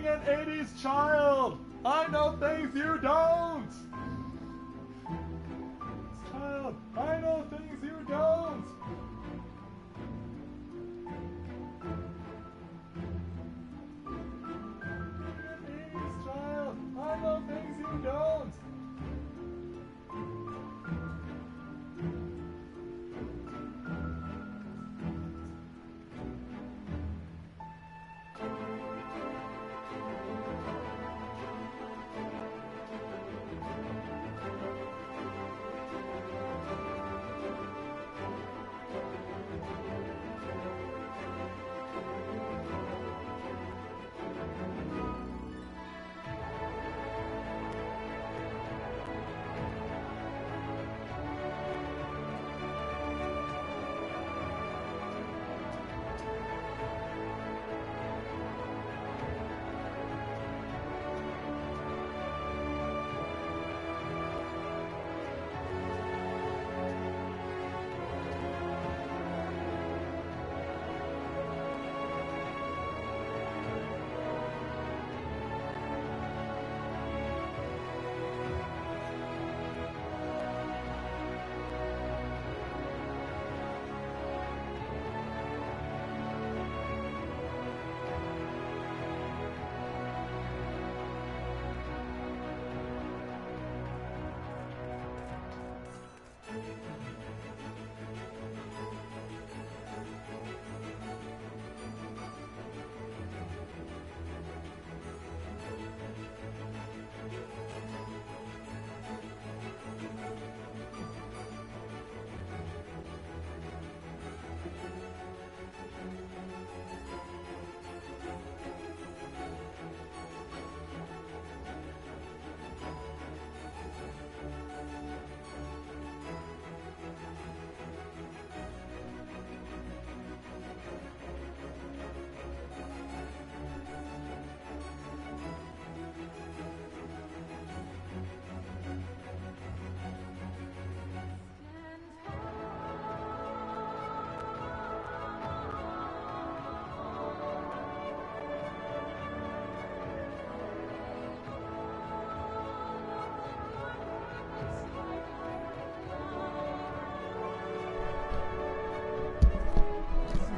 an 80s child! I know things you don't! Child, I know things you don't! Child, I know things you don't!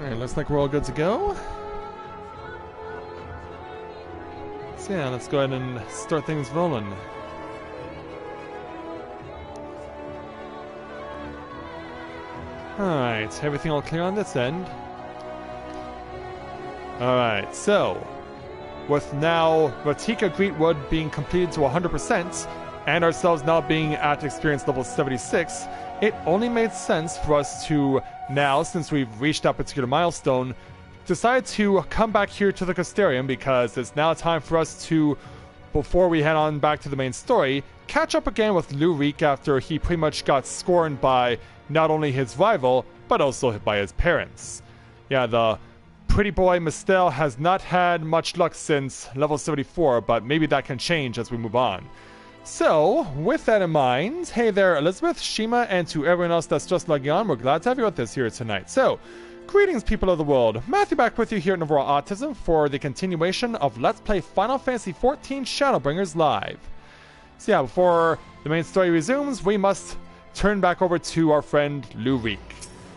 Alright, looks like we're all good to go. So yeah, let's go ahead and start things rolling. Alright, everything all clear on this end? Alright, so with now Ratika Greetwood being completed to 100% and ourselves now being at experience level 76, it only made sense for us to now, since we've reached that particular milestone, decide to come back here to the Custarium because it's now time for us to, before we head on back to the main story, catch up again with Lurik after he pretty much got scorned by not only his rival, but also by his parents. Yeah, the pretty boy Mistel has not had much luck since level 74, but maybe that can change as we move on. So, with that in mind, hey there Elizabeth, Shima, and to everyone else that's just logging on, we're glad to have you with us here tonight. So, greetings people of the world, Matthew back with you here at Novaura Autism for the continuation of Let's Play Final Fantasy XIV Shadowbringers Live. So yeah, before the main story resumes, we must turn back over to our friend Lurik.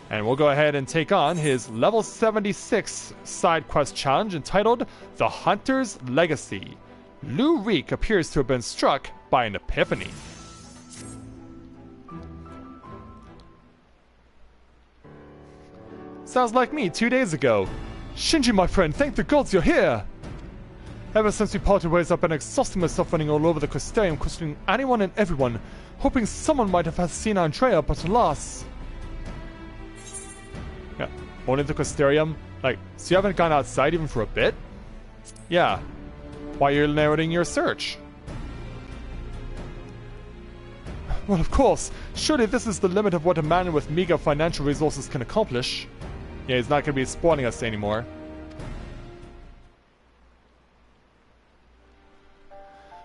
And we'll go ahead and take on his level 76 side quest challenge entitled The Hunter's Legacy. Lurik appears to have been struck by an epiphany. Sounds like me 2 days ago. Shinji, my friend, thank the gods you're here! Ever since we parted ways, I've been exhausting myself running all over the Custarium, questioning anyone and everyone, hoping someone might have seen Andrea, but alas. Yeah, only the Custarium? Like, so you haven't gone outside even for a bit? Yeah. Why are you narrating your search? Well, of course. Surely this is the limit of what a man with meager financial resources can accomplish. Yeah, he's not going to be spoiling us anymore.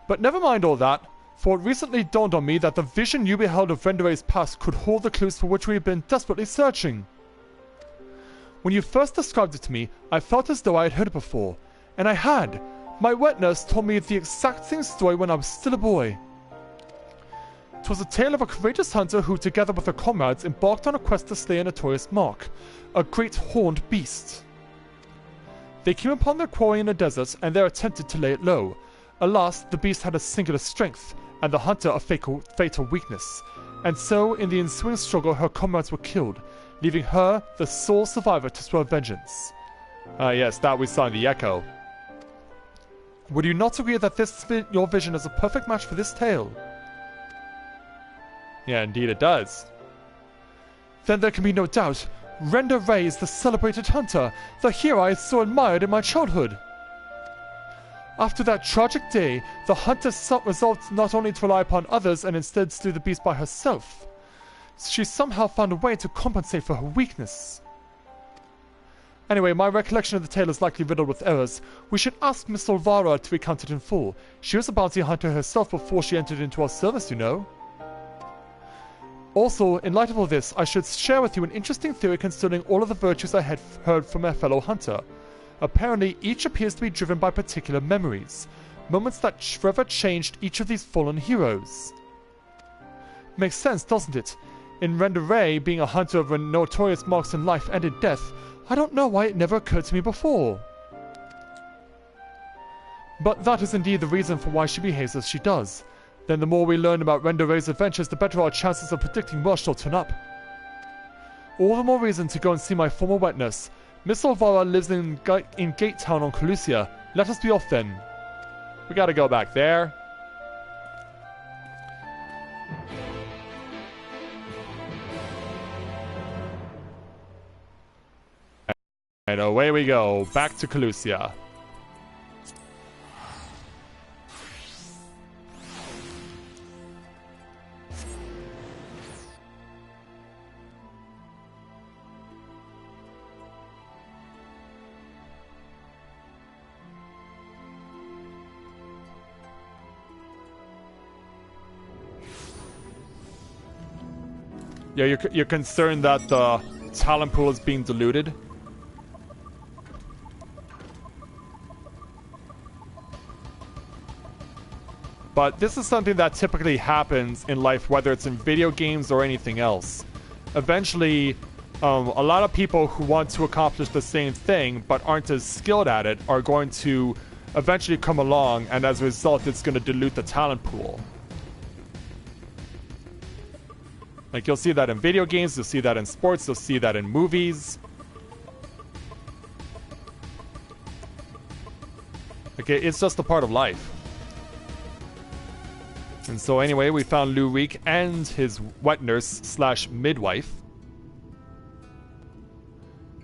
But never mind all that, for it recently dawned on me that the vision you beheld of Vendere's past could hold the clues for which we have been desperately searching. When you first described it to me, I felt as though I had heard it before, and I had. My wet nurse told me the exact same story when I was still a boy. It was a tale of a courageous hunter who, together with her comrades, embarked on a quest to slay a notorious mark, a great horned beast. They came upon their quarry in a desert and there attempted to lay it low. Alas, the beast had a singular strength, and the hunter a fatal weakness. And so, in the ensuing struggle, her comrades were killed, leaving her the sole survivor to swear vengeance. Ah yes, that we saw in the Echo. Would you not agree that your vision is a perfect match for this tale? Yeah, indeed it does. Then there can be no doubt. Renda Ray is the celebrated hunter, the hero I so admired in my childhood. After that tragic day, the hunter resolved not only to rely upon others and instead slew the beast by herself. She somehow found a way to compensate for her weakness. Anyway, my recollection of the tale is likely riddled with errors. We should ask Miss Novaura to recount it in full. She was a bounty hunter herself before she entered into our service, you know. Also, in light of all this, I should share with you an interesting theory concerning all of the virtues I had heard from a fellow hunter. Apparently, each appears to be driven by particular memories, moments that forever changed each of these fallen heroes. Makes sense, doesn't it? In Renda Ray being a hunter of notorious marks in life and in death, I don't know why it never occurred to me before. But that is indeed the reason for why she behaves as she does. Then the more we learn about Renda Ray's adventures, the better our chances of predicting where she'll turn up. All the more reason to go and see my former wet nurse. Miss Novaura lives in Gate Town on Calusia. Let us be off then. We gotta go back there. And away we go, back to Calusia. Yeah, you're concerned that the talent pool is being diluted? But this is something that typically happens in life, whether it's in video games or anything else. Eventually, a lot of people who want to accomplish the same thing but aren't as skilled at it are going to eventually come along, and as a result, it's going to dilute the talent pool. Like, you'll see that in video games, you'll see that in sports, you'll see that in movies. Okay, it's just a part of life. And so anyway, we found Lou Reek and his wet nurse slash midwife.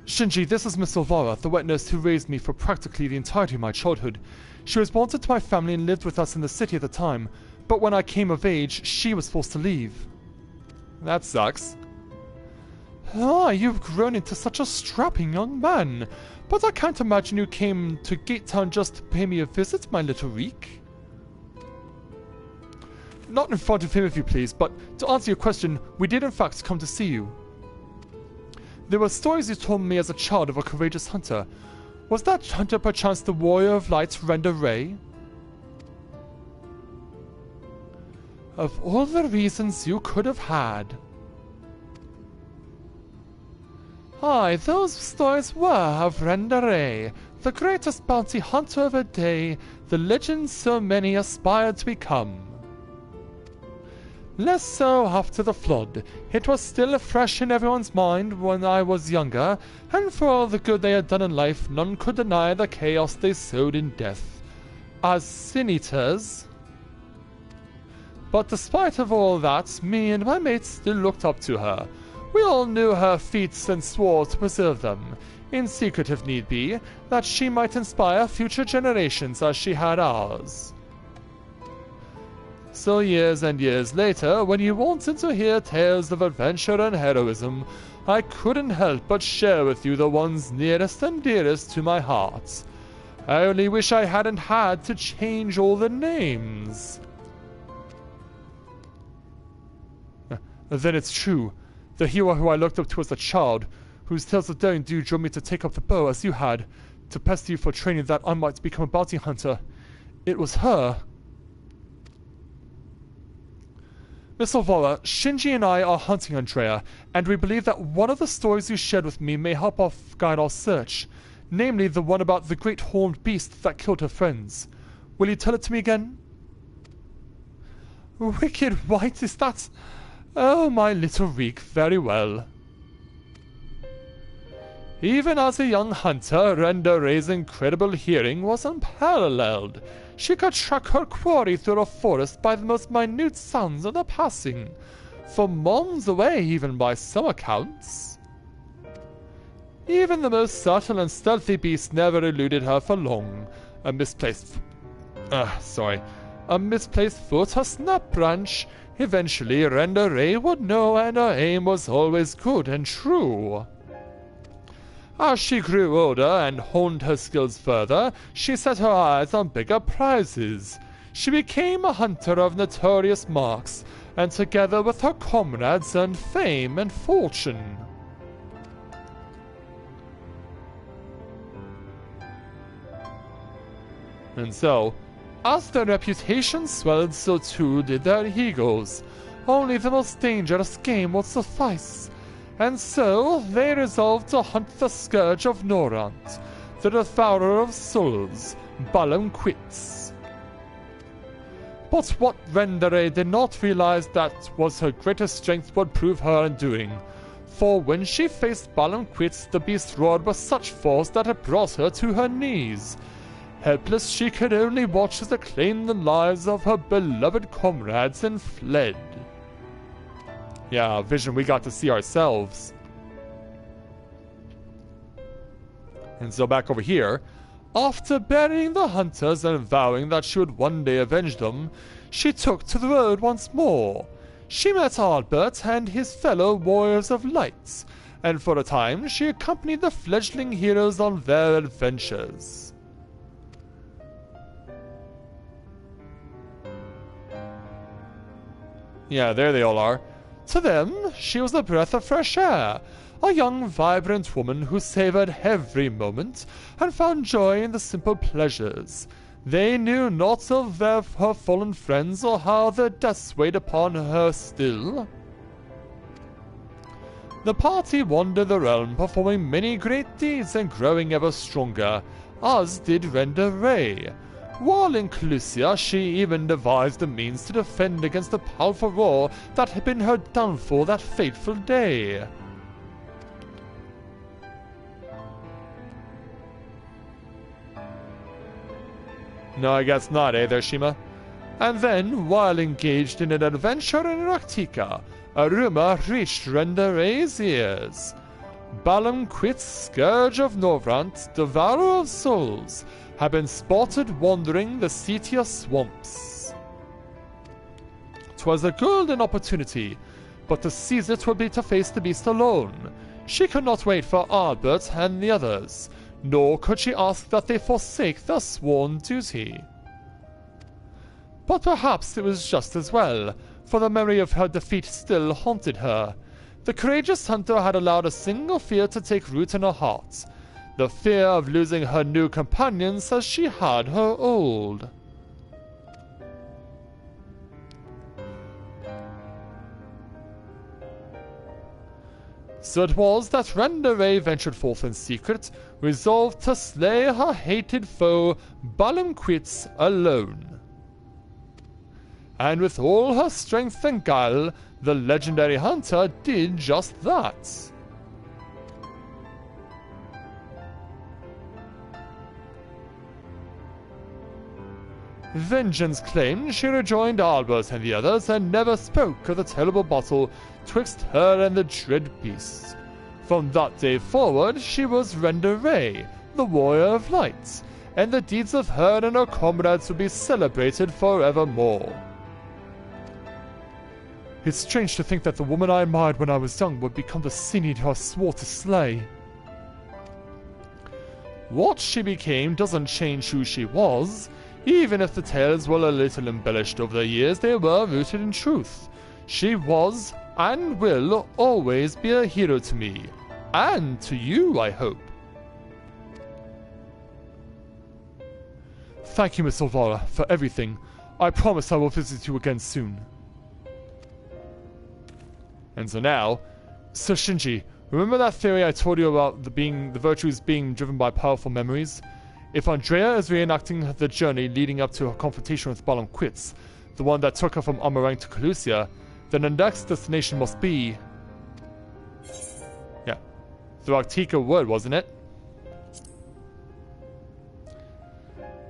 Shinji, this is Miss Novaura, the wet nurse who raised me for practically the entirety of my childhood. She was bonded to my family and lived with us in the city at the time, but when I came of age, she was forced to leave. That sucks. Ah, you've grown into such a strapping young man. But I can't imagine you came to Gate Town just to pay me a visit, my little Reek. Not in front of him, if you please, but to answer your question, we did in fact come to see you. There were stories you told me as a child of a courageous hunter. Was that hunter perchance the warrior of light, Renda Ray? Of all the reasons you could have had. Aye, those stories were of Renda Ray, the greatest bounty hunter of her day, the legend so many aspired to become. Less so after the flood. It was still fresh in everyone's mind when I was younger, and for all the good they had done in life, none could deny the chaos they sowed in death. As sin-eaters. But despite of all that, me and my mates still looked up to her. We all knew her feats and swore to preserve them, in secret if need be, that she might inspire future generations as she had ours. So years and years later, when you wanted to hear tales of adventure and heroism, I couldn't help but share with you the ones nearest and dearest to my heart. I only wish I hadn't had to change all the names. Then it's true. The hero who I looked up to as a child, whose tales of daring do drove me to take up the bow as you had, to pester you for training that I might become a bounty hunter. It was her. Miss Novaura, Shinji and I are hunting Andrea, and we believe that one of the stories you shared with me may help guide our search, namely the one about the great horned beast that killed her friends. Will you tell it to me again? Wicked White, is that? Oh, my little Reek, very well. Even as a young hunter, Rendere's incredible hearing was unparalleled. She could track her quarry through a forest by the most minute sounds of the passing, from moms away even by some accounts. Even the most subtle and stealthy beast never eluded her for long. A misplaced foot, a snap branch. Eventually, Rendere would know, and her aim was always good and true. As she grew older and honed her skills further, she set her eyes on bigger prizes. She became a hunter of notorious marks, and together with her comrades earned fame and fortune. And so, as their reputation swelled, so too did their egos. Only the most dangerous game would suffice. And so they resolved to hunt the scourge of Norant, the devourer of souls, Balam Quits. But what Rendere did not realize that was her greatest strength would prove her undoing. For when she faced Balam Quits, the beast roared with such force that it brought her to her knees. Helpless, she could only watch as it claimed the lives of her beloved comrades and fled. Yeah, a vision we got to see ourselves. And so back over here, after burying the hunters and vowing that she would one day avenge them, she took to the road once more. She met Albert and his fellow warriors of light, and for a time she accompanied the fledgling heroes on their adventures. Yeah, there they all are. To them, she was a breath of fresh air, a young, vibrant woman who savored every moment and found joy in the simple pleasures. They knew not of her fallen friends or how their deaths weighed upon her still. The party wandered the realm, performing many great deeds and growing ever stronger, as did Rendere. While in Clusia, she even devised a means to defend against the powerful war that had been her downfall that fateful day. No, I guess not, eh there, Shima? And then, while engaged in an adventure in Raktika, a rumor reached Rendere's ears. Balam Quits, Scourge of Norvrant, Devourer of Souls, had been spotted wandering the Cetia swamps. 'Twas a golden opportunity, but to seize it would be to face the beast alone. She could not wait for Albert and the others, nor could she ask that they forsake their sworn duty. But perhaps it was just as well, for the memory of her defeat still haunted her. The courageous hunter had allowed a single fear to take root in her heart, the fear of losing her new companions as she had her old. So it was that Rendere ventured forth in secret, resolved to slay her hated foe, Balam Quits, alone. And with all her strength and guile, the legendary hunter did just that. Vengeance claimed she rejoined Albert and the others and never spoke of the terrible battle twixt her and the dread beast. From that day forward, she was Rendere, the warrior of light, and the deeds of her and her comrades would be celebrated forevermore. It's strange to think that the woman I admired when I was young would become the sin-eater I swore to slay. What she became doesn't change who she was. Even if the tales were a little embellished over the years, they were rooted in truth. She was, and will, always be a hero to me. And to you, I hope. Thank you, Miss Novaura, for everything. I promise I will visit you again soon. And so now, Sir Shinji, remember that theory I told you about the virtues being driven by powerful memories? If Andrea is reenacting the journey leading up to her confrontation with Balam Quits, the one that took her from Amarang to Calusia, then the next destination must be... yeah, the Arctica Wood, wasn't it?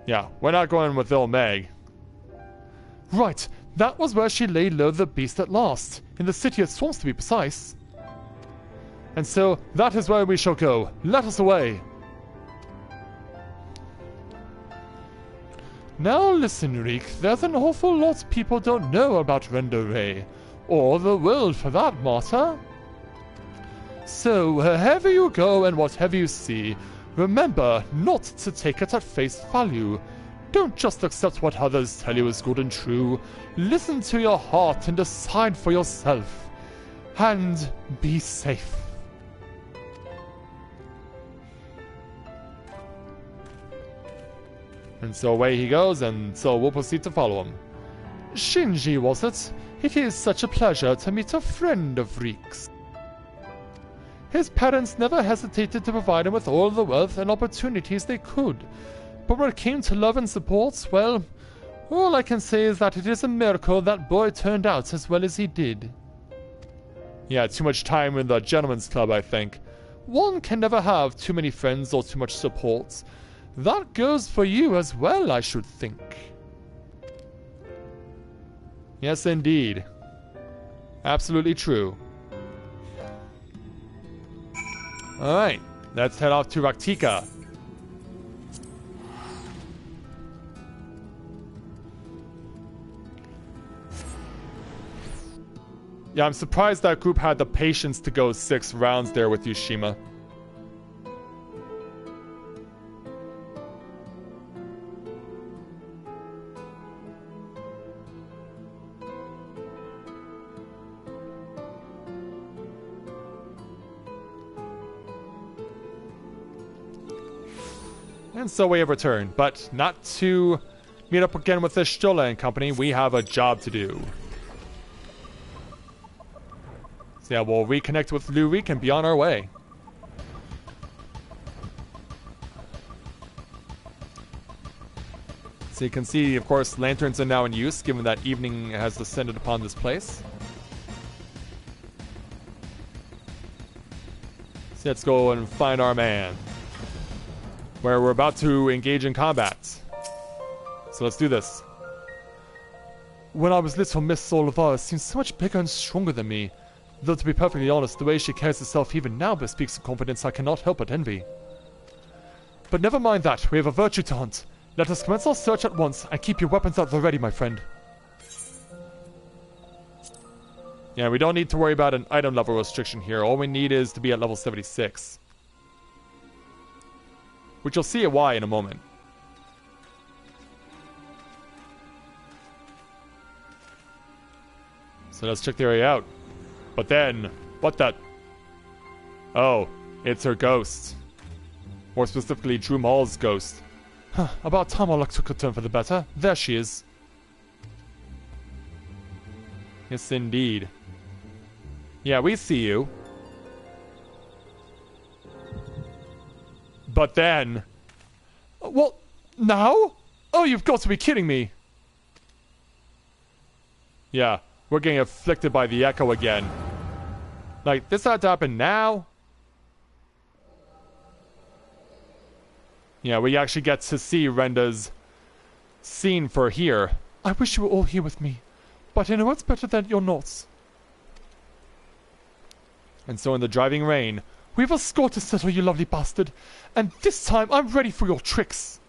Yeah, we're not going with Ill Meg. Right, that was where she laid low the beast at last, in the city of Swamps to be precise. And so, that is where we shall go. Let us away! Now listen, Reek, there's an awful lot people don't know about Renderay, or the world for that matter. So, wherever you go and whatever you see, remember not to take it at face value. Don't just accept what others tell you is good and true. Listen to your heart and decide for yourself. And be safe. And so away he goes, and so we'll proceed to follow him. Shinji, was it? It is such a pleasure to meet a friend of Reek's. His parents never hesitated to provide him with all the wealth and opportunities they could. But when it came to love and support, well, all I can say is that it is a miracle that boy turned out as well as he did. Yeah, too much time in the gentleman's club, I think. One can never have too many friends or too much support. That goes for you as well, I should think. Yes, indeed. Absolutely true. Alright, let's head off to Raktika. Yeah, I'm surprised that group had the patience to go 6 rounds there with Yushima. And so we have returned, but not to meet up again with the Stola and company. We have a job to do. So yeah, we'll reconnect with Lurik and be on our way. So you can see, of course, lanterns are now in use, given that evening has descended upon this place. So let's go and find our man, where we're about to engage in combat. So let's do this. When I was little, Miss Olivara seemed so much bigger and stronger than me. Though to be perfectly honest, the way she carries herself even now bespeaks a confidence I cannot help but envy. But never mind that, we have a virtue to hunt. Let us commence our search at once, and keep your weapons at the ready, my friend. Yeah, we don't need to worry about an item level restriction here. All we need is to be at level 76. Which you'll see why in a moment. So let's check the area out. But then, what the... Oh, it's her ghost. More specifically, Drew Mall's ghost. Huh, about time our luck took a turn for the better. There she is. Yes, indeed. Yeah, we see you. But then... Well, now? Oh, you've got to be kidding me. Yeah, we're getting afflicted by the echo again. Like, this had to happen now? Yeah, we actually get to see Renda's scene for here. I wish you were all here with me, but I know it's better that you're not. And so in the driving rain, we have a score to settle, you lovely bastard, and this time I'm ready for your tricks.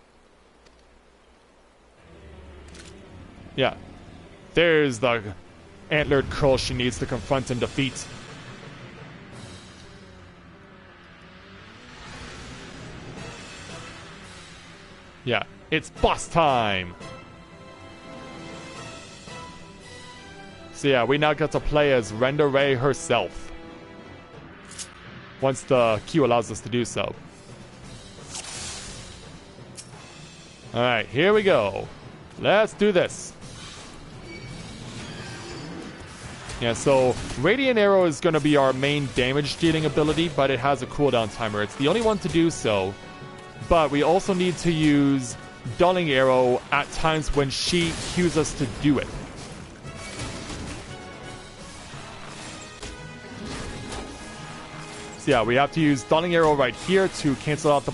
Yeah, there's the antlered curl she needs to confront and defeat. Yeah, it's boss time! So yeah, we now get to play as Renda Ray herself. Once the queue allows us to do so. Alright, here we go. Let's do this. Yeah, so Radiant Arrow is going to be our main damage dealing ability, but it has a cooldown timer. It's the only one to do so. But we also need to use Dulling Arrow at times when she cues us to do it. So yeah, we have to use Dulling Arrow right here to cancel out the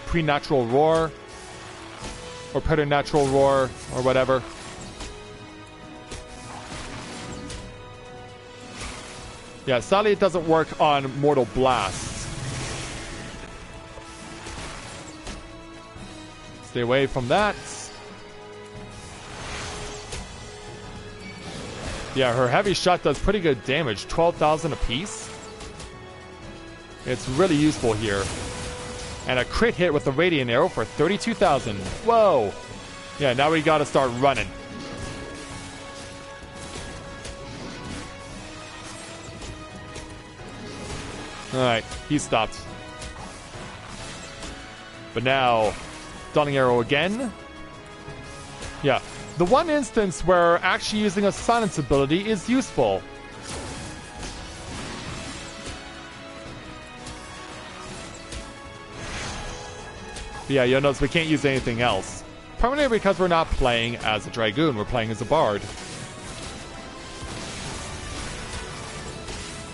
preternatural roar. Or preternatural roar, or whatever. Yeah, sadly it doesn't work on Mortal Blasts. Stay away from that. Yeah, her heavy shot does pretty good damage. 12,000 apiece. It's really useful here. And a crit hit with the Radiant Arrow for 32,000. Whoa! Yeah, now we gotta start running. Alright, he stopped. But now, Dulling Arrow again. Yeah, the one instance where actually using a silence ability is useful. Yeah, you'll notice we can't use anything else. Primarily because we're not playing as a Dragoon, we're playing as a Bard.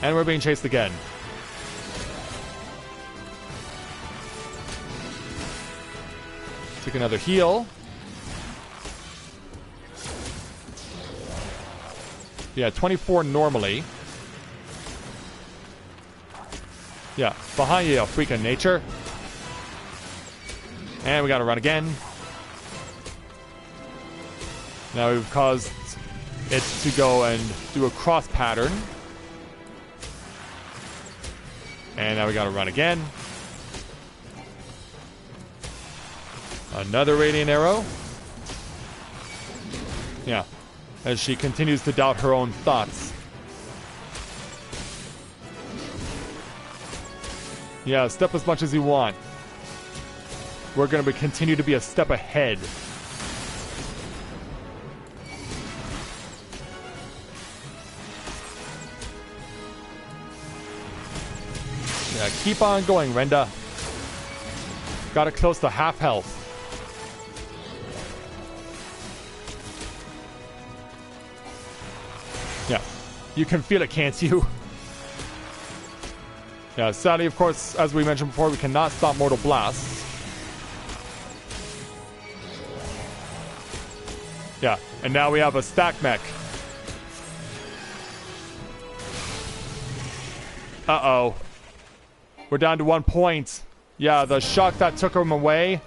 And we're being chased again. Took another heal. Yeah, 24 normally. Yeah, behind you, freak of nature. And we gotta run again. Now we've caused it to go and do a cross pattern. And now we gotta run again. Another Radiant Arrow. Yeah. As she continues to doubt her own thoughts. Yeah, step as much as you want. We're going to continue to be a step ahead. Yeah, keep on going, Renda. Got it close to half health. Yeah, you can feel it, can't you? Yeah, sadly, of course, as we mentioned before, we cannot stop Mortal Blasts. Yeah, and now we have a stack mech. Uh-oh. We're down to 1 point. Yeah, the shock that took him away.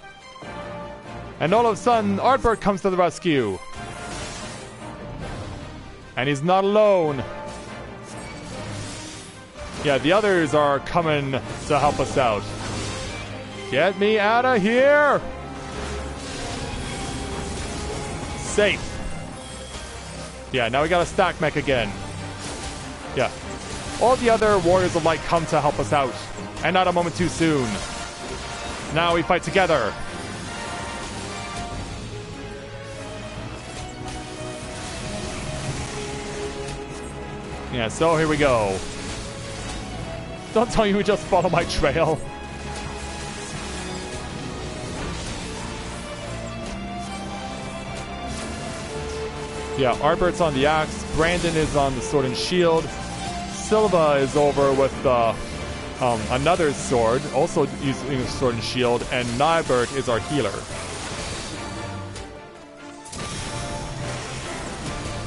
And all of a sudden, Artbert comes to the rescue. And he's not alone. Yeah, the others are coming to help us out. Get me out of here! Safe. Yeah, now we got a stack mech again. Yeah. All the other Warriors of Light come to help us out. And not a moment too soon. Now we fight together. Yeah, so here we go. Don't tell me you just follow my trail. Yeah, Arbert's on the axe. Brandon is on the sword and shield. Silva is over with another sword, also using a sword and shield. And Nybert is our healer.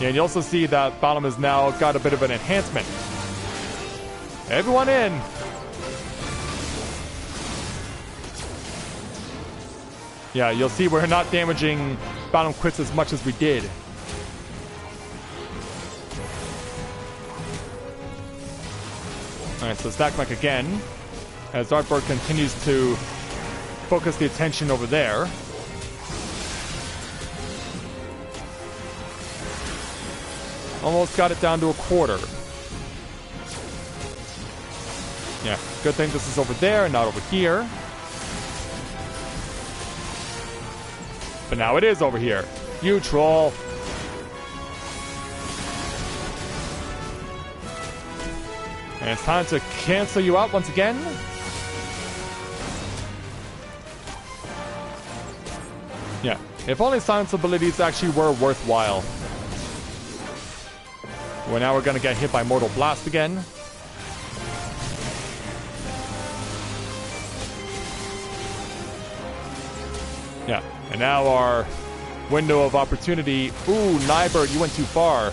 Yeah, and you also see that Balam has now got a bit of an enhancement. Everyone in! Yeah, you'll see we're not damaging Balam Quits as much as we did. Alright, so stack mech again. As Artberg continues to focus the attention over there. Almost got it down to a quarter. Yeah, good thing this is over there and not over here. But now it is over here. You troll. And it's time to cancel you out once again. Yeah, if only silence abilities actually were worthwhile. Well, now we're gonna get hit by Mortal Blast again. Yeah, and now our window of opportunity. Ooh, Nybird, you went too far.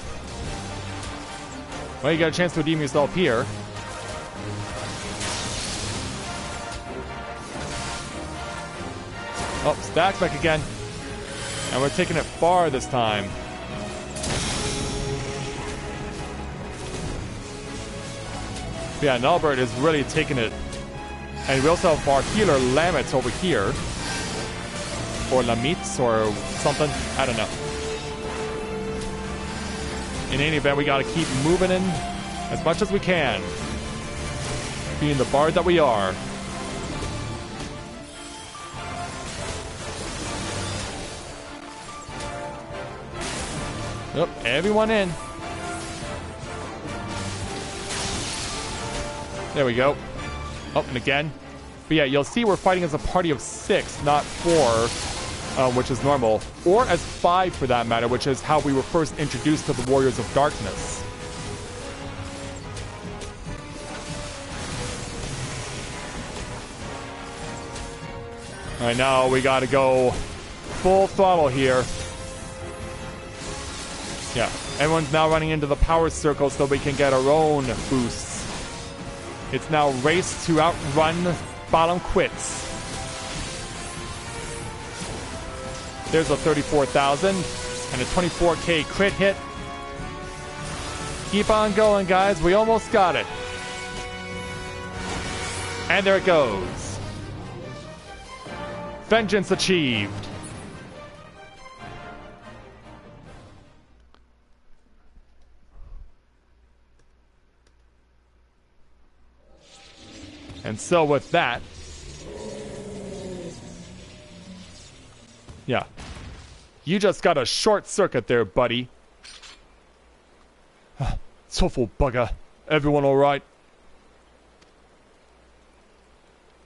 Well, you got a chance to redeem yourself here. Oh, Stack's back again. And we're taking it far this time. But yeah, Nalbert is really taking it. And we also have our healer Lamets over here. Or Lamits or something. I don't know. In any event, we gotta keep moving in as much as we can. Being the bard that we are. Yep, everyone in. There we go. Oh, and again. But yeah, you'll see we're fighting as a party of 6, not 4, which is normal. Or as 5 for that matter, which is how we were first introduced to the Warriors of Darkness. Alright, now we gotta go full throttle here. Yeah, everyone's now running into the power circle so we can get our own boosts. It's now race to outrun bottom quits. There's a 34,000 and a 24k crit hit. Keep on going, guys. We almost got it. And there it goes. Vengeance achieved. And so with that, yeah, you just got a short circuit there, buddy. Awful bugger. Everyone all right?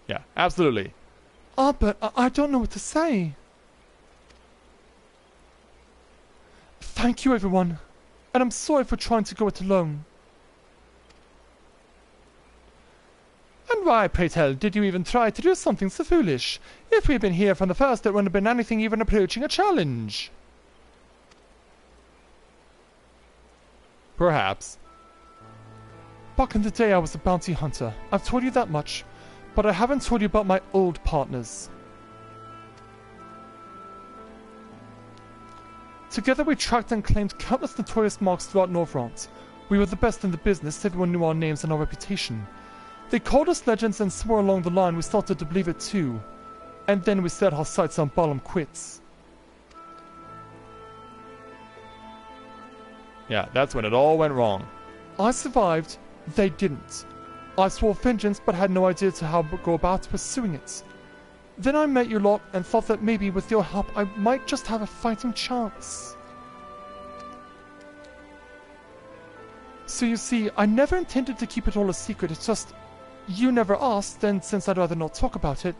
Yeah, absolutely. Ah, but I don't know what to say. Thank you, everyone. And I'm sorry for trying to go it alone. And why, pray tell, did you even try to do something so foolish? If we had been here from the first, it wouldn't have been anything even approaching a challenge. Perhaps. Back in the day, I was a bounty hunter. I've told you that much. But I haven't told you about my old partners. Together we tracked and claimed countless notorious marks throughout Novaura. We were the best in the business, everyone knew our names and our reputation. They called us legends and somewhere along the line we started to believe it too. And then we set our sights on bottom quits. Yeah, that's when it all went wrong. I survived, they didn't. I swore vengeance but had no idea to how to go about pursuing it. Then I met you lot and thought that maybe with your help I might just have a fighting chance. So you see, I never intended to keep it all a secret, it's just you never asked, and since I'd rather not talk about it.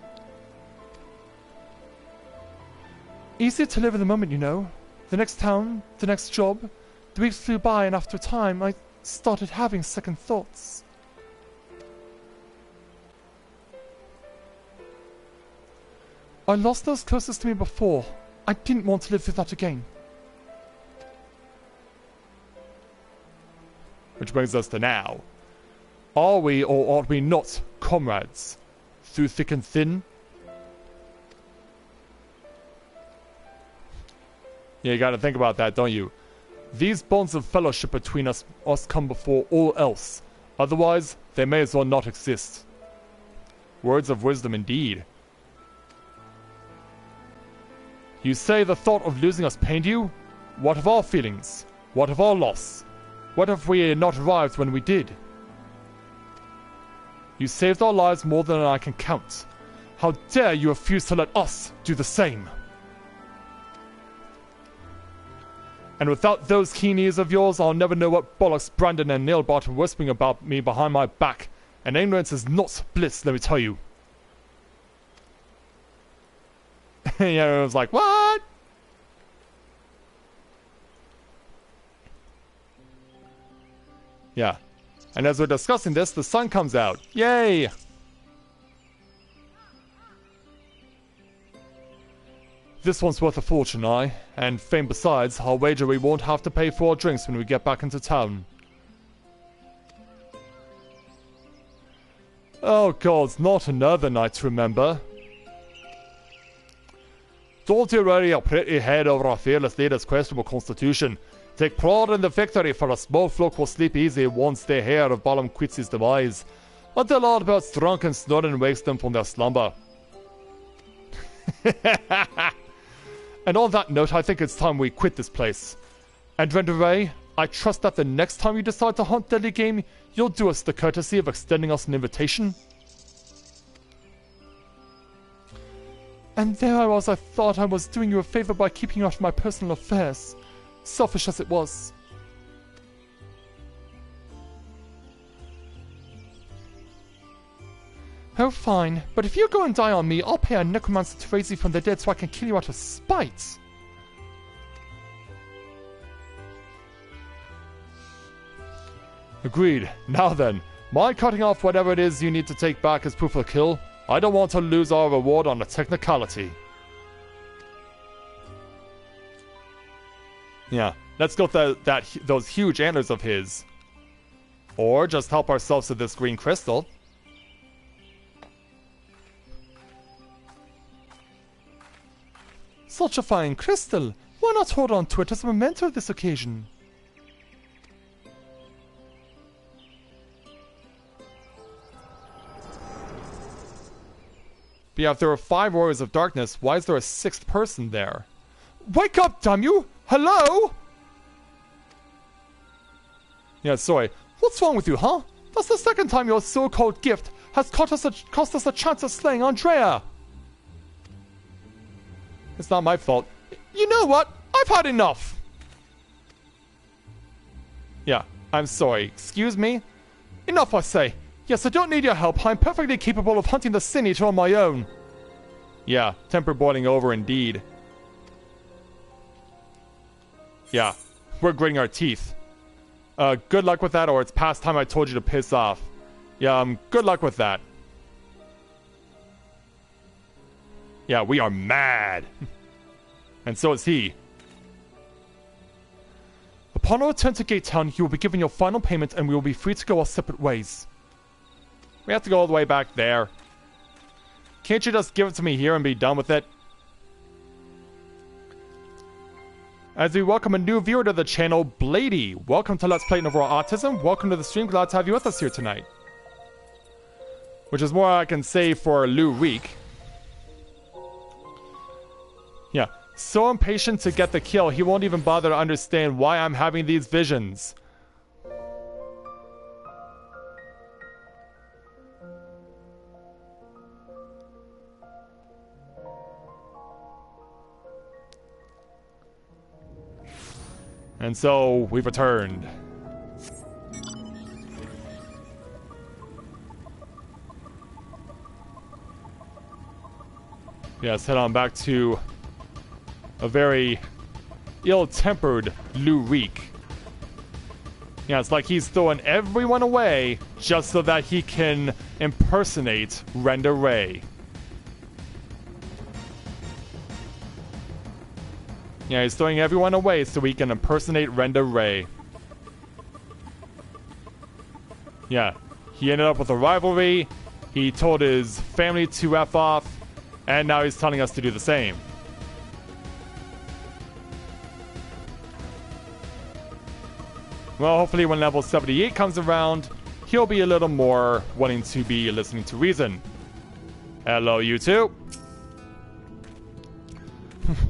Easier to live in the moment, you know. The next town, the next job. The weeks flew by and after a time I started having second thoughts. I lost those closest to me before. I didn't want to live through that again. Which brings us to now. Are we or are we not comrades? Through thick and thin? Yeah, you gotta think about that, don't you? These bonds of fellowship between us must come before all else. Otherwise, they may as well not exist. Words of wisdom indeed. You say the thought of losing us pained you? What of our feelings? What of our loss? What if we had not arrived when we did? You saved our lives more than I can count. How dare you refuse to let us do the same? And without those keen ears of yours, I'll never know what bollocks Brandon and Nailbot are whispering about me behind my back. And ignorance is not bliss, let me tell you. Yeah, it was like, what? Yeah. And as we're discussing this, the sun comes out. Yay! This one's worth a fortune, and fame besides. I'll wager we won't have to pay for our drinks when we get back into town. Oh god, not another night to remember. Don't you worry your pretty head over our fearless leader's questionable constitution. Take pride in the victory, for a small folk will sleep easy once they hear of Balam Quitsy's demise, until Ardbelt's drunken snoring wakes them from their slumber. And on that note, I think it's time we quit this place. And Renderay, I trust that the next time you decide to hunt deadly game, you'll do us the courtesy of extending us an invitation. And there I was, I thought I was doing you a favor by keeping you out of my personal affairs. Selfish as it was. Oh, fine. But if you go and die on me, I'll pay a necromancer to raise you from the dead so I can kill you out of spite. Agreed. Now then, mind cutting off whatever it is you need to take back as proof of the kill? I don't want to lose our reward on a technicality. Yeah, let's go with those huge antlers of his. Or just help ourselves to this green crystal. Such a fine crystal! Why not hold on to it as a memento of this occasion? But yeah, if there are 5 Warriors of Darkness, why is there a 6th person there? Wake up, damn you! Hello? Yeah, sorry. What's wrong with you, huh? That's the 2nd time your so-called gift has cost us a chance of slaying Andrea! It's not my fault. You know what? I've had enough! Yeah, I'm sorry. Excuse me? Enough, I say. Yes, I don't need your help. I'm perfectly capable of hunting the Sin Eater on my own. Yeah, temper boiling over indeed. Yeah, we're gritting our teeth. Good luck with that, or it's past time I told you to piss off. Yeah, good luck with that. Yeah, we are mad. And so is he. Upon our return to Gate Town, you will be given your final payment and we will be free to go our separate ways. We have to go all the way back there. Can't you just give it to me here and be done with it? As we welcome a new viewer to the channel, Blady. Welcome to Let's Play Novaura Autism. Welcome to the stream. Glad to have you with us here tonight. Which is more I can say for Lou Reek. Yeah, so impatient to get the kill, he won't even bother to understand why I'm having these visions. And so, we've returned. Yeah, let's head on back to a very ill-tempered Lou Reek. Yeah, it's like he's throwing everyone away just so that he can impersonate Renda Ray. Yeah, he's throwing everyone away so he can impersonate Renda Ray. Yeah, he ended up with a rivalry, he told his family to F off, and now he's telling us to do the same. Well, hopefully when level 78 comes around, he'll be a little more wanting to be listening to reason. Hello, you two.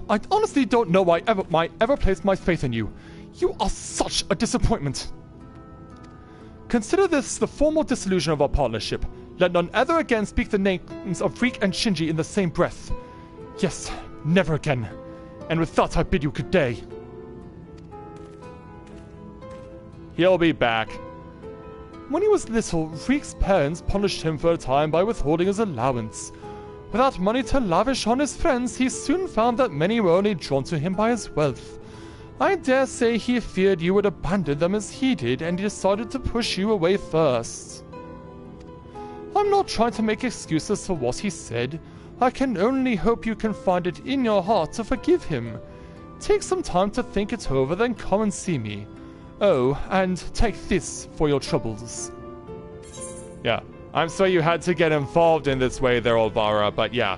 I honestly don't know why I ever placed my faith in you. You are such a disappointment. Consider this the formal dissolution of our partnership. Let none ever again speak the names of Reek and Shinji in the same breath. Yes, never again. And with that, I bid you good day. He'll be back. When he was little, Reek's parents punished him for a time by withholding his allowance. Without money to lavish on his friends, he soon found that many were only drawn to him by his wealth. I dare say he feared you would abandon them as he did, and he decided to push you away first. I'm not trying to make excuses for what he said. I can only hope you can find it in your heart to forgive him. Take some time to think it over, then come and see me. Oh, and take this for your troubles. Yeah, I'm sorry you had to get involved in this way there, Novaura, but yeah.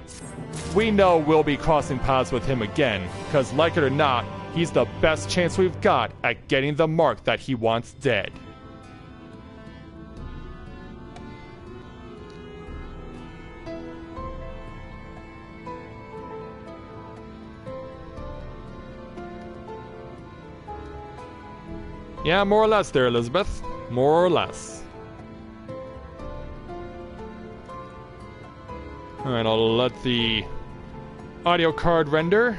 We know we'll be crossing paths with him again, because like it or not, he's the best chance we've got at getting the mark that he wants dead. Yeah, more or less there, Elizabeth. More or less. Alright, I'll let the audio card render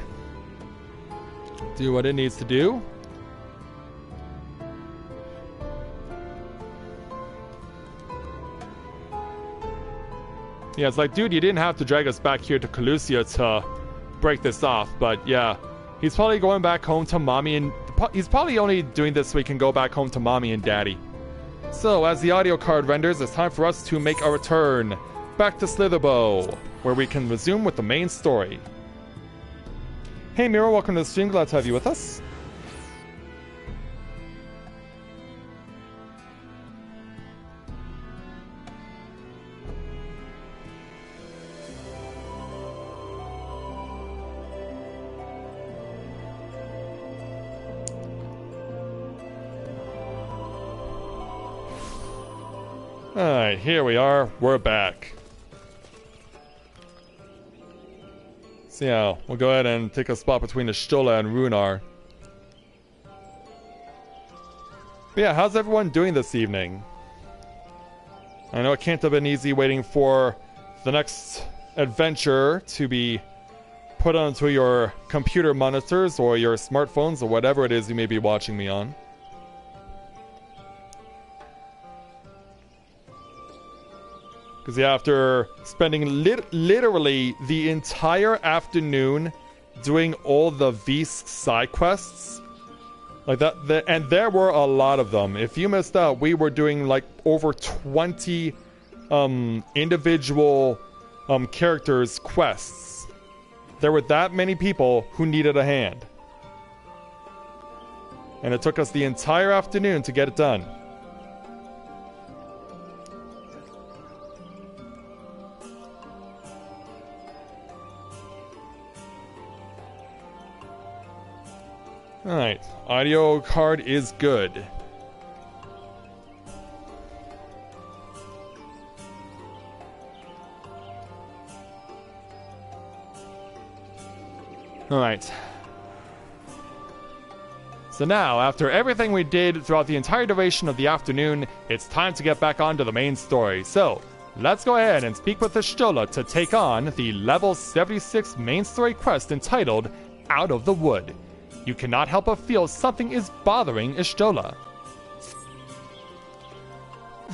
do what it needs to do. Yeah, it's like, dude, you didn't have to drag us back here to Calusia to break this off, but yeah. He's probably going back home to mommy and... He's probably only doing this so he can go back home to mommy and daddy. So, as the audio card renders, it's time for us to make a return back to Slitherbow, where we can resume with the main story. Hey Mira, welcome to the stream, glad to have you with us. Alright, here we are. We're back. So yeah, we'll go ahead and take a spot between the Stola and Runar. But yeah, how's everyone doing this evening? I know it can't have been easy waiting for the next adventure to be put onto your computer monitors or your smartphones or whatever it is you may be watching me on. Because yeah, after spending literally the entire afternoon doing all the Vs side quests, like that, and there were a lot of them. If you missed out, we were doing like over 20 individual characters quests. There were that many people who needed a hand. And it took us the entire afternoon to get it done. Alright, audio card is good. Alright. So now, after everything we did throughout the entire duration of the afternoon, it's time to get back onto the main story. So, let's go ahead and speak with the Stola to take on the level 76 main story quest entitled Out of the Wood. You cannot help but feel something is bothering Ishtola.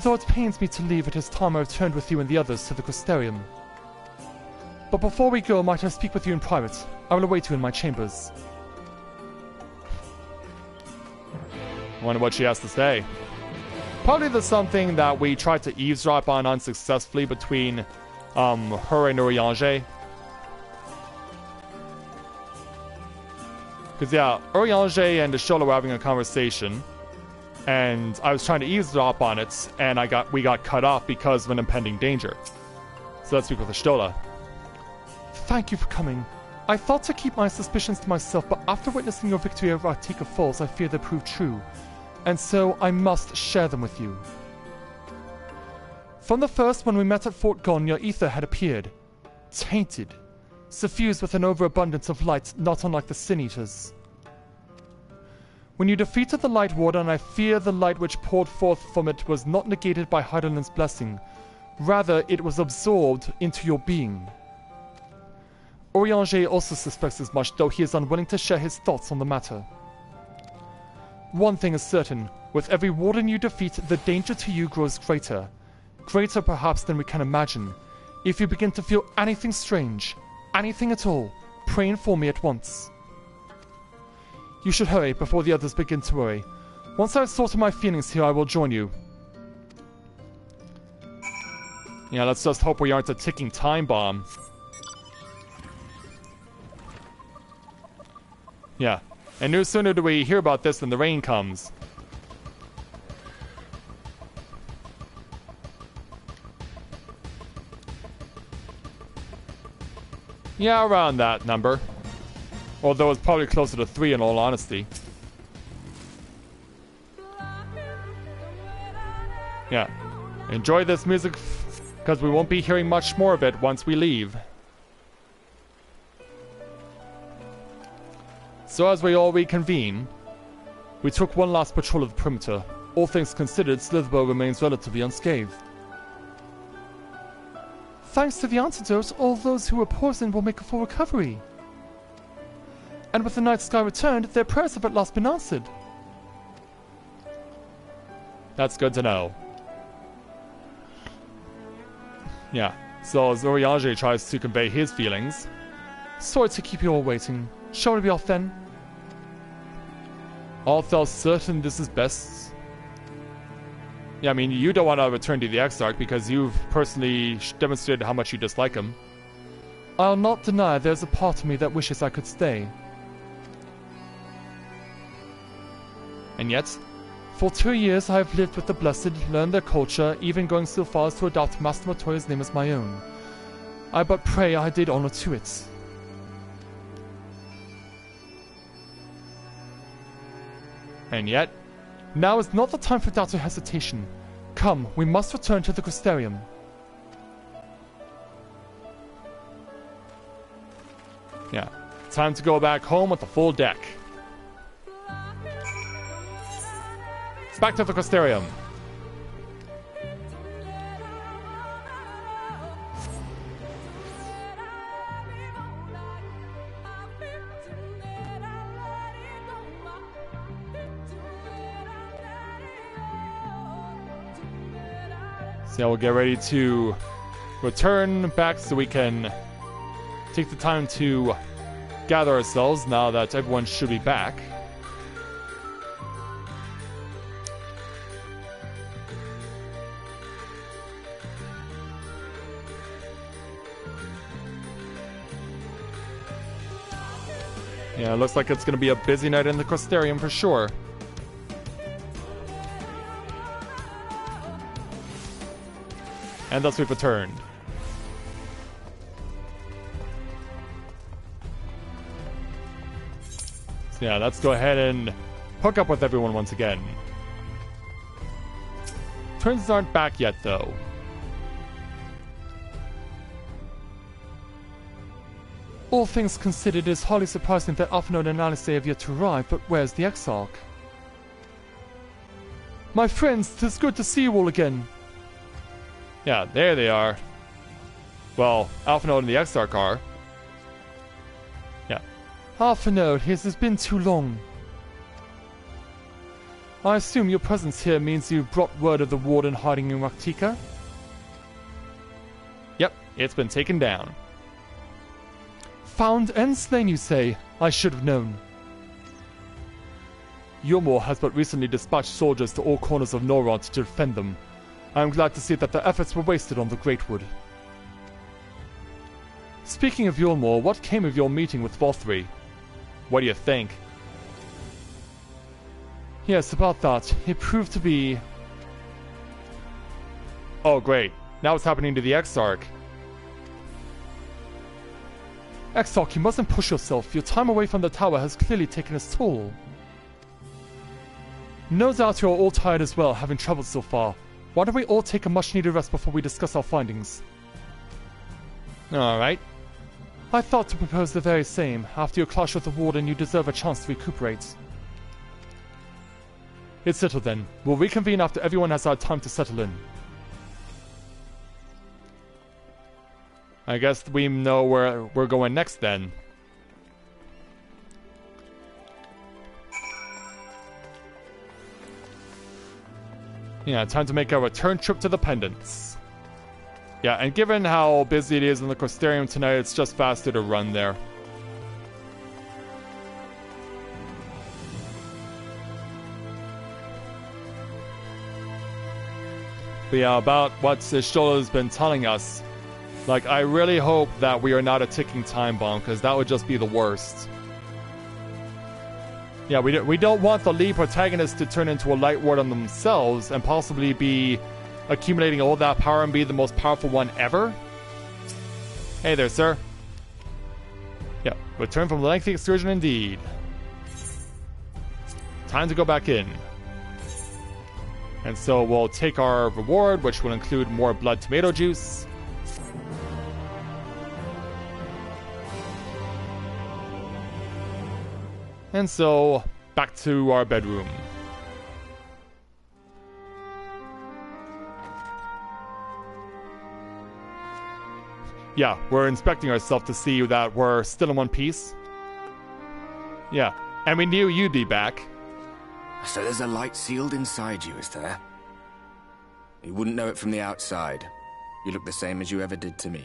Though it pains me to leave, it is time I returned with you and the others to the Crystarium. But before we go, might I speak with you in private? I will await you in my chambers. I wonder what she has to say. Probably the something that we tried to eavesdrop on unsuccessfully between her and Urianger. Because yeah, Urianger and Ishtola were having a conversation, and I was trying to eavesdrop on it, and we got cut off because of an impending danger. So let's speak with Ishtola. Thank you for coming. I thought to keep my suspicions to myself, but after witnessing your victory over Artika Falls, I fear they proved true. And so I must share them with you. From the first, when we met at Fort Gon, your ether had appeared. Tainted. Suffused with an overabundance of light, not unlike the Sin Eaters. When you defeated the Light Warden, I fear the light which poured forth from it was not negated by Heidelind's blessing. Rather, it was absorbed into your being. Urianger also suspects as much, though he is unwilling to share his thoughts on the matter. One thing is certain, With every warden you defeat, the danger to you grows greater. Greater perhaps than we can imagine. If you begin to feel anything strange, anything at all, pray and inform me at once. You should hurry before the others begin to worry. Once I've sorted my feelings here, I will join you. Yeah, let's just hope we aren't a ticking time bomb. Yeah, and no sooner do we hear about this than the rain comes. Yeah, around that number. Although it's probably closer to 3 in all honesty. Yeah. Enjoy this music, because we won't be hearing much more of it once we leave. So as we all reconvene, we took one last patrol of the perimeter. All things considered, Slitherbow remains relatively unscathed. Thanks to the antidote, all those who were poisoned will make a full recovery. And with the night sky returned, their prayers have at last been answered. That's good to know. Yeah, so Zoriage tries to convey his feelings. Sorry to keep you all waiting. Shall we be off then? Art thou certain this is best? Yeah, I mean, you don't want to return to the Exarch because you've personally demonstrated how much you dislike him. I'll not deny there's a part of me that wishes I could stay. And yet? For 2 years I have lived with the Blessed, learned their culture, even going so far as to adopt Master Matoya's name as my own. I but pray I did honor to it. And yet? Now is not the time for doubt or hesitation. Come, we must return to the Crystarium. Yeah, time to go back home with the full deck. Back to the Crystarium. So yeah, we'll get ready to return back so we can take the time to gather ourselves now that everyone should be back. Yeah, it looks like it's going to be a busy night in the Crystarium for sure. And thus we've returned. So yeah, let's go ahead and hook up with everyone once again. Twins aren't back yet, though. All things considered, it is hardly surprising that Alphinaud and Alistair have yet to arrive, but where's the Exarch? My friends, 'tis good to see you all again. Yeah, there they are. Well, Alphinaud and the Exarch are. Yeah. Alphinaud, it has been too long. I assume your presence here means you've brought word of the warden hiding in Raktika? Yep, it's been taken down. Found and slain, you say? I should have known. Yulmore has but recently dispatched soldiers to all corners of Novaura to defend them. I am glad to see that their efforts were wasted on the Greatwood. Speaking of Yulmore, what came of your meeting with Volthry? What do you think? Yes, about that. It proved to be... Oh, great. Now what's happening to the Exarch? Exarch, you mustn't push yourself. Your time away from the tower has clearly taken its toll. No doubt you're all tired as well, having traveled so far. Why don't we all take a much-needed rest before we discuss our findings? Alright. I thought to propose the very same. After your clash with the warden, you deserve a chance to recuperate. It's settled then. We'll reconvene after everyone has had time to settle in. I guess we know where we're going next then. Yeah, time to make a return trip to the Pendants. Yeah, and given how busy it is in the Crystarium tonight, it's just faster to run there. But yeah, about what Shola's been telling us, like, I really hope that we are not a ticking time bomb, because that would just be the worst. Yeah, we don't want the lead protagonist to turn into a light ward on themselves and possibly be accumulating all that power and be the most powerful one ever. Hey there, sir. Yeah, return from the lengthy excursion indeed. Time to go back in. And so we'll take our reward, which will include more blood tomato juice. And so, back to our bedroom. Yeah, we're inspecting ourselves to see that we're still in one piece. Yeah, and we knew you'd be back. So there's a light sealed inside you, is there? You wouldn't know it from the outside. You look the same as you ever did to me.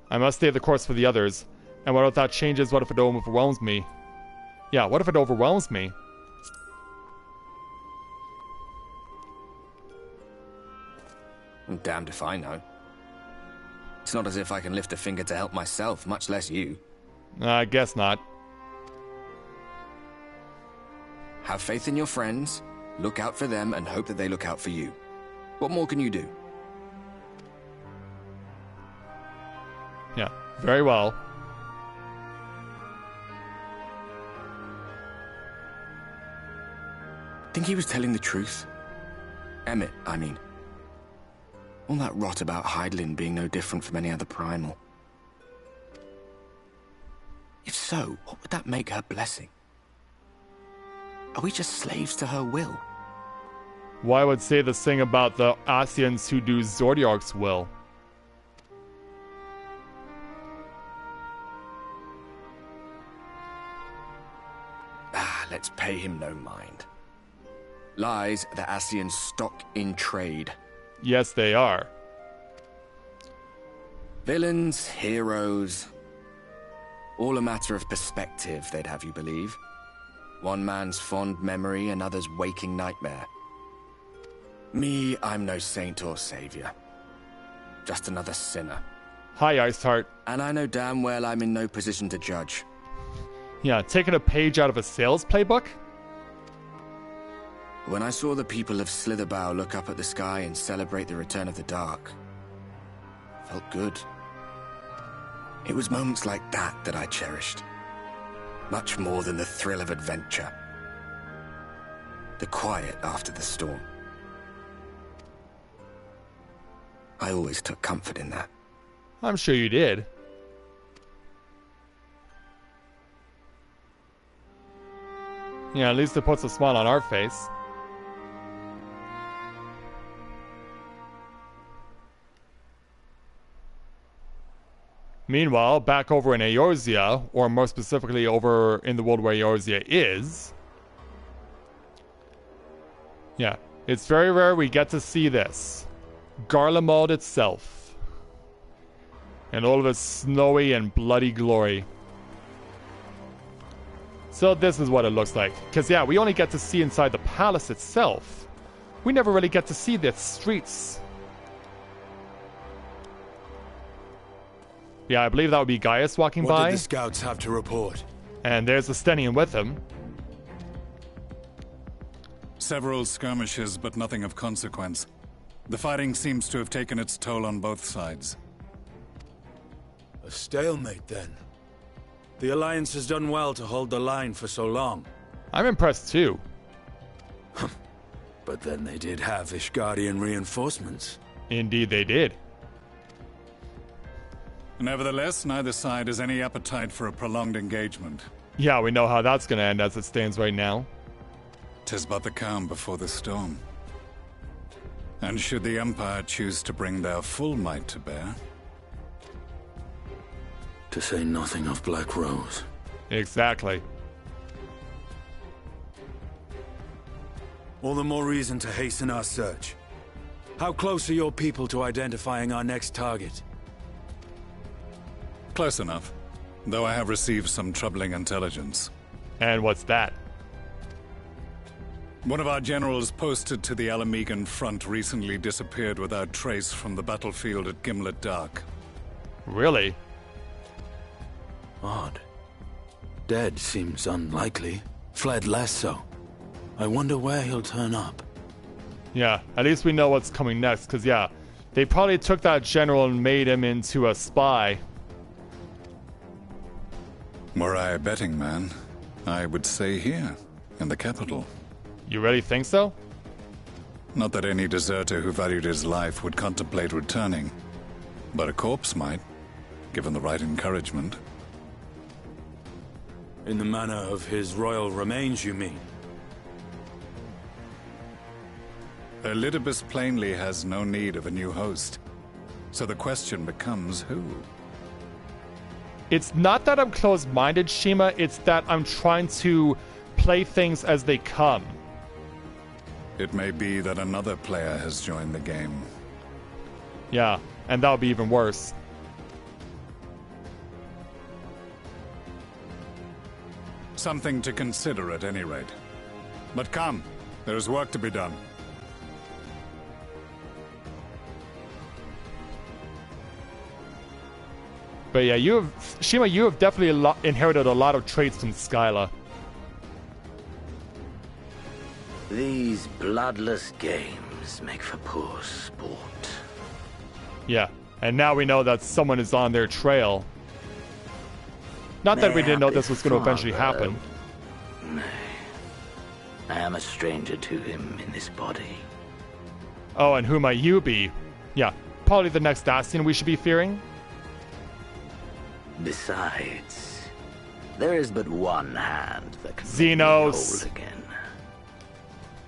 I must stay the course for the others. And what if that changes? What if it overwhelms me? Yeah, what if it overwhelms me? I'm damned if I know. It's not as if I can lift a finger to help myself, much less you. I guess not. Have faith in your friends, look out for them, and hope that they look out for you. What more can you do? Yeah, very well. Think he was telling the truth? Emmett, I mean. All that rot about Hydaelyn being no different from any other primal. If so, what would that make her blessing? Are we just slaves to her will? Why would say this thing about the Asians who do Zodiark's will? Let's pay him no mind. Lies the Asians stock in trade. Yes, they are. Villains, heroes. All a matter of perspective, they'd have you believe. One man's fond memory, another's waking nightmare. Me, I'm no saint or savior. Just another sinner. Hi, Iceheart. And I know damn well I'm in no position to judge. Yeah, taking a page out of a sales playbook? When I saw the people of Slitherbow look up at the sky and celebrate the return of the dark, felt good. It was moments like that I cherished. Much more than the thrill of adventure. The quiet after the storm. I always took comfort in that. I'm sure you did. Yeah, at least it puts a smile on our face. Meanwhile, back over in Eorzea, or more specifically over in the world where Eorzea is. Yeah, it's very rare we get to see this. Garlemald itself. And all of its snowy and bloody glory. So this is what it looks like. Because yeah, we only get to see inside the palace itself. We never really get to see the streets. Yeah, I believe that would be Gaius walking by. What did the scouts have to report? And there's the Stenian with him. Several skirmishes, but nothing of consequence. The fighting seems to have taken its toll on both sides. A stalemate, then. The Alliance has done well to hold the line for so long. I'm impressed too. But then they did have Ishgardian reinforcements. Indeed they did. Nevertheless, neither side has any appetite for a prolonged engagement. Yeah, we know how that's gonna end as it stands right now. 'Tis but the calm before the storm. And should the Empire choose to bring their full might to bear? To say nothing of Black Rose. Exactly. All the more reason to hasten our search. How close are your people to identifying our next target? Close enough, though I have received some troubling intelligence. And what's that? One of our generals posted to the Alamegan front recently disappeared without trace from the battlefield at Gimlet Dark. Really? Odd. Dead seems unlikely. Fled less so. I wonder where he'll turn up. Yeah, at least we know what's coming next, because yeah, they probably took that general and made him into a spy. Were I a betting man, I would say here, in the capital. You really think so? Not that any deserter who valued his life would contemplate returning, but a corpse might, given the right encouragement. In the manner of his royal remains, you mean? Elidibus plainly has no need of a new host, so the question becomes who? It's not that I'm closed-minded, Shima, it's that I'm trying to play things as they come. It may be that another player has joined the game. Yeah, and that would be even worse. Something to consider at any rate. But come, there is work to be done. But yeah, Shima, you have definitely inherited a lot of traits from Skyla. These bloodless games make for poor sport. Yeah, and now we know that someone is on their trail. Not that we didn't know this was going to eventually happen. Nay. I am a stranger to him in this body. Oh, and who might you be? Yeah, probably the next Ascian we should be fearing. Besides, there is but one hand that can Xenos. make me whole again.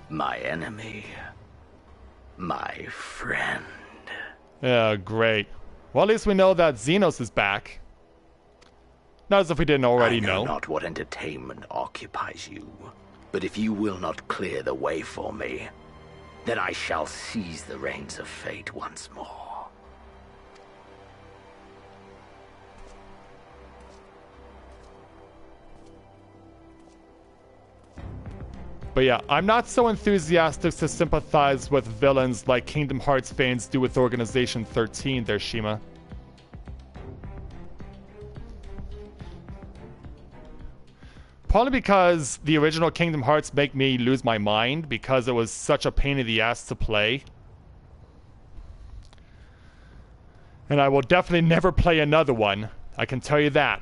My enemy. My friend. Yeah, great. Well, at least we know that Xenos is back. Not as if we didn't already I know know. not what entertainment occupies you, but if you will not clear the way for me, then I shall seize the reins of fate once more. But yeah, I'm not so enthusiastic to sympathize with villains like Kingdom Hearts fans do with Organization 13 there, Shima. Probably because the original Kingdom Hearts make me lose my mind because it was such a pain in the ass to play. And I will definitely never play another one, I can tell you that.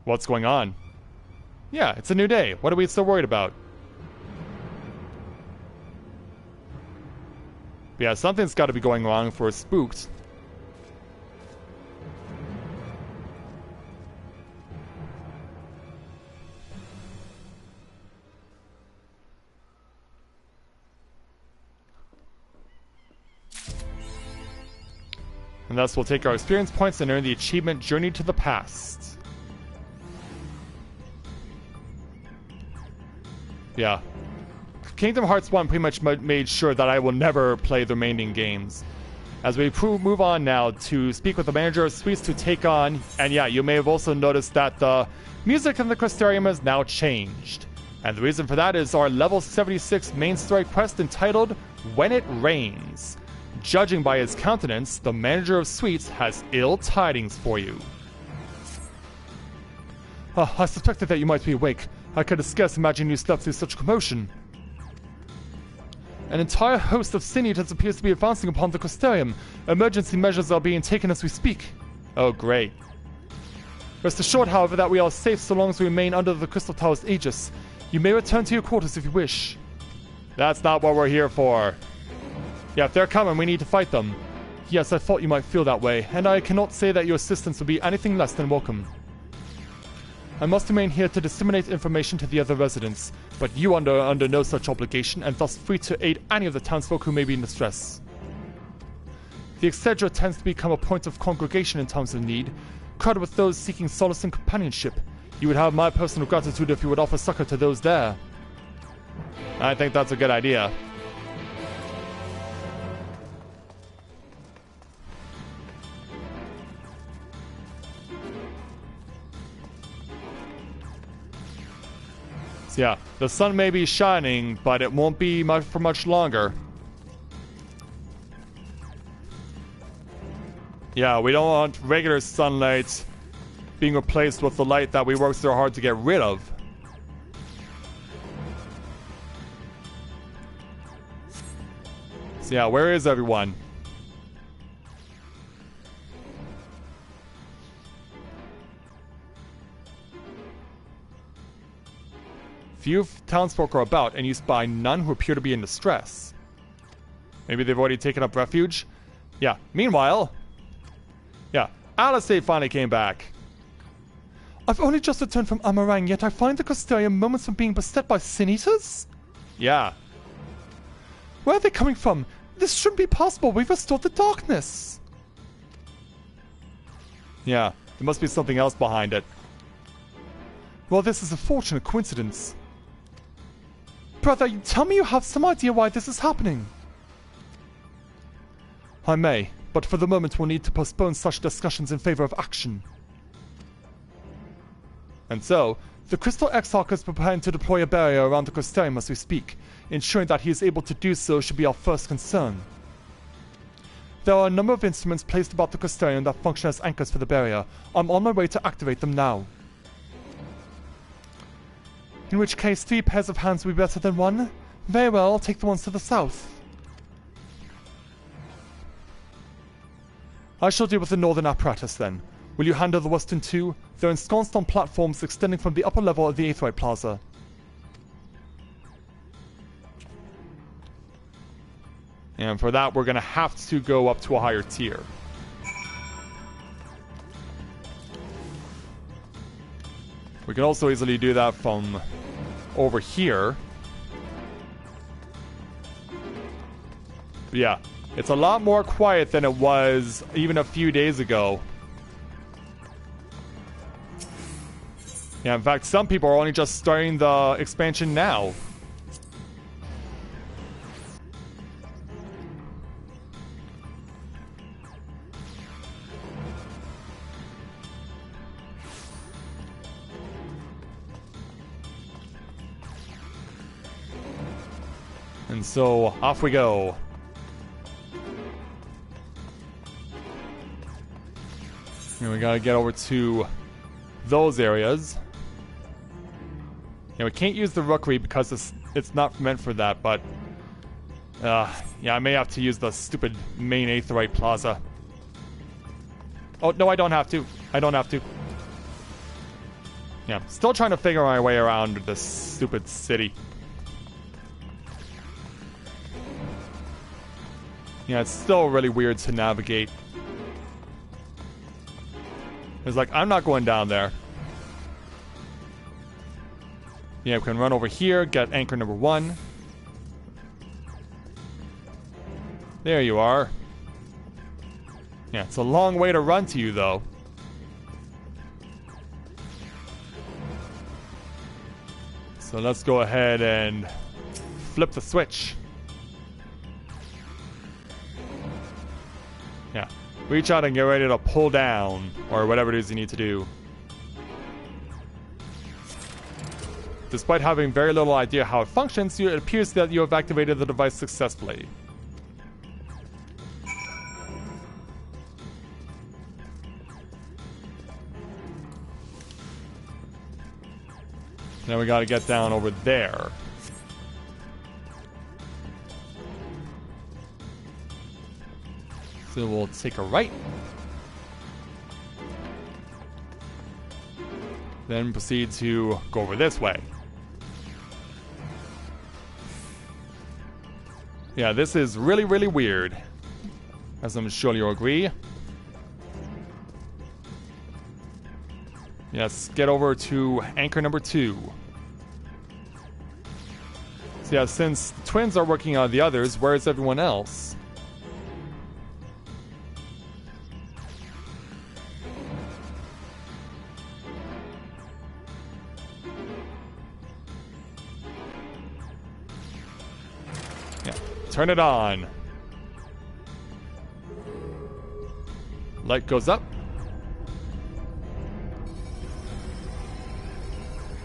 What's going on? Yeah, it's a new day. What are we so worried about? Yeah, something's got to be going wrong for Spooked. And thus we'll take our experience points and earn the achievement Journey to the Past. Yeah. Kingdom Hearts 1 pretty much made sure that I will never play the remaining games. As we move on now to speak with the manager of Suites to take on, and yeah, you may have also noticed that the music in the Crystarium has now changed. And the reason for that is our level 76 main story quest entitled When It Rains. Judging by his countenance, the manager of Suites has ill tidings for you. I suspected that you might be awake. I could scarce imagine you slept through such commotion. An entire host of Cineators appears to be advancing upon the Crystarium. Emergency measures are being taken as we speak. Oh, great. Rest assured, however, that we are safe so long as we remain under the Crystal Tower's aegis. You may return to your quarters if you wish. That's not what we're here for. Yeah, if they're coming, we need to fight them. Yes, I thought you might feel that way, and I cannot say that your assistance would be anything less than welcome. I must remain here to disseminate information to the other residents, but you are under no such obligation, and thus free to aid any of the townsfolk who may be in distress. The Excedra tends to become a point of congregation in times of need, crowded with those seeking solace and companionship. You would have my personal gratitude if you would offer succor to those there. I think that's a good idea. So yeah, the sun may be shining, but it won't be for much longer. Yeah, we don't want regular sunlight being replaced with the light that we worked so hard to get rid of. So yeah, where is everyone? Few townsfolk are about, and you spy none who appear to be in distress. Maybe they've already taken up refuge? Yeah, meanwhile... Yeah, Alistair finally came back. I've only just returned from Amarang, yet I find the Custodian moments from being beset by sin-eaters? Yeah. Where are they coming from? This shouldn't be possible. We've restored the darkness. Yeah, there must be something else behind it. Well, this is a fortunate coincidence. Brother, you tell me you have some idea why this is happening. I may, but for the moment we'll need to postpone such discussions in favor of action. And so, the Crystal X-Hawk is preparing to deploy a barrier around the Custodian as we speak. Ensuring that he is able to do so should be our first concern. There are a number of instruments placed about the Custodian that function as anchors for the barrier. I'm on my way to activate them now. In which case, 3 pairs of hands will be better than 1? Very well, I'll take the ones to the south. I shall deal with the northern apparatus then. Will you handle the western too? They're ensconced on platforms extending from the upper level of the Aetheryte Plaza. And for that, we're going to have to go up to a higher tier. We can also easily do that from over here. But yeah, it's a lot more quiet than it was even a few days ago. Yeah, in fact, some people are only just starting the expansion now. And so, off we go. And we gotta get over to those areas. Yeah, we can't use the Rookery because it's not meant for that, but... yeah, I may have to use the stupid main Aetheryte Plaza. Oh, no, I don't have to. I don't have to. Yeah, still trying to figure my way around this stupid city. Yeah, it's still really weird to navigate. It's like, I'm not going down there. Yeah, we can run over here, get anchor number 1. There you are. Yeah, it's a long way to run to you, though. So let's go ahead and flip the switch. Yeah, reach out and get ready to pull down, or whatever it is you need to do. Despite having very little idea how it functions, it appears that you have activated the device successfully. Now we gotta get down over there. So we'll take a right. Then proceed to go over this way. Yeah, this is really, really weird. As I'm sure you'll agree. Yes, get over to anchor number 2. So yeah, since the twins are working on the others, where is everyone else? turn it on. Light goes up.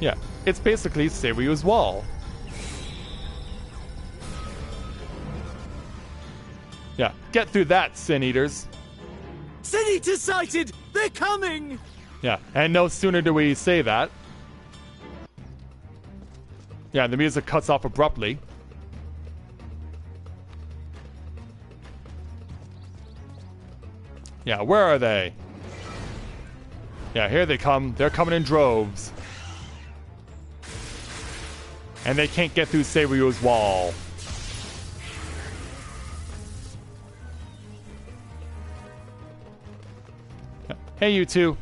Yeah, it's basically Seiryu's wall. Yeah, get through that, Sin Eaters. Sin Eaters sighted! They're coming! Yeah, and no sooner do we say that. Yeah, the music cuts off abruptly. Yeah, where are they? Yeah, here they come. They're coming in droves. And they can't get through Seiryu's wall. Hey, you two.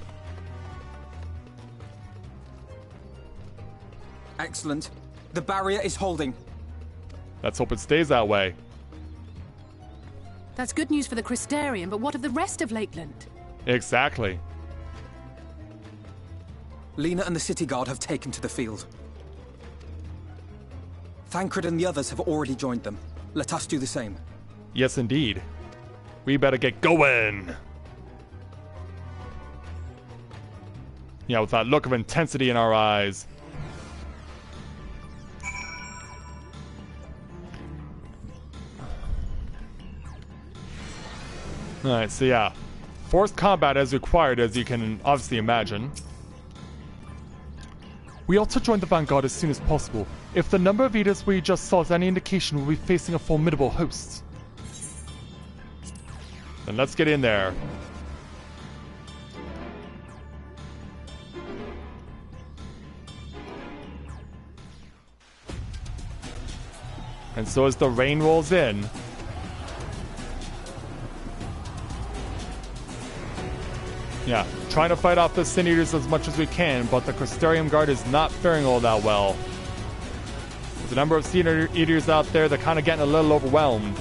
Excellent. The barrier is holding. Let's hope it stays that way. That's good news for the Crystarium, but what of the rest of Lakeland? Exactly. Lena and the city guard have taken to the field. Thancred and the others have already joined them. Let us do the same. Yes, indeed. We better get going. Yeah, with that look of intensity in our eyes. Alright, so yeah. Forced combat is required, as you can obviously imagine. We ought to join the vanguard as soon as possible. If the number of eaters we just saw is any indication, we'll be facing a formidable host. Then let's get in there. And so as the rain rolls in, yeah, trying to fight off the Sin Eaters as much as we can, but the Crystarium Guard is not faring all that well. There's a number of Sin Eaters out there that kind of getting a little overwhelmed.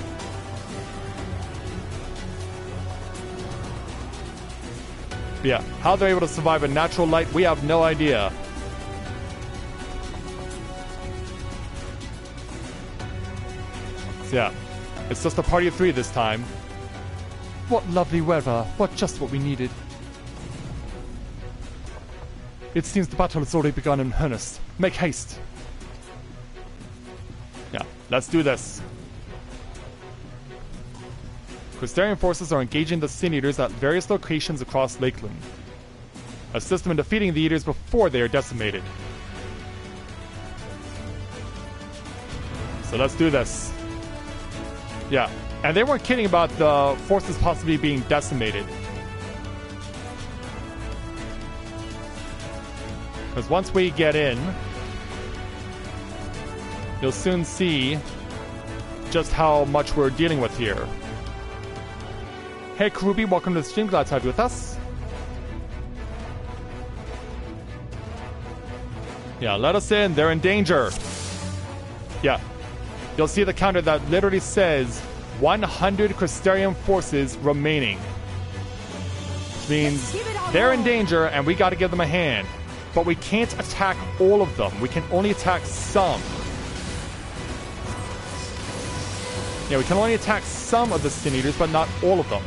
But yeah, how they're able to survive in natural light, we have no idea. So yeah, it's just a party of 3 this time. What lovely weather. Just what we needed. It seems the battle has already begun in earnest. Make haste. Yeah, let's do this. Crystarian forces are engaging the Sin Eaters at various locations across Lakeland. Assist them in defeating the Eaters before they are decimated. So let's do this. Yeah, and they weren't kidding about the forces possibly being decimated. Because once we get in, you'll soon see just how much we're dealing with here. Hey Karubi, welcome to the stream. Glad to have you with us. Yeah, let us in. They're in danger. Yeah. You'll see the counter that literally says 100 Crystarium forces remaining. Which means they're in danger and we got to give them a hand. But we can't attack all of them. We can only attack some. Yeah, we can only attack some of the Sin Eaters, but not all of them.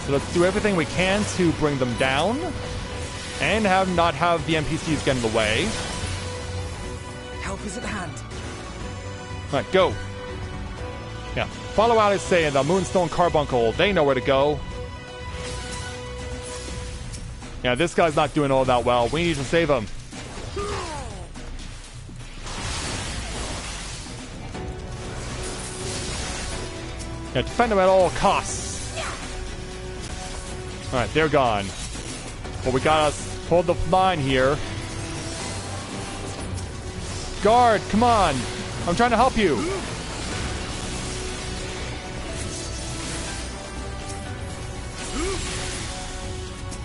So let's do everything we can to bring them down and not have the NPCs get in the way. Help is at hand. Alright, go. Yeah, follow Alice and the Moonstone Carbuncle. They know where to go. Yeah, this guy's not doing all that well. We need to save him. Yeah, defend him at all costs. Alright, they're gone. But we gotta hold the line here. Guard, come on. I'm trying to help you.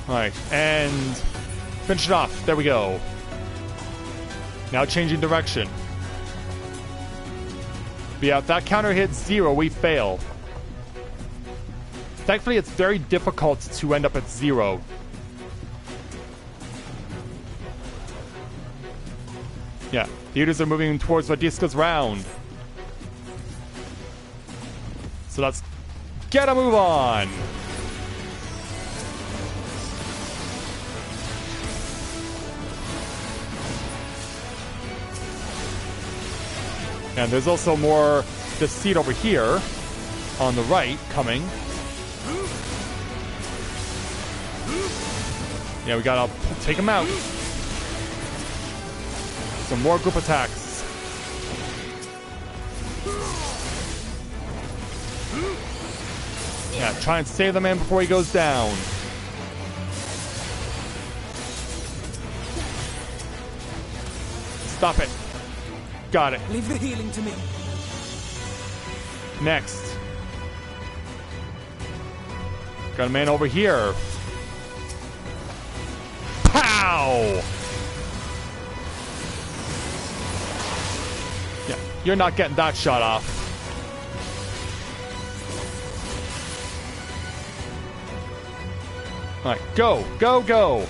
Alright, and finish it off. There we go. Now changing direction. But yeah, if that counter hits 0, we fail. Thankfully, it's very difficult to end up at 0. Yeah, the Eaters are moving towards Vadiska's round. So let's get a move on. And there's also more this seat over here on the right coming. Yeah, we gotta take him out. Some more group attacks. Yeah, try and save the man before he goes down. Stop it. Got it. Leave the healing to me. Next. Got a man over here. Pow! Yeah, you're not getting that shot off. Alright, go, go, go!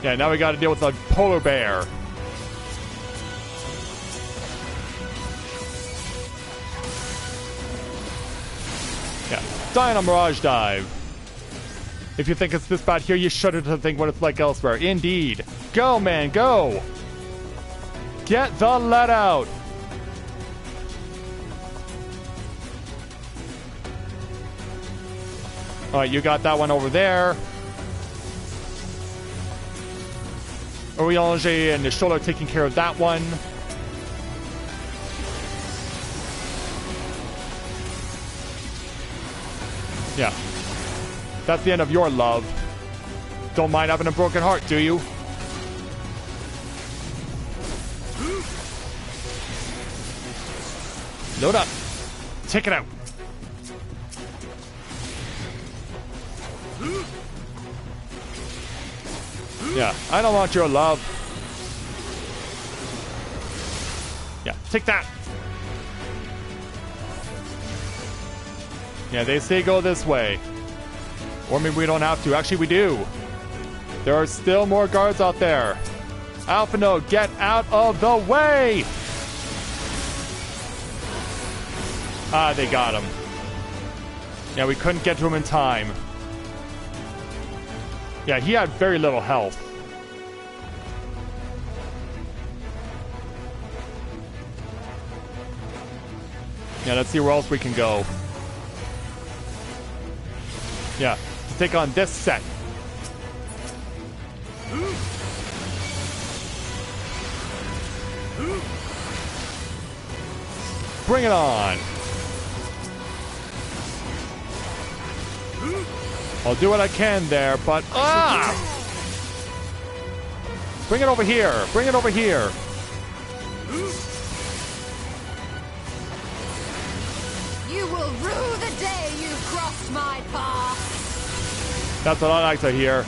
Yeah, now we gotta deal with the polar bear. Yeah, die on a mirage dive. If you think it's this bad here, you shudder to think what it's like elsewhere. Indeed. Go, man, go! Get the lead out! Alright, you got that one over there. Oriange and Nishola taking care of that one. Yeah. That's the end of your love. Don't mind having a broken heart, do you? Load up. Take it out. Yeah, I don't want your love. Yeah, take that. Yeah, they say go this way. Or maybe we don't have to. Actually, we do. There are still more guards out there. Alpha Node, get out of the way! Ah, they got him. Yeah, we couldn't get to him in time. Yeah, he had very little health. Yeah, let's see where else we can go. Yeah, to take on this set. Bring it on. I'll do what I can there, but bring it over here. Bring it over here. You will rue the day you crossed my path. That's what I like to hear.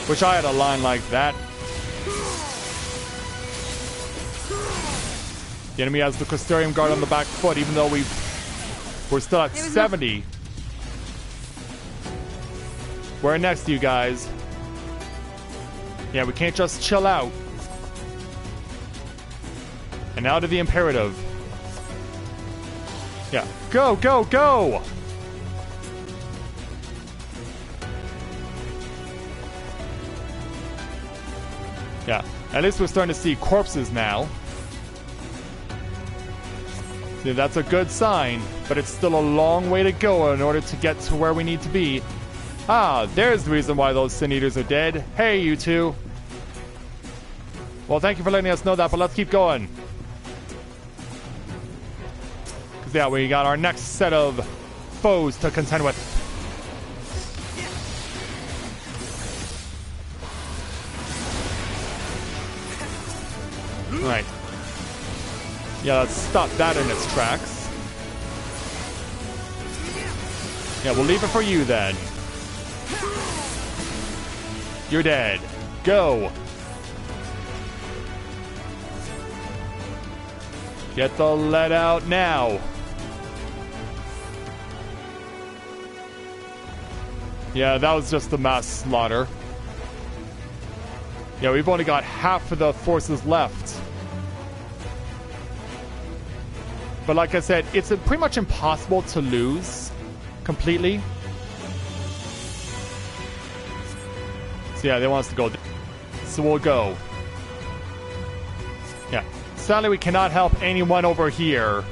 Wish I had a line like that. The enemy has the Crystarium Guard on the back foot, even though we're still at 70. We're next to you guys. Yeah, we can't just chill out. And now to the imperative. Yeah, go, go, go! Yeah, at least we're starting to see corpses now. See, that's a good sign, but it's still a long way to go in order to get to where we need to be. Ah, there's the reason why those Sin Eaters are dead. Hey, you two. Well, thank you for letting us know that, but let's keep going. Because, yeah, we got our next set of foes to contend with. Right. Yeah, let's stop that in its tracks. Yeah, we'll leave it for you then. You're dead. Go. Get the lead out now. Yeah, that was just a mass slaughter. Yeah, we've only got half of the forces left. But like I said, it's pretty much impossible to lose completely. So yeah, they want us to go. So we'll go. Yeah. Sadly, we cannot help anyone over here.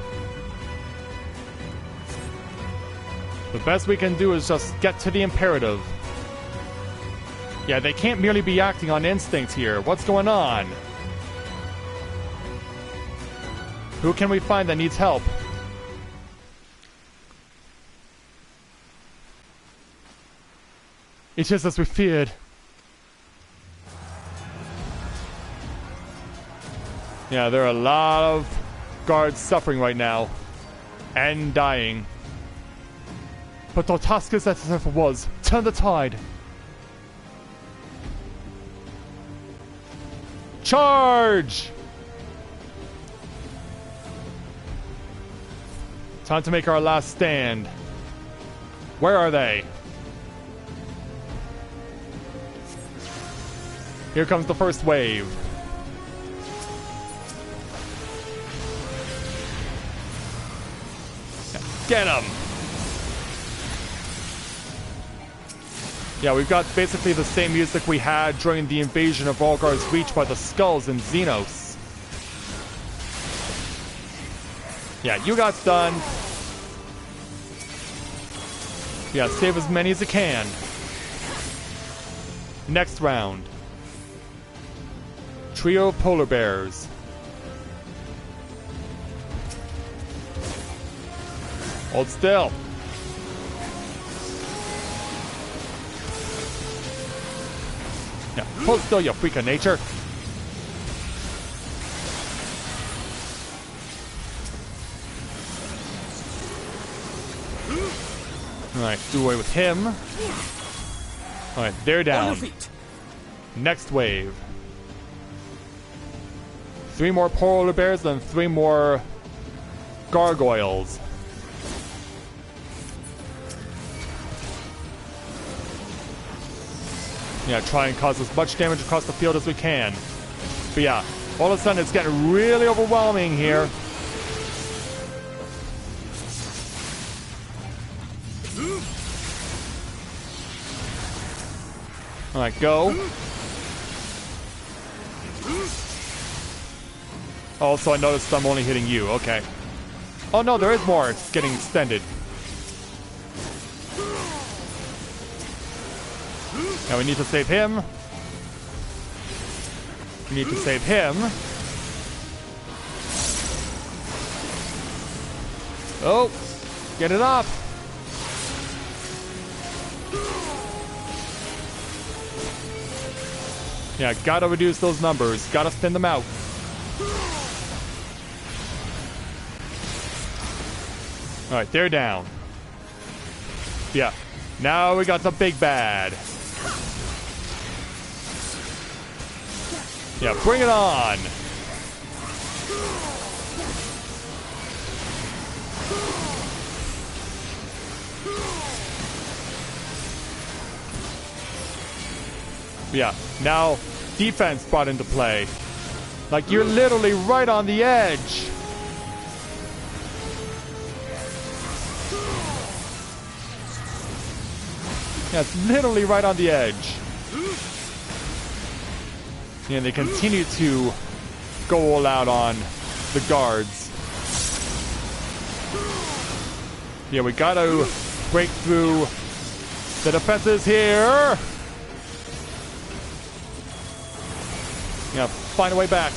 The best we can do is just get to the imperative. Yeah, they can't merely be acting on instinct here. What's going on? Who can we find that needs help? It is as we feared. Yeah, there are a lot of guards suffering right now. And dying. But Dortascus as it ever was, turn the tide. Charge! Time to make our last stand. Where are they? Here comes the first wave. Get him! Yeah, we've got basically the same music we had during the invasion of Volgar's Reach by the Skulls in Xenos. Yeah, you got stunned. Yeah, save as many as you can. Next round. Trio of polar bears. Hold still. Yeah, hold still, you freak of nature. Alright, do away with him. Alright, they're down. Next wave. 3 more polar bears and 3 more gargoyles. Yeah, try and cause as much damage across the field as we can. But yeah, all of a sudden it's getting really overwhelming here. Alright, go. Also, I noticed I'm only hitting you. Okay. Oh no, there is more. It's getting extended. Now we need to save him. We need to save him. Oh, get it up. Yeah, gotta reduce those numbers. Gotta thin them out. Alright, they're down. Yeah, now we got the big bad. Yeah, bring it on! Yeah, now defense brought into play. Like, you're literally right on the edge. Yeah, it's literally right on the edge. And they continue to go all out on the guards. Yeah, we gotta break through the defenses here. Yeah, find a way back.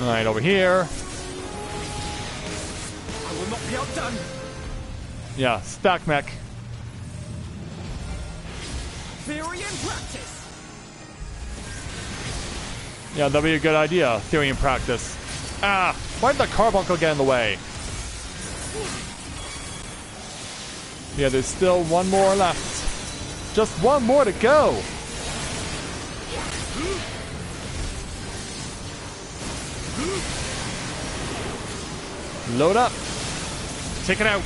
Alright, over here. I will not be outdone. Yeah, stack mech. Theory and practice. Yeah, that'd be a good idea. Theory and practice. Ah! Why did the carbuncle get in the way? Yeah, there's still one more left. Just one more to go. Load up. Take it out.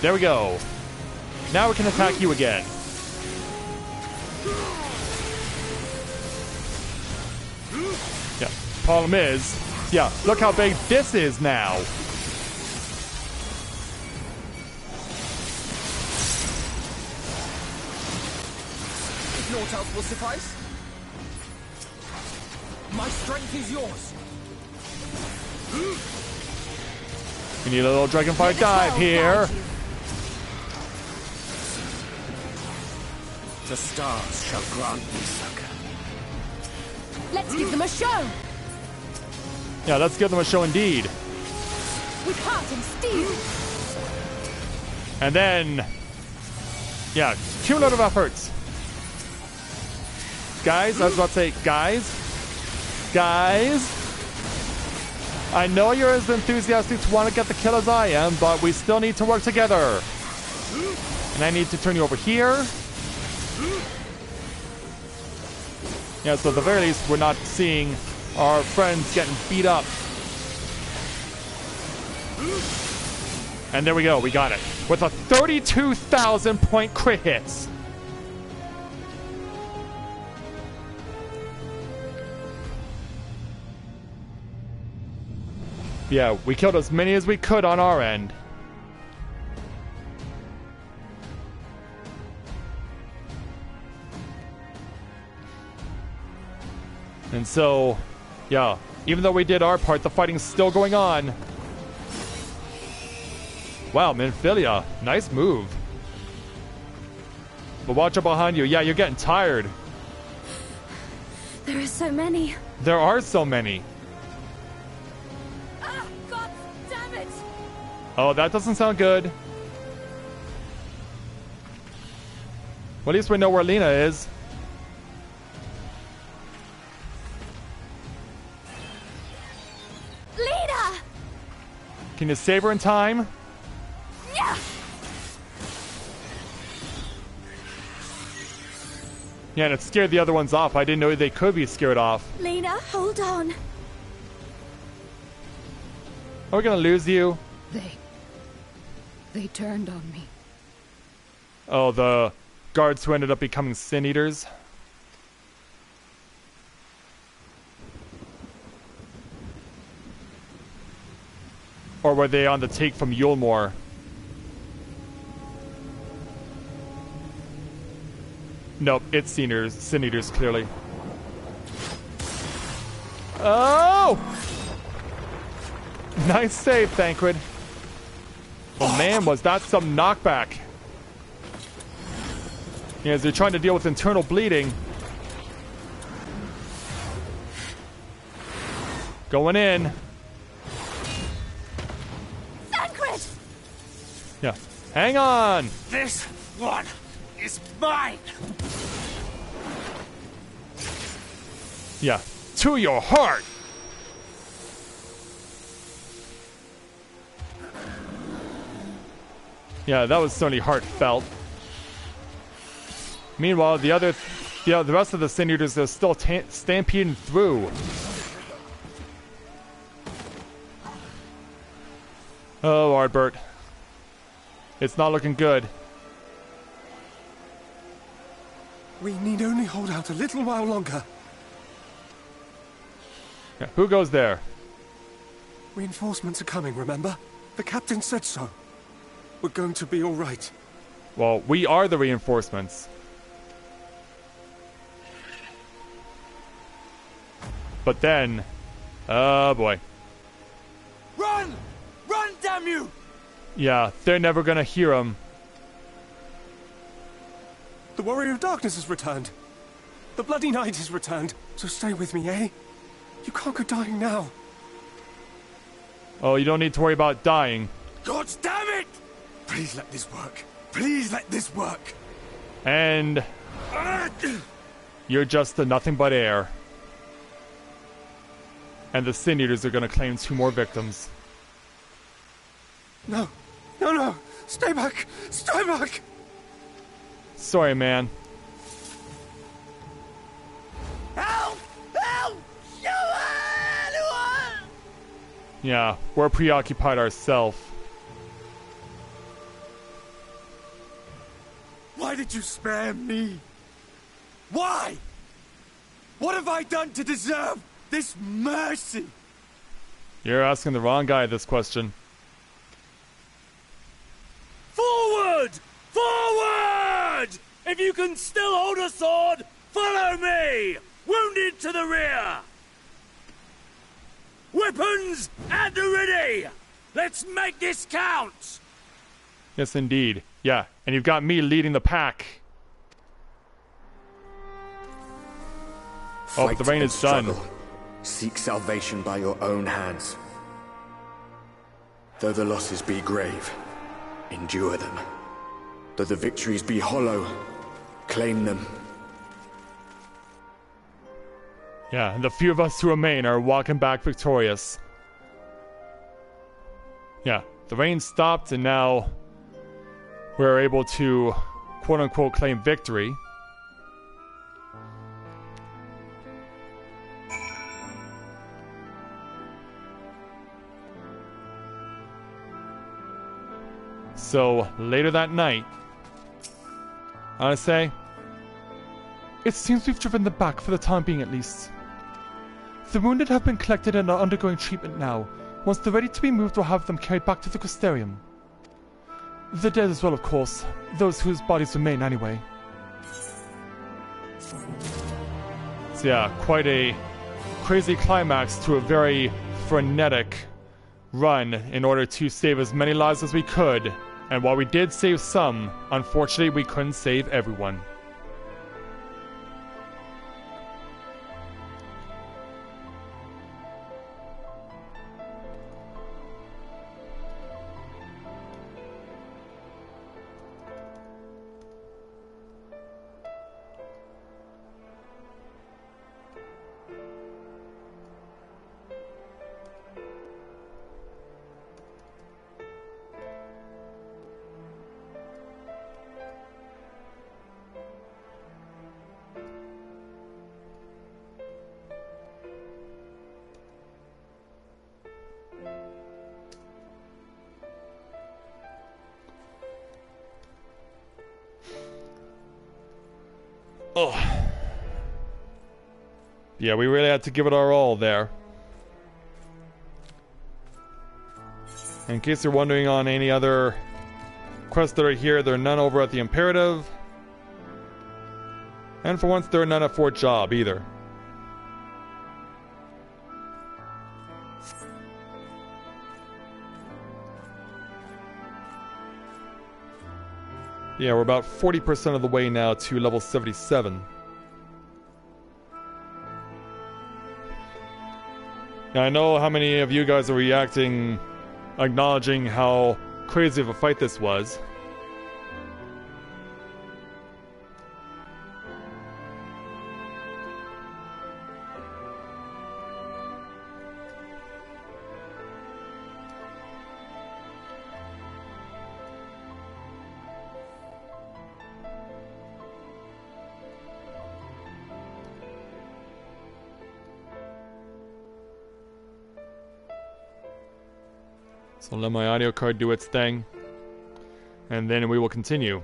There we go. Now we can attack you again. problem is, yeah, look how big this is now. If naught else will suffice, my strength is yours. We need a little Dragonfire dive here. The stars shall grant me succor. Let's give them a show! Yeah, let's give them a show indeed. With heart and steel! And then, yeah, cumulative efforts. Guys, I was about to say, guys, I know you're as enthusiastic to want to get the kill as I am, but we still need to work together. And I need to turn you over here. Yeah, so at the very least, we're not seeing our friends getting beat up. And there we go, we got it. With a 32,000 point crit hits. Yeah, we killed as many as we could on our end. And so, yeah, even though we did our part, the fighting's still going on. Wow, Minfilia, nice move. But watch out behind you. Yeah, you're getting tired. There are so many. There are so many. Ah, God damn it! Oh, that doesn't sound good. Well, at least we know where Lena is. Lena! Can you save her in time? Yeah! Yeah, and it scared the other ones off. I didn't know they could be scared off. Lena, hold on. Are we gonna lose you? They turned on me. Oh, the guards who ended up becoming Sin Eaters. Or were they on the take from Yulmore? Nope, it's Sin Eaters, clearly. Oh! Nice save, Thancred. Oh man, was that some knockback. Yeah, as they're trying to deal with internal bleeding. Going in. Thancred! Yeah. Hang on! This one is mine! Yeah. To your heart! Yeah, that was certainly heartfelt. Meanwhile, the rest of the Sin Eaters are still stampeding through. Oh, Ardbert. It's not looking good. We need only hold out a little while longer. Yeah, who goes there? Reinforcements are coming, remember? The captain said so. We're going to be all right. Well, we are the reinforcements. But then... oh boy. Run! Run, damn you! Yeah, they're never gonna hear him. The Warrior of Darkness has returned. The Bloody Knight has returned. So stay with me, eh? You can't go dying now. Oh, you don't need to worry about dying. God damn it! Please let this work. Please let this work. And... you're just a nothing but air. And the Sin Eaters are gonna claim 2 more victims. No. No, no. Stay back. Stay back. Sorry, man. Help! Help! Anyone! Yeah, we're preoccupied ourselves. Why did you spare me? Why? What have I done to deserve this mercy? You're asking the wrong guy this question. Forward! Forward! If you can still hold a sword, follow me! Wounded to the rear! Weapons at the ready! Let's make this count! Yes, indeed. Yeah, and you've got me leading the pack. Oh, the rain is done. Seek salvation by your own hands. Though the losses be grave, endure them. Though the victories be hollow, claim them. Yeah, and the few of us who remain are walking back victorious. Yeah, the rain stopped and now we're able to quote-unquote claim victory. So, later that night, I want to say, it seems we've driven them back for the time being at least. The wounded have been collected and are undergoing treatment now. Once they're ready to be moved, we'll have them carried back to the Crystarium. The dead as well, of course. Those whose bodies remain anyway. So yeah, quite a crazy climax to a very frenetic run in order to save as many lives as we could. And while we did save some, unfortunately we couldn't save everyone. Oh. Yeah, we really had to give it our all there. In case you're wondering on any other quests that are here, there are none over at the Imperative. And for once, there are none at Fort Job either. Yeah, we're about 40% of the way now to level 77. Now, I know how many of you guys are reacting, acknowledging how crazy of a fight this was. So let my audio card do its thing, and then we will continue.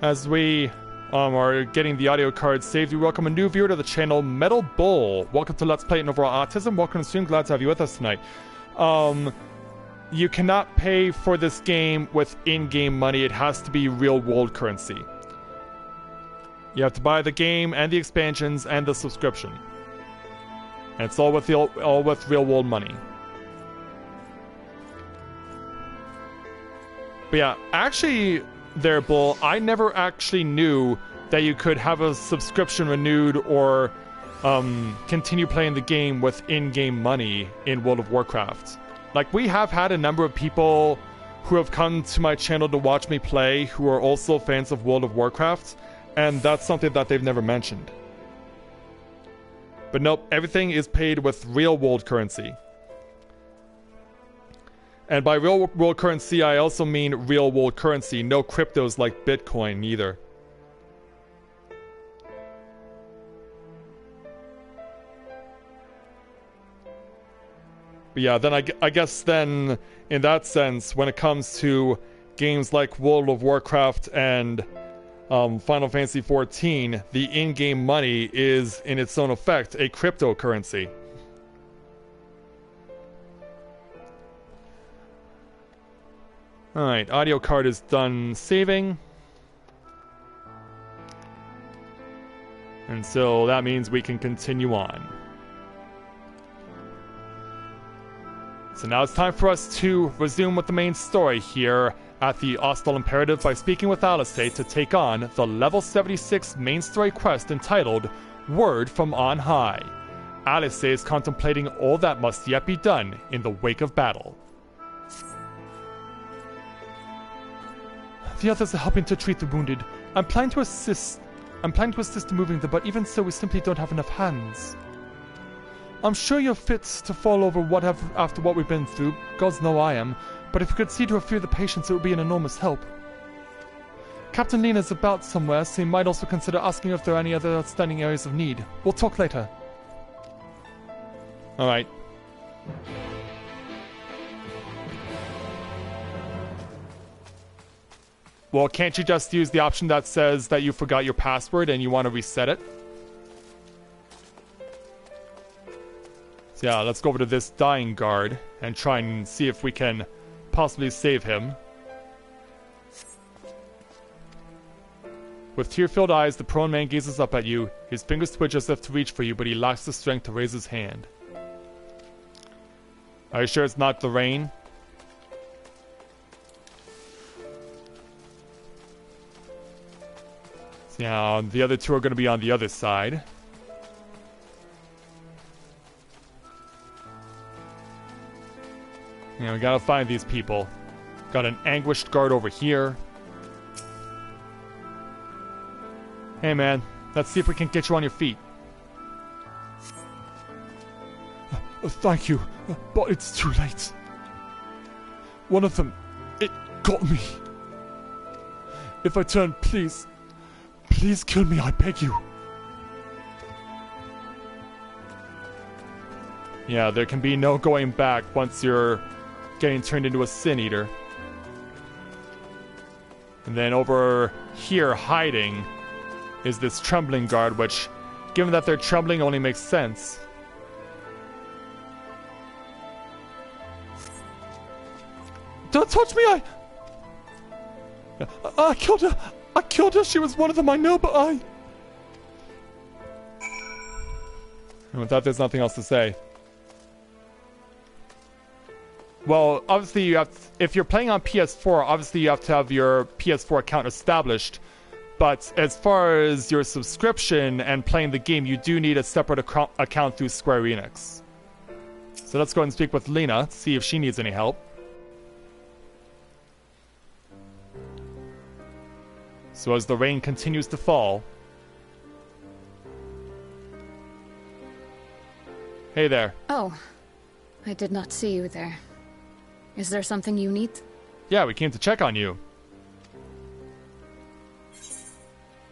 As we are getting the audio card saved, we welcome a new viewer to the channel, Metal Bull. Welcome to Let's Play Novaura Autism. Welcome to stream. Glad to have you with us tonight. You cannot pay for this game with in-game money. It has to be real-world currency. You have to buy the game and the expansions and the subscription. And it's all with real-world money. But yeah, actually, there, Bull, I never actually knew that you could have a subscription renewed or continue playing the game with in-game money in World of Warcraft. Like, we have had a number of people who have come to my channel to watch me play who are also fans of World of Warcraft, and that's something that they've never mentioned. But nope, everything is paid with real world currency. And by real world currency, I also mean real world currency, no cryptos like Bitcoin either. But yeah, then I guess then, in that sense, when it comes to games like World of Warcraft and Final Fantasy XIV, the in-game money is, in its own effect, a cryptocurrency. Alright, audio card is done saving. And so that means we can continue on. So now it's time for us to resume with the main story here at the Austral Imperative by speaking with Alice to take on the level 76 main story quest entitled Word from On High. Alice is contemplating all that must yet be done in the wake of battle. The others are helping to treat the wounded. I'm planning to assist in moving them, but even so, we simply don't have enough hands. I'm sure you're fit to fall over after what we've been through. Gods know I am. But if we could see to a few of the patients, it would be an enormous help. Captain Lena's about somewhere, so you might also consider asking if there are any other outstanding areas of need. We'll talk later. Alright. Well, can't you just use the option that says that you forgot your password and you want to reset it? So yeah, let's go over to this dying guard and try and see if we can possibly save him. With tear-filled eyes, the prone man gazes up at you. His fingers twitch as if to reach for you, but he lacks the strength to raise his hand. Are you sure it's not the rain? So yeah, the other two are going to be on the other side. Yeah, we gotta find these people. Got an anguished guard over here. Hey man, let's see if we can get you on your feet. Thank you, but it's too late. One of them, it got me. If I turn, please kill me, I beg you. Yeah, there can be no going back once you're getting turned into a Sin Eater. And then over here, hiding, is this trembling guard, which, given that they're trembling, only makes sense. Don't touch me, I killed her. I killed her. She was one of them, I know, but And with that, there's nothing else to say. Well, obviously you have if you're playing on PS4, obviously you have to have your PS4 account established. But as far as your subscription and playing the game, you do need a separate account through Square Enix. So let's go ahead and speak with Lena, see if she needs any help. So as the rain continues to fall... Hey there. Oh, I did not see you there. Is there something you need? Yeah, we came to check on you.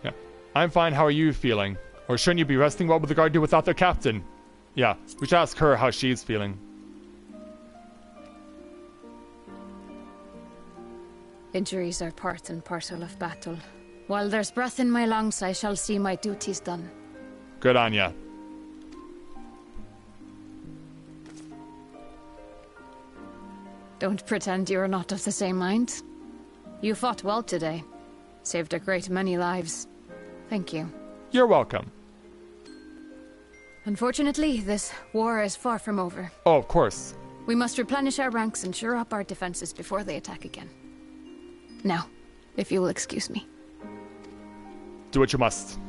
Yeah, I'm fine. How are you feeling? Or shouldn't you be resting? What would the guard do without their captain? Yeah, we should ask her how she's feeling. Injuries are part and parcel of battle. While there's breath in my lungs, I shall see my duties done. Good on ya. Don't pretend you're not of the same mind. You fought well today. Saved a great many lives. Thank you. You're welcome. Unfortunately, this war is far from over. Oh, of course. We must replenish our ranks and shore up our defenses before they attack again. Now, if you will excuse me. Do what you must.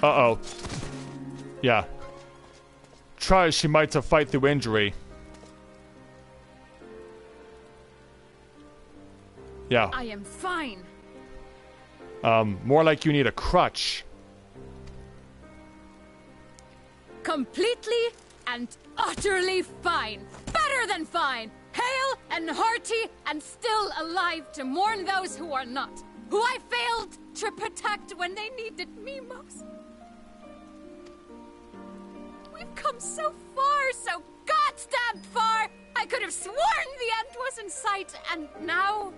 Uh-oh. Yeah. try as she might to fight through injury. Yeah. I am fine. More like you need a crutch. Completely and utterly fine. Better than fine. Hale and hearty and still alive to mourn those who are not. Who I failed to protect when they needed me most. We've come so far, so goddamn far. I could have sworn the end was in sight, and now...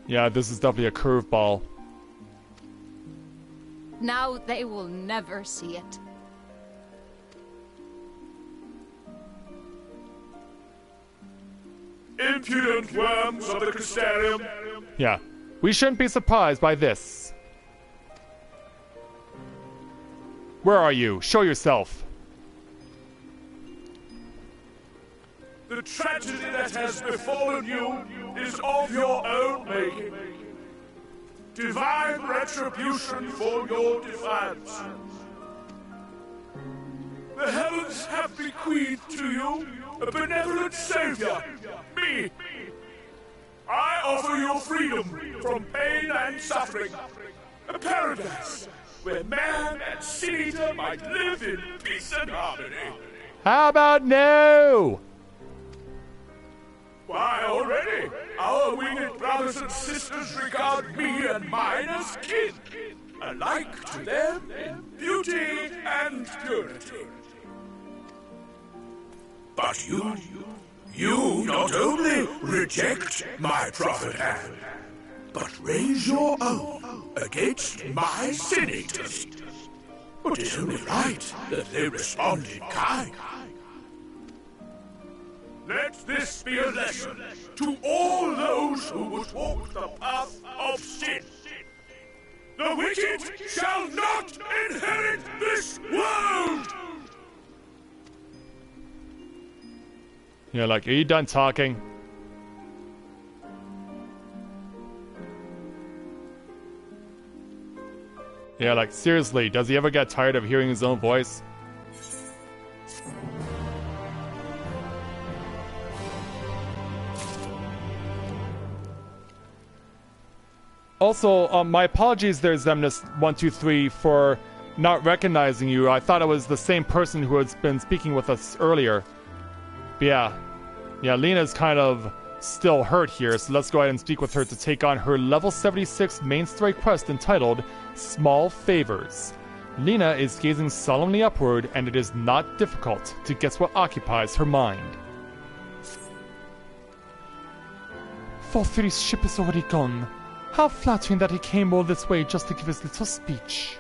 Yeah, this is definitely a curveball. Now they will never see it. Impudent worms of the Crystarium. Yeah. We shouldn't be surprised by this. Where are you? Show yourself. The tragedy that has befallen you is of your own making. Divine retribution for your defiance. The heavens have bequeathed to you a benevolent savior, me. I offer you freedom from pain and suffering. A paradise where man and Sin-Eater might live in peace and harmony. How about no? Why, already, our winged brothers and sisters regard me and mine as kin, alike to them in beauty and purity. But you not only reject my prophet hand, but raise your own against my Sin-Eaters. It is only right that they respond in kind. Let this be a lesson to all those who would walk the path of sin. The wicked shall not inherit this world! Yeah, like, are you done talking? Yeah, like, seriously, does he ever get tired of hearing his own voice? Also, my apologies there, Zemnis123, for not recognizing you. I thought it was the same person who has been speaking with us earlier. But yeah, Lena's kind of still hurt here, so let's go ahead and speak with her to take on her level 76 main story quest entitled Small Favors. Lena is gazing solemnly upward, and it is not difficult to guess what occupies her mind. Falfiri's ship is already gone. How flattering that he came all this way just to give his little speech.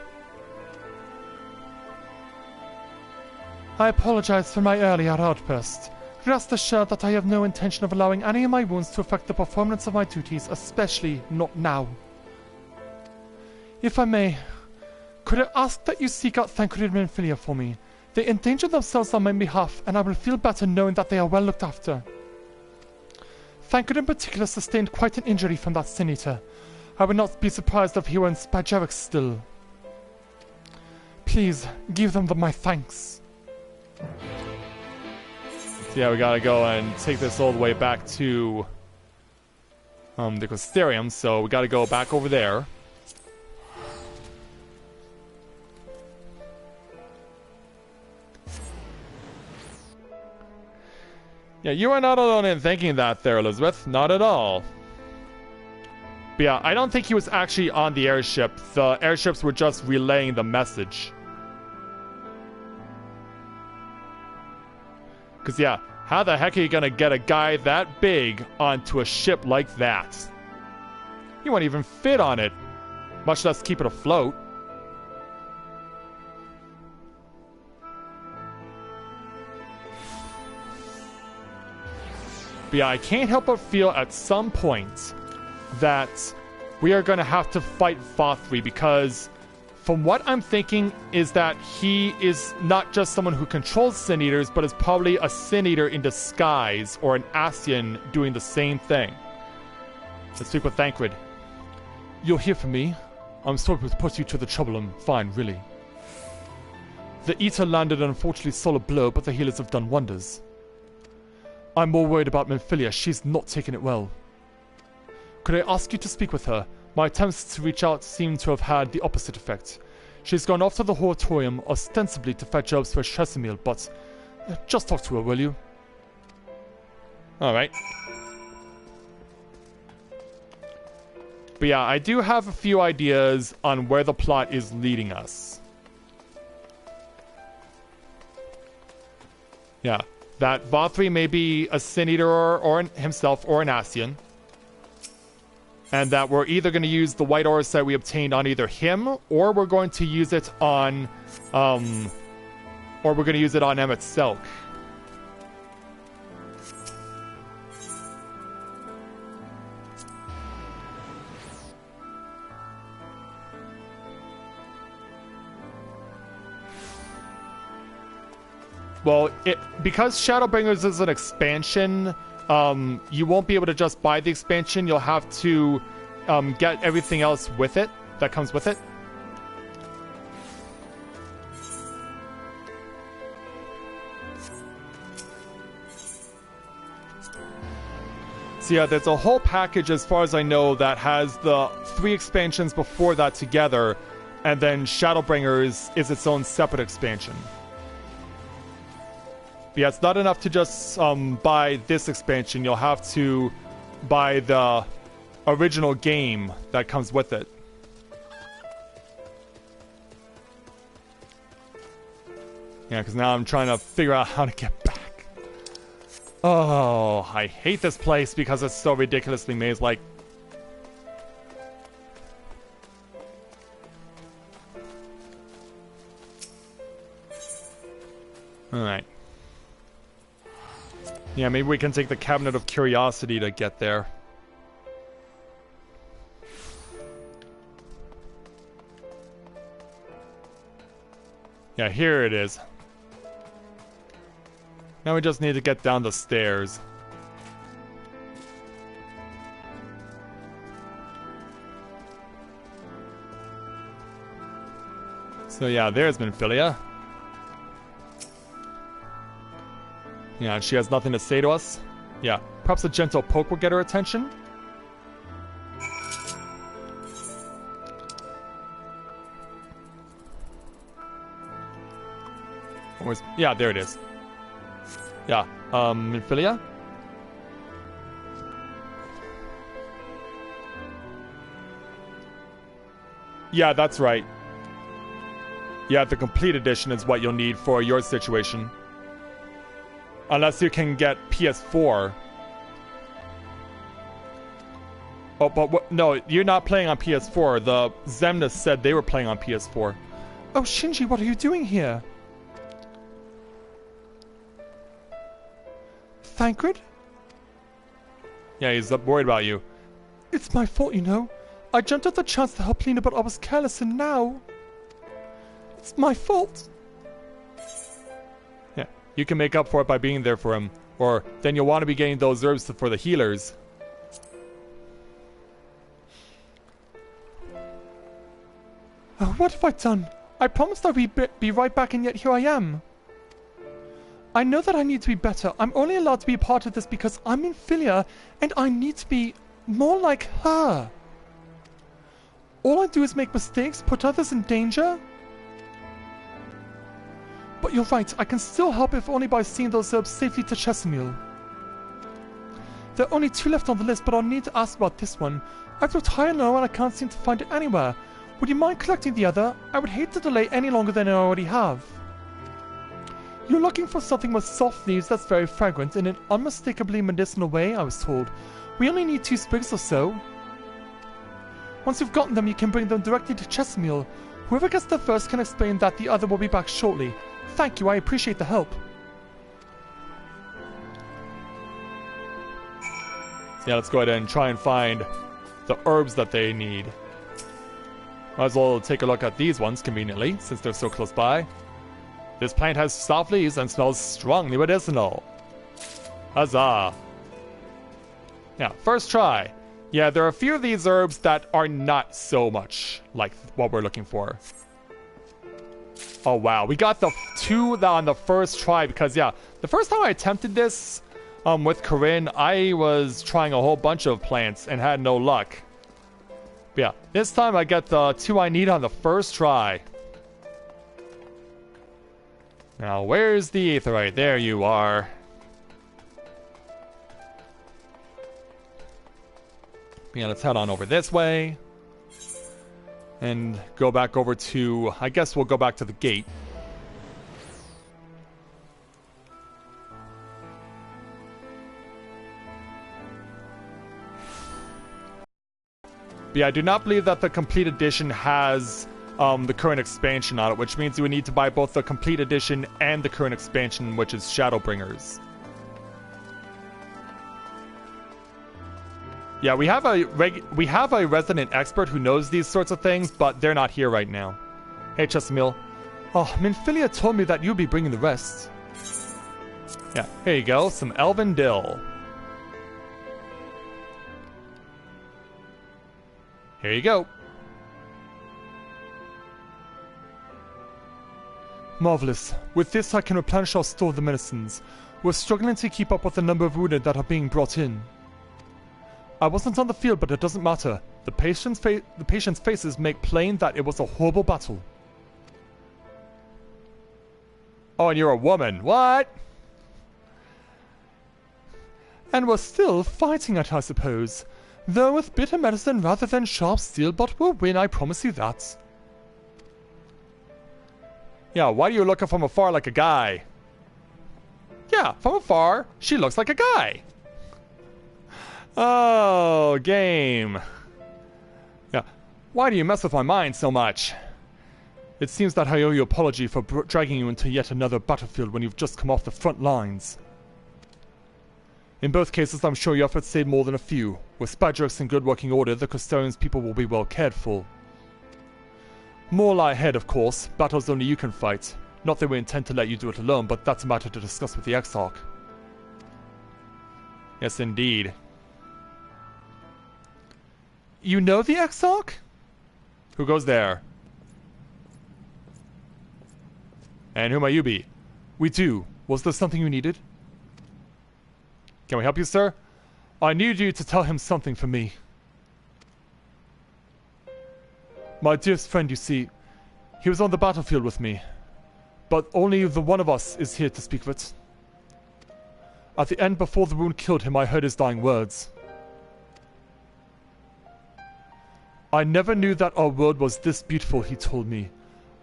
I apologize for my earlier outburst. Rest assured that I have no intention of allowing any of my wounds to affect the performance of my duties, especially not now. If I may, could I ask that you seek out Thancred and Filia for me? They endanger themselves on my behalf, and I will feel better knowing that they are well looked after. Thancred in particular sustained quite an injury from that Sin-Eater. I would not be surprised if he were in Spyjarek still. Please, give them my thanks. So yeah, we gotta go and take this all the way back to the Crystarium, so we gotta go back over there. Yeah, you are not alone in thinking that there, Elizabeth. Not at all. But yeah, I don't think he was actually on the airship. The airships were just relaying the message. Because yeah, how the heck are you gonna get a guy that big onto a ship like that? You won't even fit on it, much less keep it afloat. But yeah, I can't help but feel at some point that we are going to have to fight Fothri, because from what I'm thinking is that he is not just someone who controls Sin-Eaters, but is probably a Sin-Eater in disguise, or an Ascian doing the same thing. Let's speak with Thancred. You're here for me? I'm sorry to put you to the trouble. I'm fine, really. The Eater landed an unfortunately solid blow, but the healers have done wonders. I'm more worried about Minfilia. She's not taken it well. Could I ask you to speak with her? My attempts to reach out seem to have had the opposite effect. She's gone off to the Horatorium, ostensibly to fetch herbs for Chesimil, but just talk to her, will you? Alright. But yeah, I do have a few ideas on where the plot is leading us. Yeah, that Vothri may be a Sin Eater or himself or an Ascian. And that we're either going to use the white aura set we obtained on either him, or we're going to use it on, Emmett Selk. Well, because Shadowbringers is an expansion, you won't be able to just buy the expansion. You'll have to get everything else with it that comes with it. So yeah, there's a whole package as far as I know that has the 3 expansions before that together, and then Shadowbringers is its own separate expansion. But yeah, it's not enough to just buy this expansion. You'll have to buy the original game that comes with it. Yeah, because now I'm trying to figure out how to get back. Oh, I hate this place because it's so ridiculously maze-like. Alright. Yeah, maybe we can take the Cabinet of Curiosity to get there. Yeah, here it is. Now we just need to get down the stairs. So yeah, there's Minfilia. Yeah, and she has nothing to say to us. Yeah, perhaps a gentle poke will get her attention. Yeah, there it is. Yeah, Minfilia? Yeah, that's right. Yeah, the complete edition is what you'll need for your situation. Unless you can get PS4. Oh, but what? No, you're not playing on PS4. The Zemnis said they were playing on PS4. Oh, Shinji, what are you doing here? Thancred? Yeah, he's worried about you. It's my fault, you know. I jumped at the chance to help Lena, but I was careless, and now... It's my fault. Yeah, you can make up for it by being there for him. Or then you'll want to be getting those herbs for the healers. Oh, what have I done? I promised I'd be right back, and yet here I am. I know that I need to be better. I'm only allowed to be a part of this because I'm Minfilia, and I need to be more like her. All I do is make mistakes, put others in danger. But you're right, I can still help if only by seeing those herbs safely to Chesimil. There are only 2 left on the list, but I'll need to ask about this one. I've looked high and low and I can't seem to find it anywhere. Would you mind collecting the other? I would hate to delay any longer than I already have. You're looking for something with soft leaves that's very fragrant in an unmistakably medicinal way, I was told. We only need 2 sprigs or so. Once you've gotten them, you can bring them directly to Chesimil. Whoever gets there first can explain that the other will be back shortly. Thank you, I appreciate the help. Yeah, let's go ahead and try and find the herbs that they need. Might as well take a look at these ones conveniently, since they're so close by. This plant has soft leaves and smells strongly medicinal. Huzzah! Yeah, first try. Yeah, there are a few of these herbs that are not so much like what we're looking for. Oh wow, we got the 2 on the first try because yeah, the first time I attempted this with Corinne, I was trying a whole bunch of plants and had no luck. But yeah, this time I get the 2 I need on the first try. Now where's the aetheryte? There you are. Yeah, let's head on over this way. And go back over to... I guess we'll go back to the gate. But yeah, I do not believe that the complete edition has the current expansion on it, which means you would need to buy both the complete edition and the current expansion, which is Shadowbringers. Yeah, we have a resident expert who knows these sorts of things, but they're not here right now. Hey, Chesamil. Oh, Minfilia told me that you'd be bringing the rest. Yeah, here you go, some Elven Dill. Here you go. Marvelous. With this, I can replenish our store of the medicines. We're struggling to keep up with the number of wounded that are being brought in. I wasn't on the field, but it doesn't matter. The patient's faces make plain that it was a horrible battle. Oh, and you're a woman. What? And we're still fighting it, I suppose. Though with bitter medicine rather than sharp steel, but we'll win, I promise you that. Yeah, why do you look from afar like a guy? Yeah, from afar, she looks like a guy. Oh, game. Yeah, why do you mess with my mind so much? It seems that I owe you an apology for dragging you into yet another battlefield when you've just come off the front lines. In both cases, I'm sure your efforts saved more than a few. With Spadrix in good working order, the Crystarian's people will be well cared for. More lie ahead, of course. Battles only you can fight. Not that we intend to let you do it alone, but that's a matter to discuss with the Exarch. Yes, indeed. You know the Exarch? Who goes there? And who might you be? We do. Was there something you needed? Can we help you, sir? I need you to tell him something for me. My dearest friend, you see, he was on the battlefield with me. But only the one of us is here to speak of it. At the end, before the wound killed him, I heard his dying words. I never knew that our world was this beautiful, he told me.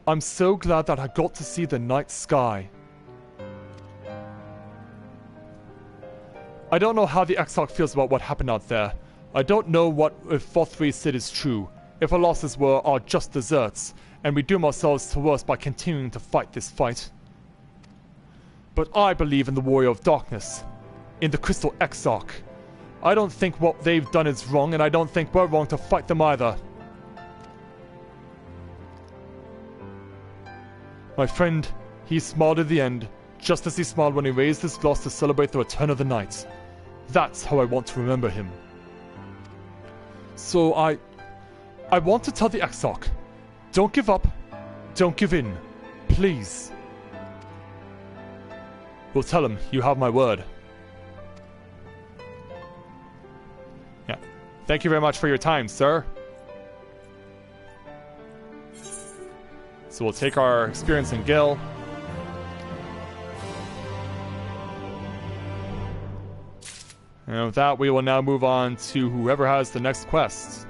I'm so glad that I got to see the night sky. I don't know how the Exarch feels about what happened out there. I don't know what if Fothri said is true, if our losses are just deserts, and we doom ourselves to worse by continuing to fight this fight. But I believe in the Warrior of Darkness, in the Crystal Exarch. I don't think what they've done is wrong, and I don't think we're wrong to fight them either. My friend, he smiled at the end, just as he smiled when he raised his glass to celebrate the return of the night. That's how I want to remember him. So I want to tell the Exarch, don't give up, don't give in, please. We'll tell him you have my word. Yeah. Thank you very much for your time, sir. So we'll take our experience in Gil. And with that, we will now move on to whoever has the next quest.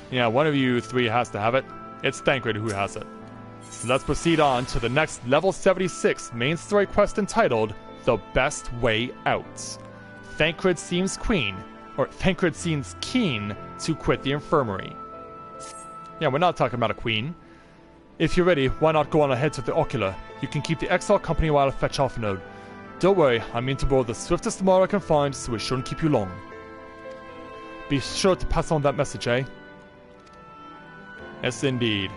Yeah, one of you three has to have it. It's Thancred who has it. So let's proceed on to the next level 76 main story quest entitled The Best Way Out. Thancred seems keen to quit the infirmary. Yeah, we're not talking about a queen. If you're ready, why not go on ahead to the Ocular? You can keep the Exile company while I fetch Alphanode. Don't worry, I mean to board the swiftest tomorrow I can find, so it shouldn't keep you long. Be sure to pass on that message, eh? Yes, indeed.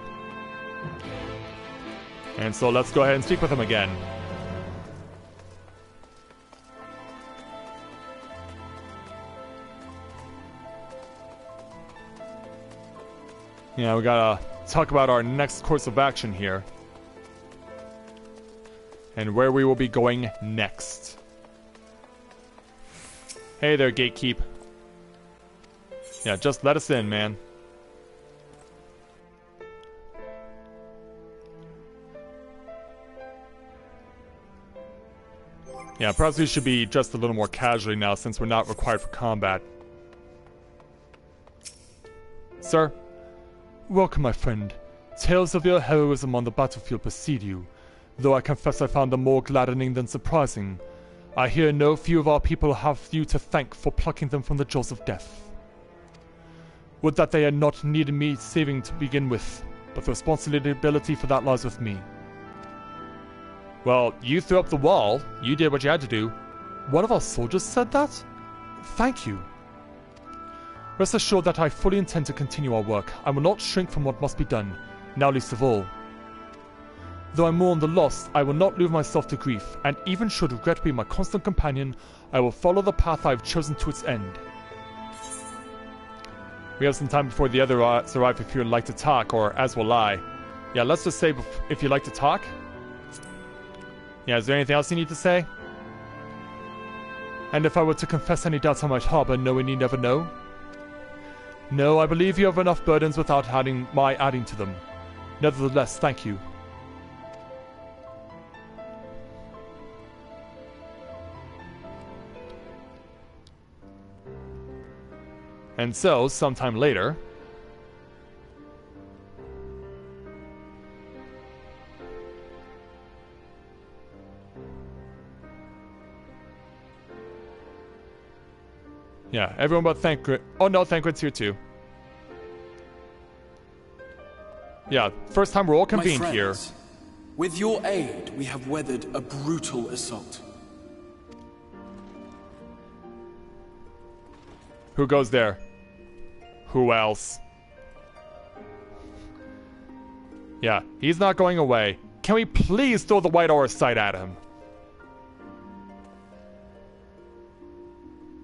And so let's go ahead and speak with him again. Yeah, we got talk about our next course of action here. And where we will be going next. Hey there, Gatekeep. Yeah, just let us in, man. Yeah, perhaps we should be dressed a little more casually now since we're not required for combat. Sir? Welcome, my friend. Tales of your heroism on the battlefield precede you, though I confess I found them more gladdening than surprising. I hear no few of our people have you to thank for plucking them from the jaws of death. Would that they had not needed me saving to begin with, but the responsibility for that lies with me. Well, you threw up the wall. You did what you had to do. One of our soldiers said that? Thank you. Rest assured that I fully intend to continue our work. I will not shrink from what must be done, now least of all. Though I mourn the loss, I will not leave myself to grief, and even should regret be my constant companion, I will follow the path I have chosen to its end. We have some time before the others arrive if you would like to talk, or as will I. Yeah, let's just say if you'd like to talk. Yeah, is there anything else you need to say? And if I were to confess any doubts I might harbor, no one need never know? No, I believe you have enough burdens without my adding to them. Nevertheless, thank you. And so, sometime later... Yeah, everyone but Thancred. Oh no, Thancred's here too. Yeah, first time we're all convened here. With your aid, we have weathered a brutal assault. Who goes there? Who else? Yeah, he's not going away. Can we please throw the White Aura sight at him?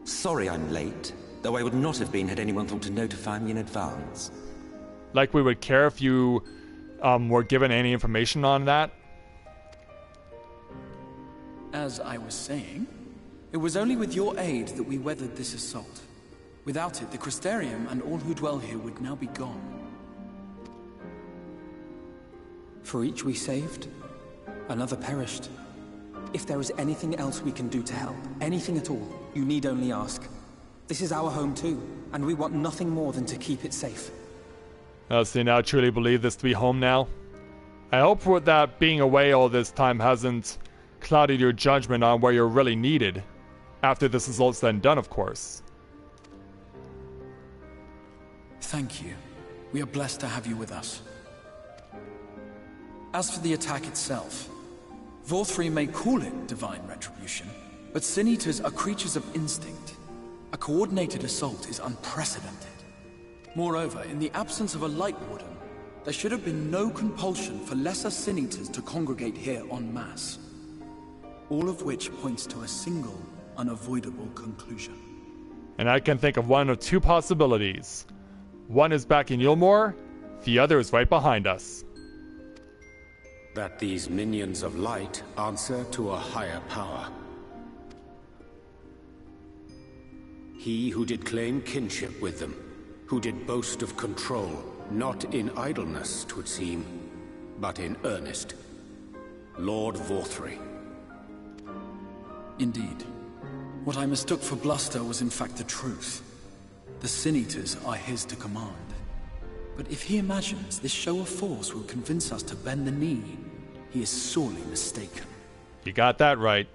Sorry I'm late, though I would not have been had anyone thought to notify me in advance. Like we would care if you were given any information on that? As I was saying, it was only with your aid that we weathered this assault. Without it, the Crystarium and all who dwell here would now be gone. For each we saved, another perished. If there is anything else we can do to help, anything at all, you need only ask. This is our home too, and we want nothing more than to keep it safe. So you now truly believe this to be home now? I hope that being away all this time hasn't clouded your judgment on where you're really needed. After this is all said and done, of course. Thank you. We are blessed to have you with us. As for the attack itself, Vorthri may call it divine retribution, but Sin Eaters are creatures of instinct. A coordinated assault is unprecedented. Moreover, in the absence of a Light Warden, there should have been no compulsion for lesser Sin Eaters to congregate here en masse. All of which points to a single, unavoidable conclusion. And I can think of one of two possibilities. One is back in Ylmore, the other is right behind us. That these minions of light answer to a higher power. He who did claim kinship with them, who did boast of control, not in idleness, 'twould seem, but in earnest. Lord Vorthri. Indeed. What I mistook for bluster was in fact the truth. The Sin Eaters are his to command. But if he imagines this show of force will convince us to bend the knee, he is sorely mistaken. You got that right.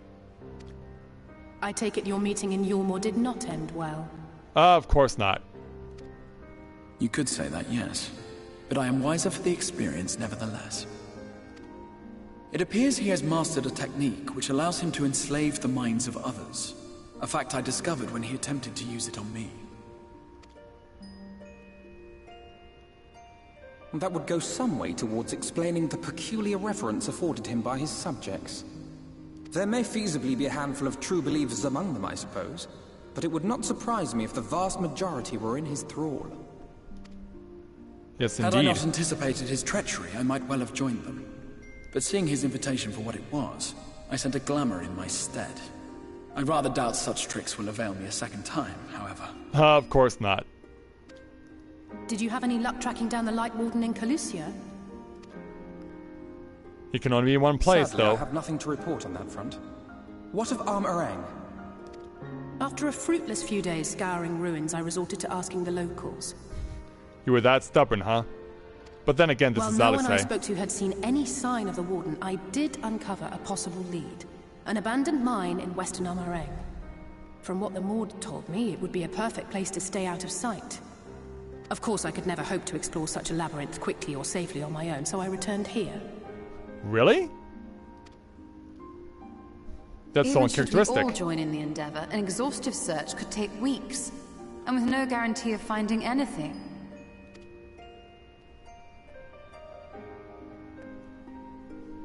I take it your meeting in Ylmore did not end well. Of course not. You could say that, yes. But I am wiser for the experience nevertheless. It appears he has mastered a technique which allows him to enslave the minds of others. A fact I discovered when he attempted to use it on me. That would go some way towards explaining the peculiar reverence afforded him by his subjects. There may feasibly be a handful of true believers among them, I suppose, but it would not surprise me if the vast majority were in his thrall. Yes, Had I indeed. not anticipated his treachery, I might well have joined them. But seeing his invitation for what it was, I sent a glamour in my stead. I rather doubt such tricks will avail me a second time, however. Of course not. Did you have any luck tracking down the Light Warden in Calusia? He can only be in one place, Sadly, though. I have nothing to report on that front. What of Arm-Arang? After a fruitless few days scouring ruins, I resorted to asking the locals. You were that stubborn, huh? But then again, this While is no one I Alice. spoke to had seen any sign of the Warden, I did uncover a possible lead. An abandoned mine in western Arm-Arang. From what the Maud told me, it would be a perfect place to stay out of sight. Of course, I could never hope to explore such a labyrinth quickly or safely on my own, so I returned here. Really? That's so uncharacteristic. Even should we all join in the endeavor, an exhaustive search could take weeks, and with no guarantee of finding anything.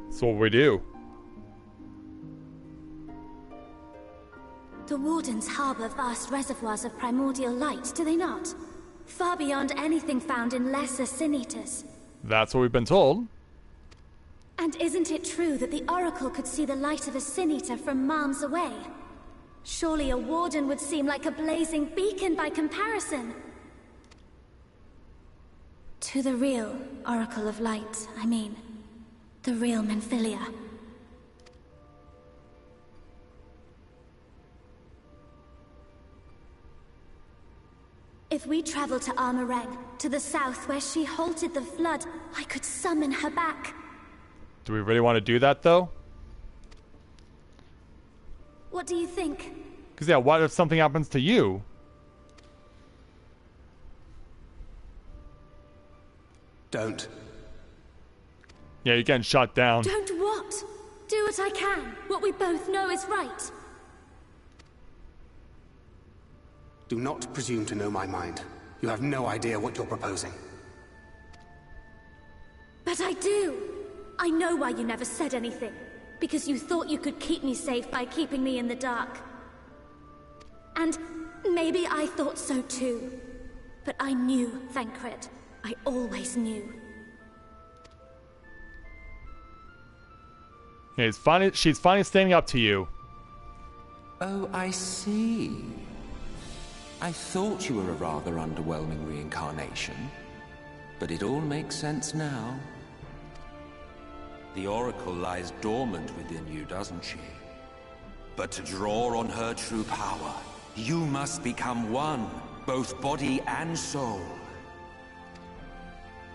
That's what we do. The Wardens harbor vast reservoirs of primordial light, do they not? Far beyond anything found in lesser sin-eaters. That's what we've been told. And isn't it true that the Oracle could see the light of a sin-eater from miles away? Surely a Warden would seem like a blazing beacon by comparison. To the real Oracle of Light, I mean. The real Menphilia. If we travel to Arm-Arang, to the south where she halted the flood, I could summon her back. Do we really want to do that, though? What do you think? Because, yeah, what if something happens to you? Don't. Yeah, you're getting shot down. Don't what? Do what I can. What we both know is right. Do not presume to know my mind. You have no idea what you're proposing. But I do. I know why you never said anything. Because you thought you could keep me safe by keeping me in the dark. And maybe I thought so too. But I knew, Thancred. I always knew. Yeah, she's finally standing up to you. Oh, I see. I thought you were a rather underwhelming reincarnation, but it all makes sense now. The Oracle lies dormant within you, doesn't she? But to draw on her true power, you must become one, both body and soul.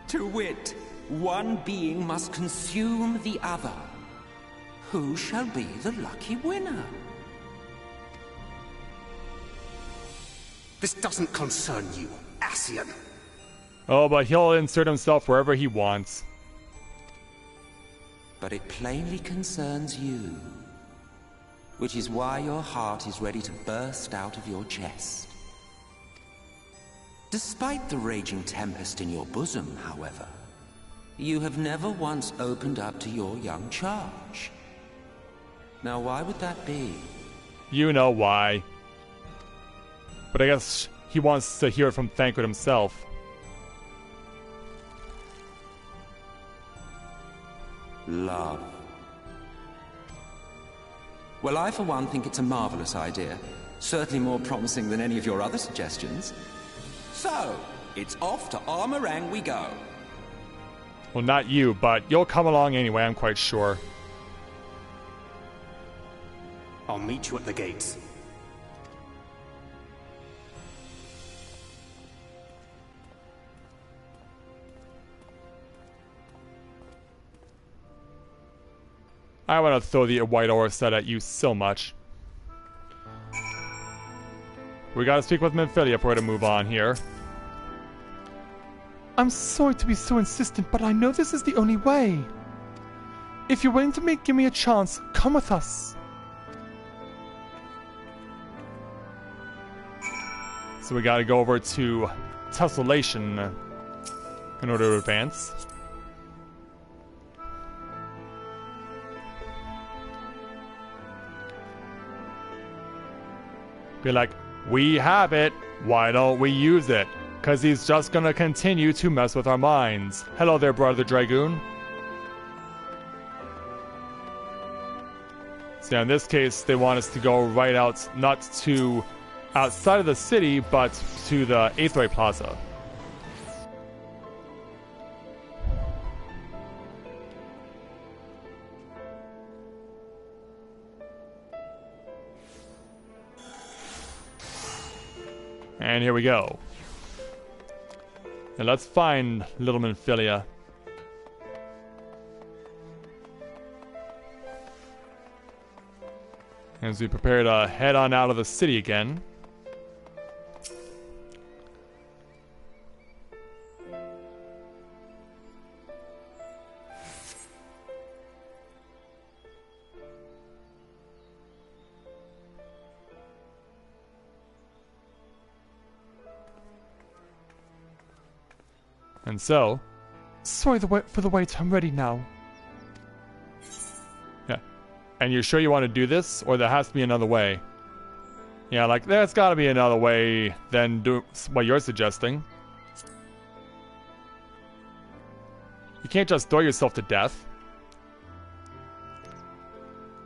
To wit, one being must consume the other. Who shall be the lucky winner? This doesn't concern you, Ascian. Oh, but he'll insert himself wherever he wants. But it plainly concerns you. Which is why your heart is ready to burst out of your chest. Despite the raging tempest in your bosom, however, you have never once opened up to your young charge. Now, why would that be? You know why. But I guess he wants to hear it from Thancred himself. Love. Well, I for one think it's a marvelous idea. Certainly more promising than any of your other suggestions. So, it's off to Arm-Arang we go. Well, not you, but you'll come along anyway, I'm quite sure. I'll meet you at the gates. I want to throw the white aura set at you so much. We gotta speak with Menphilia if we're to move on here. I'm sorry to be so insistent, but I know this is the only way. If you're willing to give me a chance, come with us. So we gotta go over to Tessellation in order to advance. Be like, we have it, why don't we use it? because he's just gonna continue to mess with our minds. Hello there, Brother Dragoon. So in this case, they want us to go right out, not to outside of the city, but to the Aethray Plaza. And here we go. And let's find Little Minfilia. As we prepare to head on out of the city again. And so... Sorry for the wait, I'm ready now. Yeah. And you're sure you want to do this? Or there has to be another way? Yeah, like, there's gotta be another way than do what you're suggesting. You can't just throw yourself to death.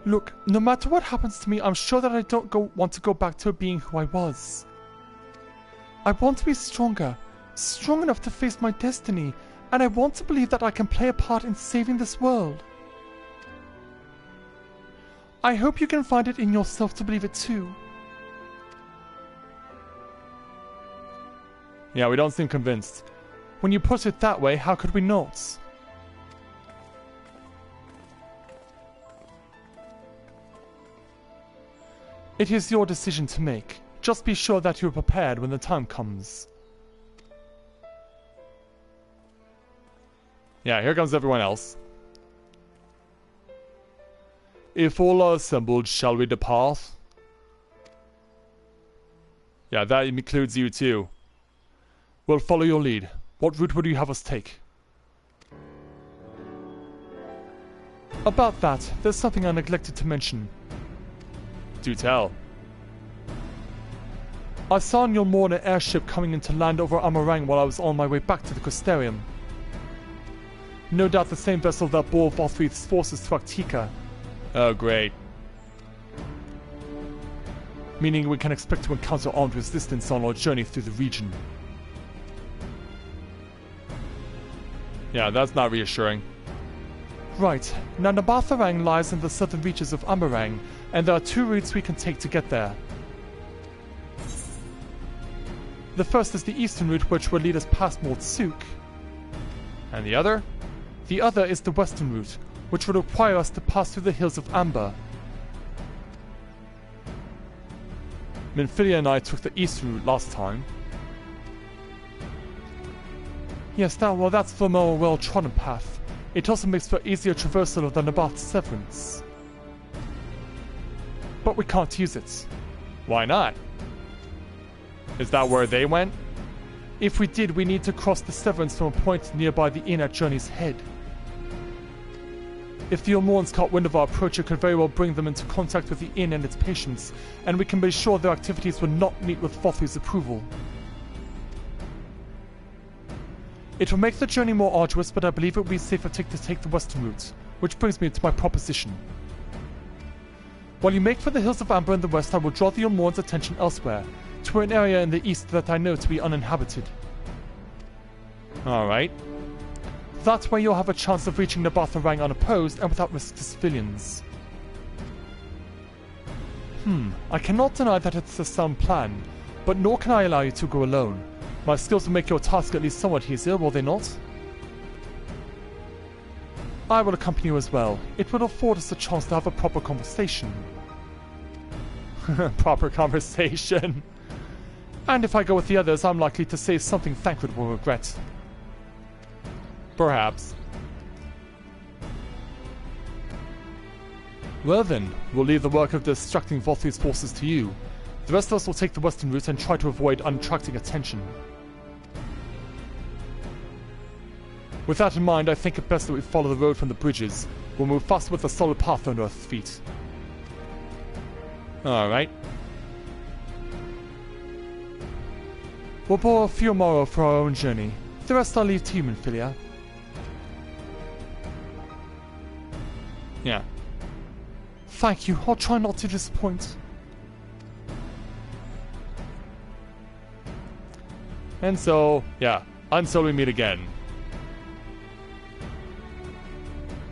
Look, no matter what happens to me, I'm sure that I don't want to go back to being who I was. I want to be stronger. Strong enough to face my destiny, and I want to believe that I can play a part in saving this world. I hope you can find it in yourself to believe it too. Yeah, we don't seem convinced. When you put it that way, how could we not? It is your decision to make. Just be sure that you are prepared when the time comes. Yeah, here comes everyone else. If all are assembled, shall we depart? Yeah, that includes you too. We'll follow your lead. What route would you have us take? About that, there's something I neglected to mention. Do tell. I saw on your morning an airship coming into land over Amarang while I was on my way back to the Costarium. No doubt the same vessel that bore Vothri's forces to Actica. Oh, great. Meaning we can expect to encounter armed resistance on our journey through the region. Yeah, that's not reassuring. Right. Now Nabatharang lies in the southern reaches of Amarang, and there are two routes we can take to get there. The first is the eastern route, which will lead us past Mortsuk. And the other? The other is the western route, which would require us to pass through the hills of Amber. Minfilia and I took the eastern route last time. Yes, that's the more well-trodden path. It also makes for easier traversal of the Nabath Severance. But we can't use it. Why not? Is that where they went? If we did, we need to cross the Severance from a point nearby the inn at Journey's Head. If the Almorans caught wind of our approach, it could very well bring them into contact with the inn and its patients, and we can be sure their activities would not meet with Vothri's approval. It will make the journey more arduous, but I believe it will be safer to take the western route, which brings me to my proposition. While you make for the hills of Amber in the west, I will draw the Almorans' attention elsewhere, to an area in the east that I know to be uninhabited. Alright. That way you'll have a chance of reaching Nabatharang unopposed and without risk to civilians. I cannot deny that it's a sound plan, but nor can I allow you to go alone. My skills will make your task at least somewhat easier, will they not? I will accompany you as well. It will afford us a chance to have a proper conversation. Proper conversation. And if I go with the others, I'm likely to say something Thancred will regret. Perhaps. Well then, we'll leave the work of distracting Vothri's forces to you. The rest of us will take the western route and try to avoid attracting attention. With that in mind, I think it best that we follow the road from the bridges. We'll move faster with a solid path under our feet. Alright. We'll borrow a few more for our own journey. The rest I'll leave to you, Minfilia. Yeah. Thank you. I'll try not to disappoint. And so, yeah, until we meet again.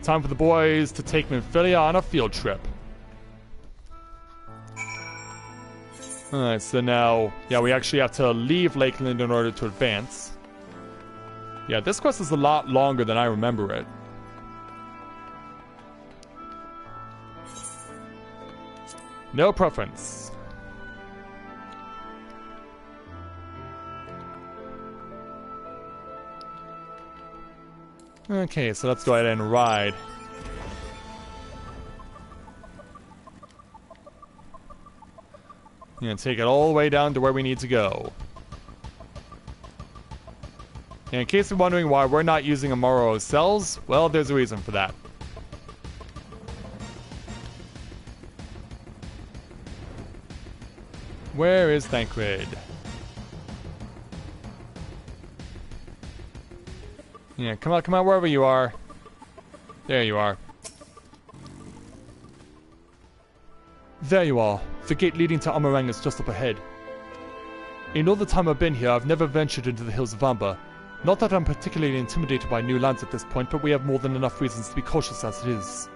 Time for the boys to take Minfilia on a field trip. Alright, so now, yeah, we actually have to leave Lakeland in order to advance. Yeah, this quest is a lot longer than I remember it. No preference. Okay, so let's go ahead and ride. Yeah, take it all the way down to where we need to go. And in case you're wondering why we're not using Amaro cells, well, there's a reason for that. Where is Thancred? Yeah, come on, wherever you are. There you are. There you are. The gate leading to Amarang is just up ahead. In all the time I've been here, I've never ventured into the hills of Amber. Not that I'm particularly intimidated by new lands at this point, but we have more than enough reasons to be cautious as it is.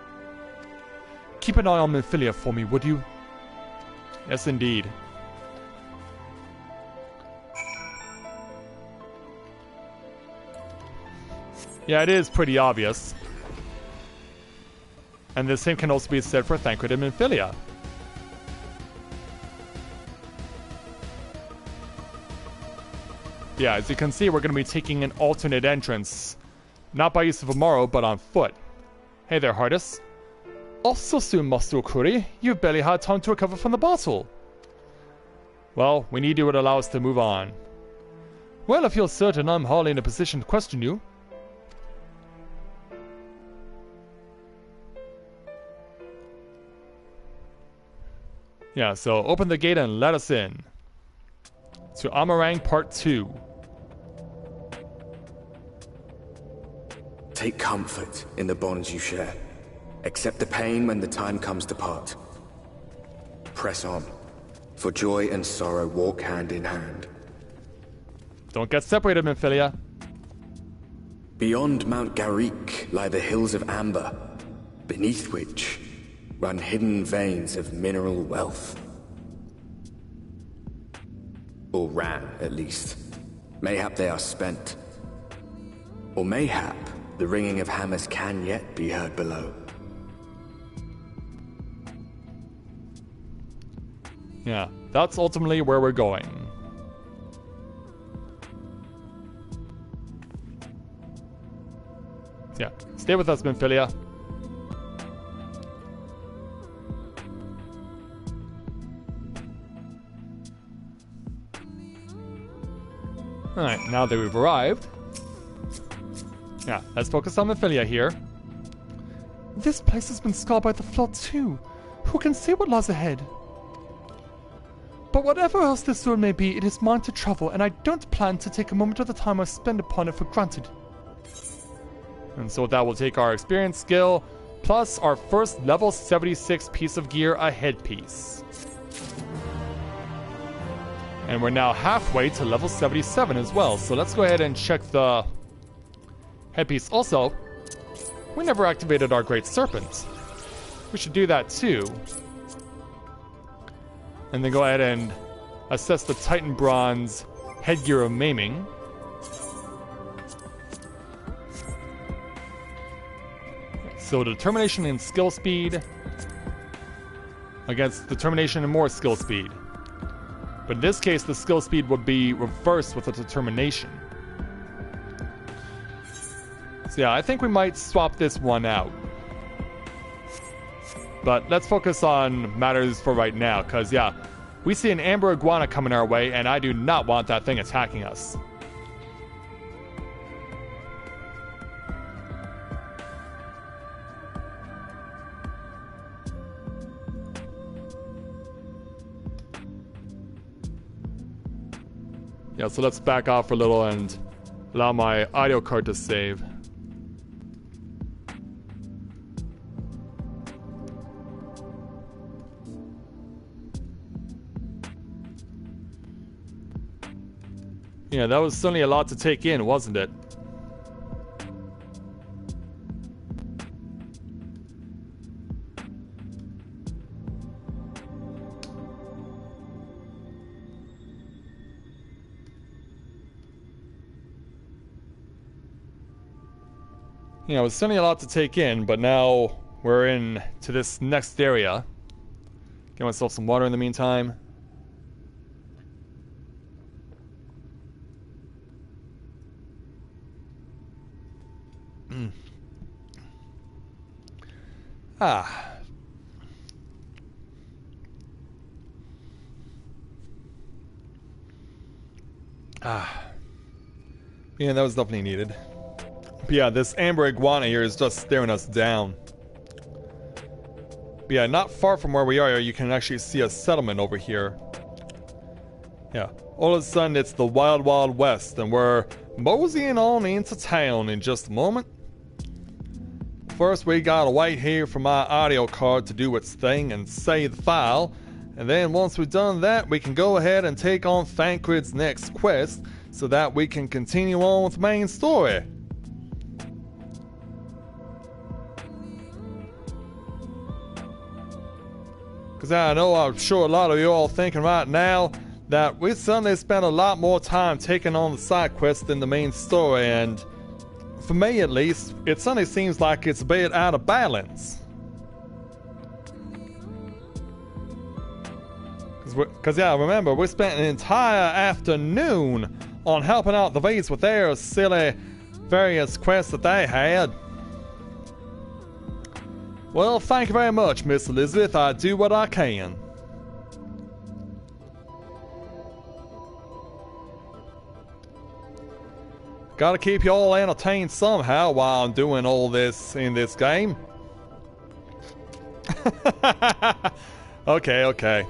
Keep an eye on Minfilia for me, would you? Yes, indeed. Yeah, it is pretty obvious. And the same can also be said for Thancred and Minfilia. Yeah, as you can see, we're going to be taking an alternate entrance. Not by use of Amaro, but on foot. Hey there, Hardis. Off so soon, Master Okuri. You've barely had time to recover from the battle. Well, we need you to allow us to move on. Well, if you're certain, I'm hardly in a position to question you. Yeah, so open the gate and let us in. To Amarang Part 2. Take comfort in the bonds you share. Accept the pain when the time comes to part. Press on, for joy and sorrow walk hand in hand. Don't get separated, Minfilia. Beyond Mount Garrick lie the hills of Amber, beneath which run hidden veins of mineral wealth. Or ran, at least. Mayhap they are spent. Or mayhap the ringing of hammers can yet be heard below. Yeah, that's ultimately where we're going. Yeah, stay with us, Minfilia. Alright, now that we've arrived... Yeah, let's focus on Minfilia here. This place has been scarred by the flood too. Who can say what lies ahead? But whatever else this road may be, it is mine to travel, and I don't plan to take a moment of the time I spend upon it for granted. And so that will take our experience skill, plus our first level 76 piece of gear, a headpiece. And we're now halfway to level 77 as well, so let's go ahead and check the headpiece. Also, we never activated our Great Serpent. We should do that too. And then go ahead and assess the Titan Bronze headgear of maiming. So determination and skill speed against determination and more skill speed. But in this case, the skill speed would be reversed with a determination. So yeah, I think we might swap this one out. But let's focus on matters for right now, because yeah, we see an amber iguana coming our way, and I do not want that thing attacking us. Yeah, so let's back off for a little and allow my audio card to save. Yeah, that was certainly a lot to take in, wasn't it? You know, it's certainly a lot to take in, but now we're in to this next area. Get myself some water in the meantime. Ah. Yeah, that was definitely needed. But yeah, this amber iguana here is just staring us down. But yeah, not far from where we are, you can actually see a settlement over here. Yeah, all of a sudden it's the Wild Wild West, and we're moseying on into town in just a moment. First, we gotta wait here for my audio card to do its thing and save the file. And then once we've done that, we can go ahead and take on Thancred's next quest so that we can continue on with the main story. Because I know I'm sure a lot of you all thinking right now that we suddenly spent a lot more time taking on the side quests than the main story, and for me at least, it suddenly seems like it's a bit out of balance. Because yeah, remember, we spent an entire afternoon on helping out the V's with their silly various quests that they had. Well, thank you very much, Miss Elizabeth. I do what I can. Gotta keep you all entertained somehow while I'm doing all this in this game. Okay.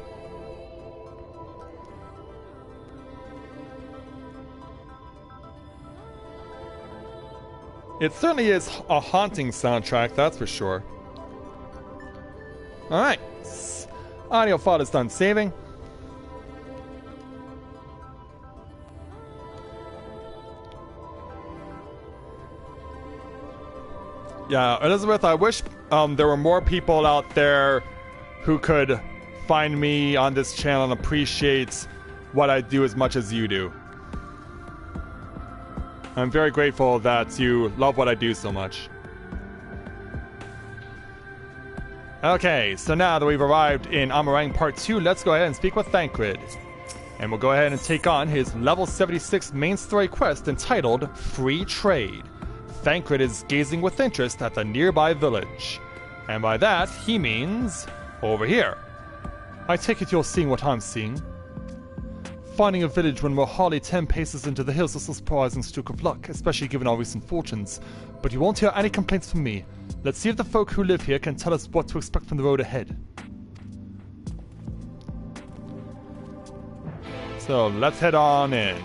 It certainly is a haunting soundtrack, that's for sure. Alright. Audio file is done saving. Yeah, Elizabeth, I wish there were more people out there who could find me on this channel and appreciate what I do as much as you do. I'm very grateful that you love what I do so much. Okay, so now that we've arrived in Amarang Part 2, let's go ahead and speak with Thancred. And we'll go ahead and take on his level 76 main story quest entitled Free Trade. Thancred is gazing with interest at the nearby village. And by that, he means over here. I take it you're seeing what I'm seeing. Finding a village when we're hardly 10 paces into the hills is a surprising stroke of luck, especially given our recent fortunes. But you won't hear any complaints from me. Let's see if the folk who live here can tell us what to expect from the road ahead. So, let's head on in.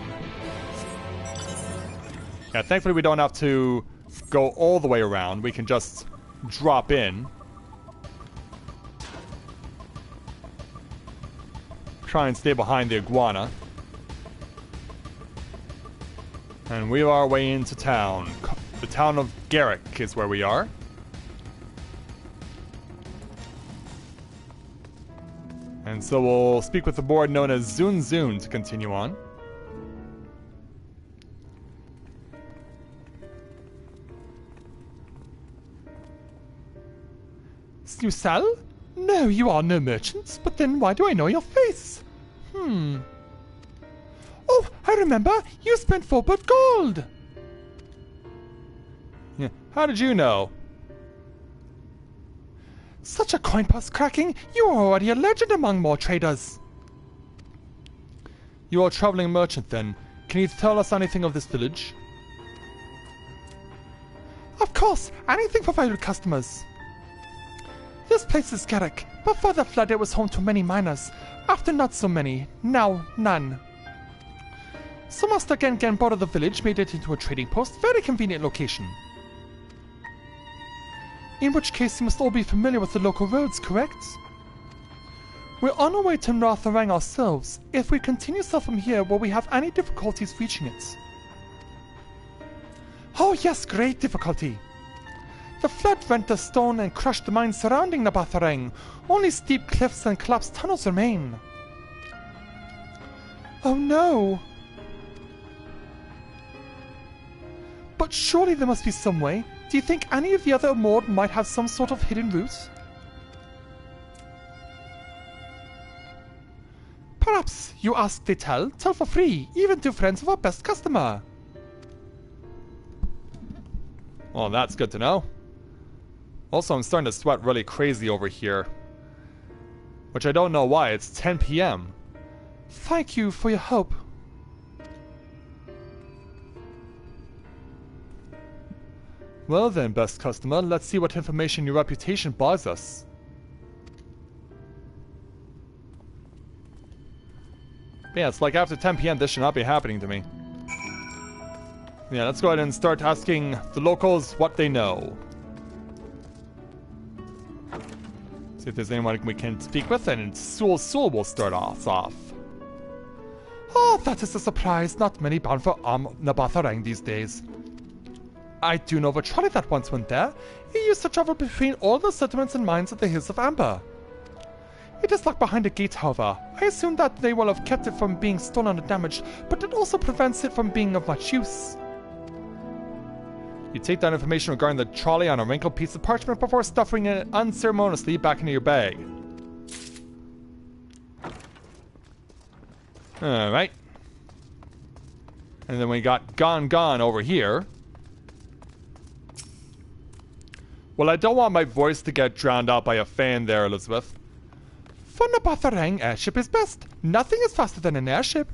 Yeah, thankfully we don't have to go all the way around. We can just drop in. Try and stay behind the iguana. And we are our way into town. The town of Garrick is where we are. And so we'll speak with the board known as Zun Zun to continue on. You sell? No, you are no merchants, but then why do I know your face? Oh, I remember! You spent 4 but gold! Yeah, how did you know? Such a coin purse cracking! You are already a legend among more traders! You are a traveling merchant then. Can you tell us anything of this village? Of course! Anything for valued customers! This place is Garrick. Before the flood it was home to many miners. After not so many. Now none. So Master Gengen bought the village, made it into a trading post, very convenient location. In which case you must all be familiar with the local roads, correct? We're on our way to Novaura ourselves. If we continue south from here, will we have any difficulties reaching it? Oh yes, great difficulty. The flood rent the stone and crushed the mines surrounding Novaura. Only steep cliffs and collapsed tunnels remain. Oh no! But surely there must be some way. Do you think any of the other Mord might have some sort of hidden route? Perhaps you ask, they tell for free, even to friends of our best customer. Well, that's good to know. Also, I'm starting to sweat really crazy over here. Which I don't know why, it's 10 p.m. Thank you for your help. Well then, best customer, let's see what information your reputation buys us. Yeah, it's like after 10 p.m. this should not be happening to me. Yeah, let's go ahead and start asking the locals what they know. See if there's anyone we can speak with, and Sul will start us off. Oh, that is a surprise. Not many bound for Novaura these days. I do know of a trolley that once went there. It used to travel between all the settlements and mines at the Hills of Amber. It is locked behind a gate, however. I assume that they will have kept it from being stolen or damaged, but it also prevents it from being of much use. You take that information regarding the trolley on a wrinkled piece of parchment before stuffing it unceremoniously back into your bag. Alright. And then we got Gone over here. Well, I don't want my voice to get drowned out by a fan there, Elizabeth. For Novaura, airship is best. Nothing is faster than an airship.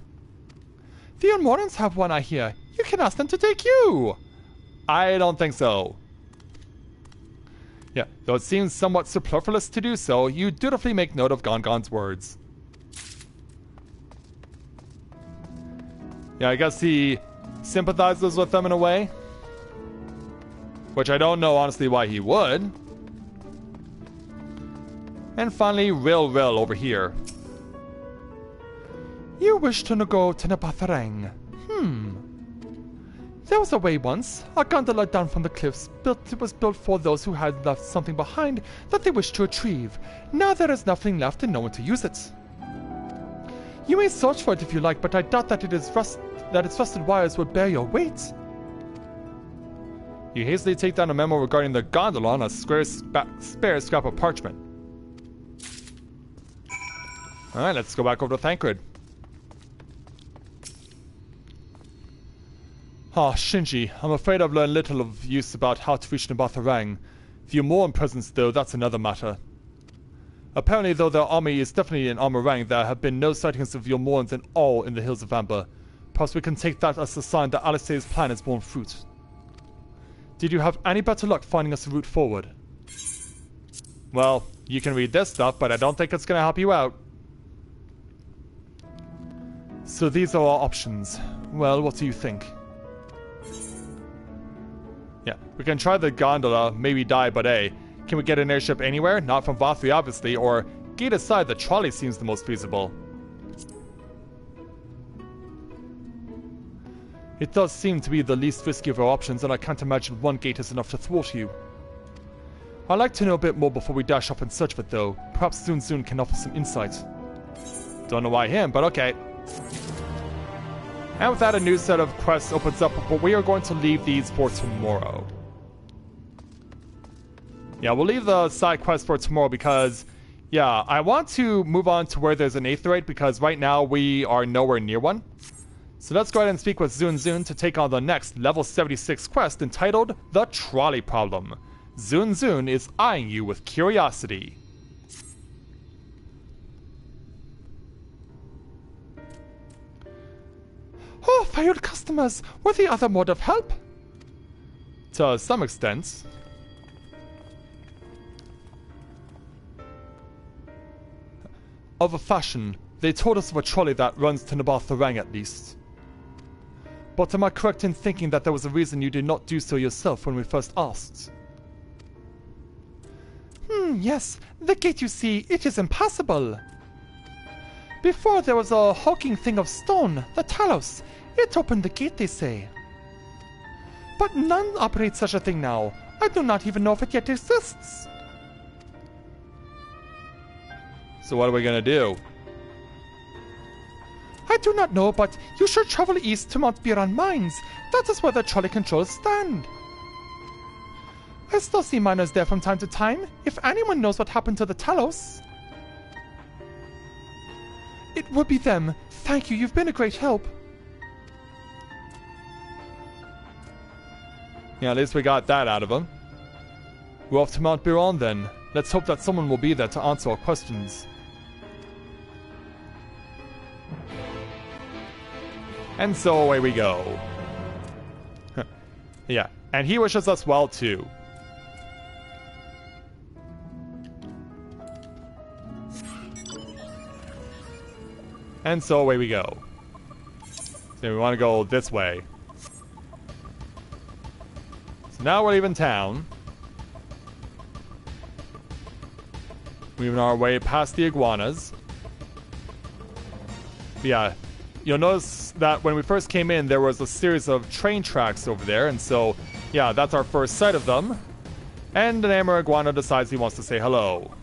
The Unmorans have one, I hear. You can ask them to take you. I don't think so. Yeah, though it seems somewhat superfluous to do so, you dutifully make note of Gongon's words. Yeah, I guess he sympathizes with them in a way. Which I don't know, honestly, why he would. And finally, Rill over here. You wish to go to Novaura. There was a way once, a gondola down from the cliffs. It was built for those who had left something behind that they wished to retrieve. Now there is nothing left and no one to use it. You may search for it if you like, but I doubt that its rusted wires would bear your weight. You hastily take down a memo regarding the gondola on a spare scrap of parchment. Alright, let's go back over to Thancred. Shinji, I'm afraid I've learned little of use about how to reach Novaura. The Umoran presence, though, that's another matter. Apparently, though their army is definitely in Amarang, there have been no sightings of Umorans at all in the Hills of Amber. Perhaps we can take that as a sign that Alistair's plan has borne fruit. Did you have any better luck finding us a route forward? Well, you can read this stuff, but I don't think it's going to help you out. So these are our options. Well, what do you think? Yeah, we can try the gondola, maybe die, but hey, can we get an airship anywhere? Not from Vothri, obviously, or gate aside, the trolley seems the most feasible. It does seem to be the least risky of our options, and I can't imagine one gate is enough to thwart you. I'd like to know a bit more before we dash off in search of it, though. Perhaps Zun can offer some insight. Don't know why him, but okay. And with that, a new set of quests opens up, but we are going to leave these for tomorrow. Yeah, we'll leave the side quest for tomorrow because, yeah, I want to move on to where there's an Aetheryte because right now we are nowhere near one. So let's go ahead and speak with Zun to take on the next level 76 quest entitled The Trolley Problem. Zun is eyeing you with curiosity. Oh, valued customers! Were the other Mord of help? To some extent. Of a fashion. They told us of a trolley that runs to Novaura at least. But am I correct in thinking that there was a reason you did not do so yourself when we first asked? Yes. The gate, you see, it is impassable. Before there was a hulking thing of stone, the Talos. It opened the gate, they say. But none operate such a thing now. I do not even know if it yet exists. So what are we gonna do? I do not know, but you should travel east to Mount Biran Mines. That is where the trolley controls stand. I still see miners there from time to time, if anyone knows what happened to the Talos. It would be them. Thank you, you've been a great help. Yeah, at least we got that out of them. We're off to Mount Biran then. Let's hope that someone will be there to answer our questions. And so away we go. Yeah, and he wishes us well too. And so away we go. So we want to go this way. So now we're leaving town. Moving our way past the iguanas. But yeah, you'll notice that when we first came in, there was a series of train tracks over there. And so, yeah, that's our first sight of them. And an Amur iguana decides he wants to say hello.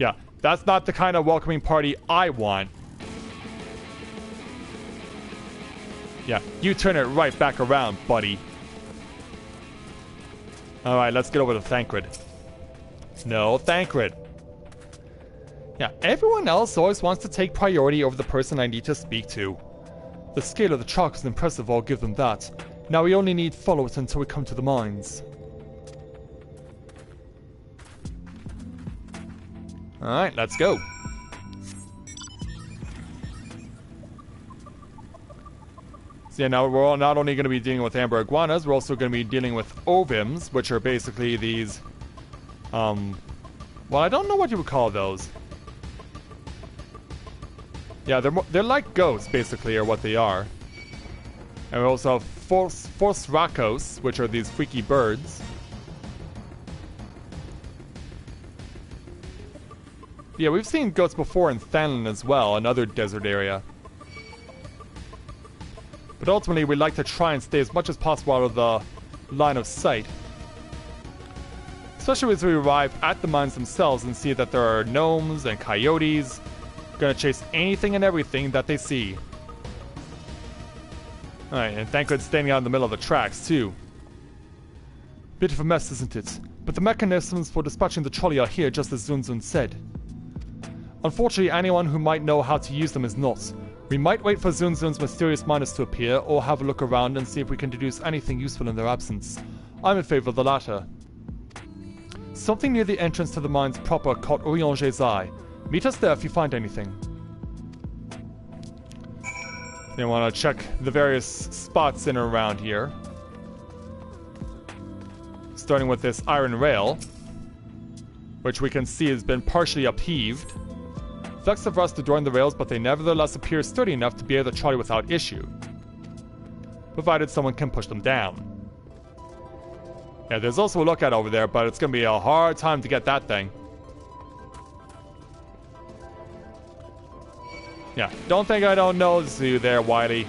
Yeah, that's not the kind of welcoming party I want. Yeah, you turn it right back around, buddy. Alright, let's get over to Thancred. No, Thancred. Yeah, everyone else always wants to take priority over the person I need to speak to. The scale of the chalk is impressive, I'll give them that. Now we only need follow it until we come to the mines. Alright, let's go. So yeah, now we're not only going to be dealing with amber iguanas, we're also going to be dealing with ovims, which are basically these, well, I don't know what you would call those. Yeah, they're like goats, basically, are what they are. And we also have force rakos, which are these freaky birds. Yeah, we've seen goats before in Thanlin as well, another desert area. But ultimately, we like to try and stay as much as possible out of the line of sight. Especially as we arrive at the mines themselves and see that there are gnomes and coyotes. Gonna chase anything and everything that they see. Alright, and Thancred's standing out in the middle of the tracks, too. Bit of a mess, isn't it? But the mechanisms for dispatching the trolley are here, just as Zunzun said. Unfortunately, anyone who might know how to use them is not. We might wait for Zunzun's mysterious miners to appear, or have a look around and see if we can deduce anything useful in their absence. I'm in favor of the latter. Something near the entrance to the mines proper caught Orionge's eye. Meet us there if you find anything. You want to check the various spots in and around here. Starting with this iron rail, which we can see has been partially upheaved. Flecks of rust adorn the rails, but they nevertheless appear sturdy enough to bear the trolley without issue, provided someone can push them down. Yeah, there's also a lookout over there, but it's going to be a hard time to get that thing. Yeah, don't think I don't notice you there, Wiley.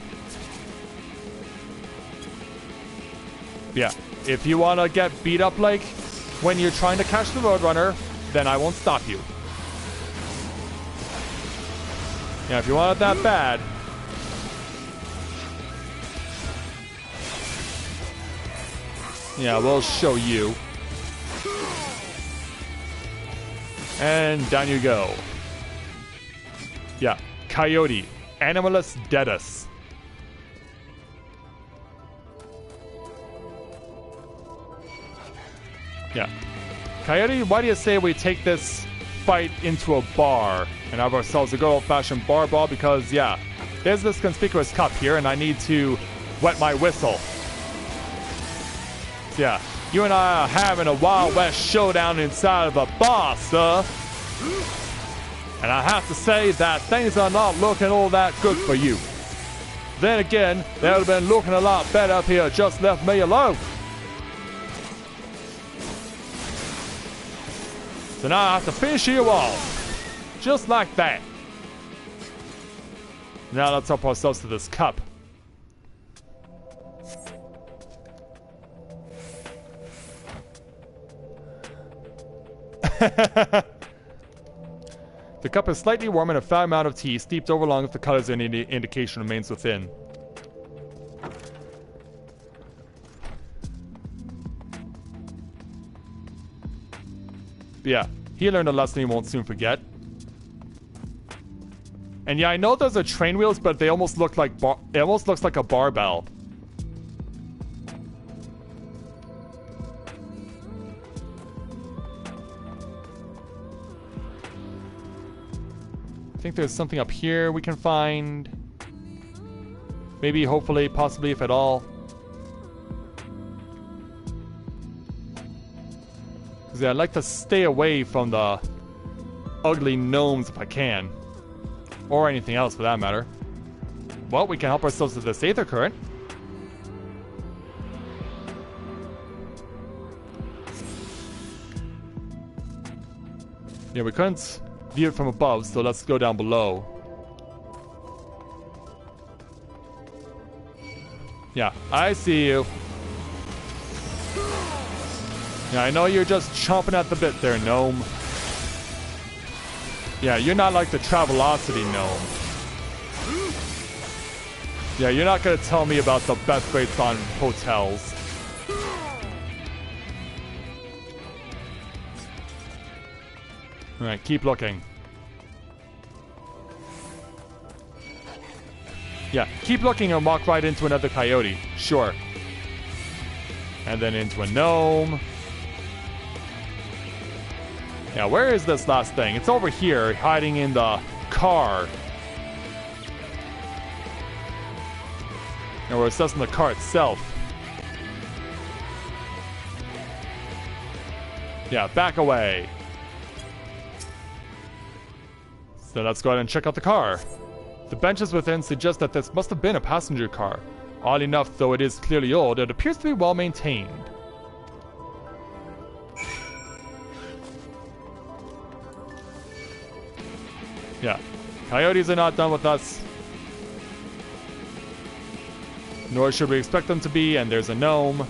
Yeah, if you want to get beat up like when you're trying to catch the Roadrunner, then I won't stop you. Yeah, if you want it that bad. Yeah, we'll show you. And down you go. Yeah, Coyote, Animalus Dedus. Yeah. Coyote, why do you say we take this fight into a bar and have ourselves a good old-fashioned bar brawl? Because, yeah, there's this conspicuous cup here, and I need to wet my whistle. So, yeah, you and I are having a Wild West showdown inside of a bar, sir. And I have to say that things are not looking all that good for you. Then again, they would have been looking a lot better if he had just left me alone. So now I have to finish you off. Just like that. Now let's help ourselves to this cup. The cup is slightly warm and a fair amount of tea steeped over long if the colors or any indication remains within. Yeah, he learned a lesson he won't soon forget. And yeah, I know those are train wheels, but they almost look like it almost looks like a barbell. I think there's something up here we can find. Maybe, hopefully, possibly, if at all. Because yeah, I'd like to stay away from the ugly gnomes if I can. Or anything else for that matter. Well, we can help ourselves with this Aether Current. Yeah, we couldn't view it from above, so let's go down below. Yeah, I see you. Yeah, I know you're just chomping at the bit there, gnome. Yeah, you're not like the Travelocity gnome. Yeah, you're not gonna tell me about the best rates on hotels. Alright, keep looking. Yeah, keep looking and walk right into another coyote. Sure. And then into a gnome. Yeah, where is this last thing? It's over here, hiding in the car. And we're assessing the car itself. Yeah, back away. So let's go ahead and check out the car. The benches within suggest that this must have been a passenger car. Odd enough, though it is clearly old, it appears to be well maintained. Yeah, coyotes are not done with us. Nor should we expect them to be, and there's a gnome.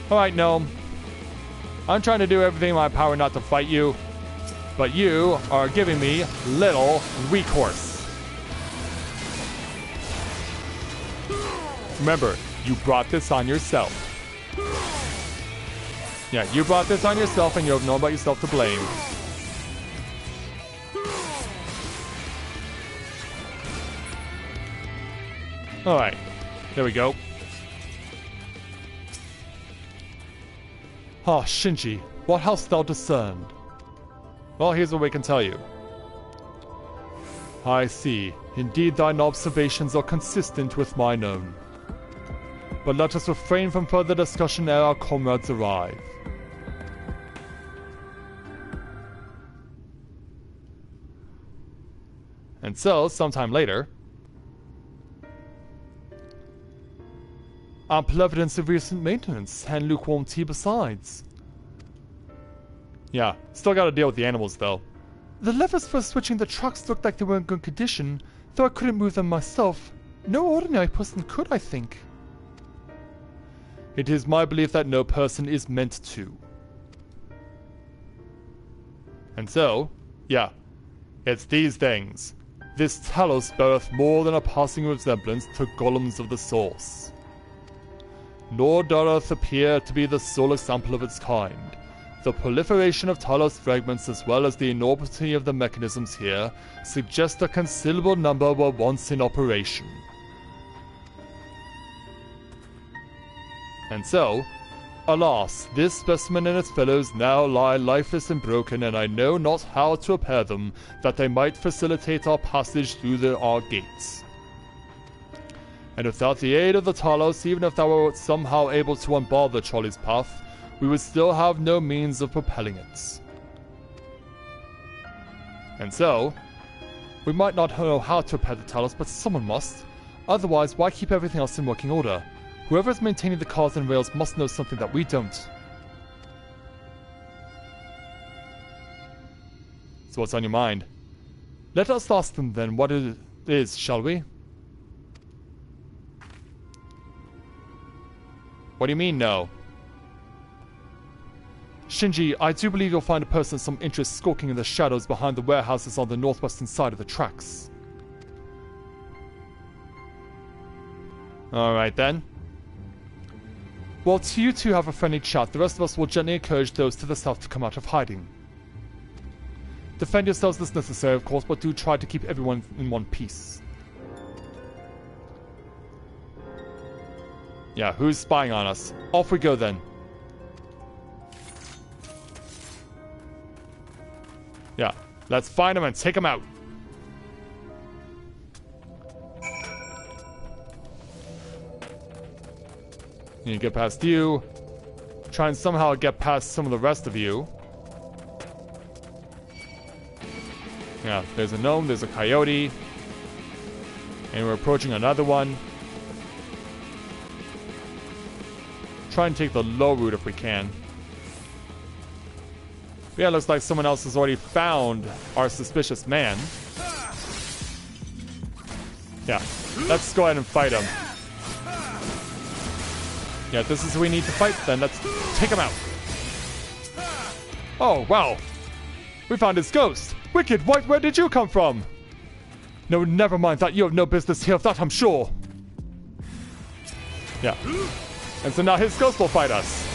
Alright, gnome. I'm trying to do everything in my power not to fight you, but you are giving me little recourse. Remember, you brought this on yourself. Yeah, you brought this on yourself, and you have no but yourself to blame. Alright, there we go. Ah, Shinji, what hast thou discerned? Well, here's what we can tell you. I see. Indeed, thine observations are consistent with mine own. But let us refrain from further discussion ere our comrades arrive. And so, sometime later, ample evidence of recent maintenance, and lukewarm tea besides. Yeah, still gotta deal with the animals though. The levers for switching the trucks looked like they were in good condition, though I couldn't move them myself. No ordinary person could, I think. It is my belief that no person is meant to. And so, yeah, it's these things. This Talos beareth more than a passing resemblance to golems of the source. Nor doth appear to be the sole example of its kind. The proliferation of Talos fragments as well as the enormity of the mechanisms here suggest a considerable number were once in operation. And so, alas, this specimen and its fellows now lie lifeless and broken, and I know not how to repair them, that they might facilitate our passage through our gates. And without the aid of the Talos, even if thou were somehow able to unbar the trolley's path, we would still have no means of propelling it. And so, we might not know how to repair the Talos, but someone must. Otherwise, why keep everything else in working order? Whoever is maintaining the cars and rails must know something that we don't. So what's on your mind? Let us ask them then what it is, shall we? What do you mean, no? Shinji, I do believe you'll find a person of some interest skulking in the shadows behind the warehouses on the northwestern side of the tracks. Alright then. Well, to you two have a friendly chat, the rest of us will gently encourage those to the south to come out of hiding. Defend yourselves as necessary, of course, but do try to keep everyone in one piece. Yeah, who's spying on us? Off we go then. Yeah, let's find them and take them out. You get past you. Try and somehow get past some of the rest of you. Yeah, there's a gnome, there's a coyote. And we're approaching another one. Try and take the low route if we can. But yeah, looks like someone else has already found our suspicious man. Yeah, let's go ahead and fight him. Yeah, if this is who we need to fight, then let's take him out. Oh, wow. We found his ghost. Wicked White, where did you come from? No, never mind that. You have no business here of that, I'm sure. Yeah. And so now his ghost will fight us.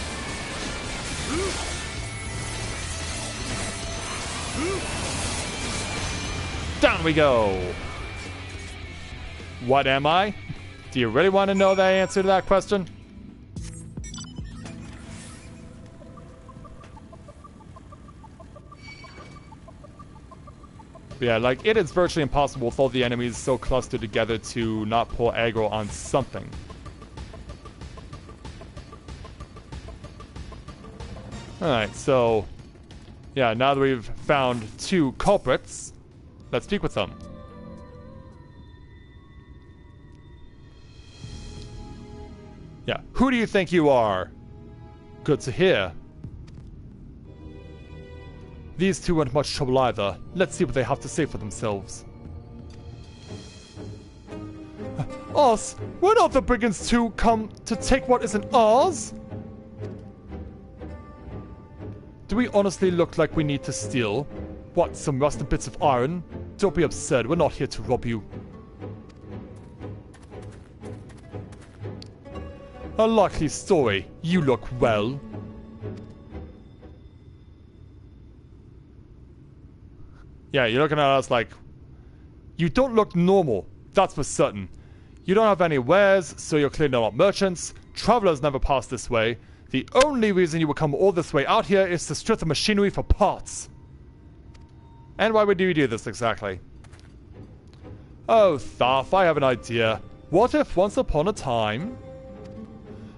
Down we go. What am I? Do you really want to know the answer to that question? Yeah, like, it is virtually impossible with all the enemies so clustered together to not pull aggro on something. Alright, so... yeah, now that we've found two culprits, let's speak with them. Yeah, who do you think you are? Good to hear. These two weren't much trouble either. Let's see what they have to say for themselves. Us? We're not the brigands who come to take what isn't ours! Do we honestly look like we need to steal? What, some rusted bits of iron? Don't be absurd, we're not here to rob you. A likely story. You look well. Yeah, you're looking at us like... you don't look normal, that's for certain. You don't have any wares, so you're clearly not merchants. Travelers never pass this way. The only reason you would come all this way out here is to strip the machinery for parts. And why would you do this exactly? Oh, Tharf, I have an idea. What if once upon a time...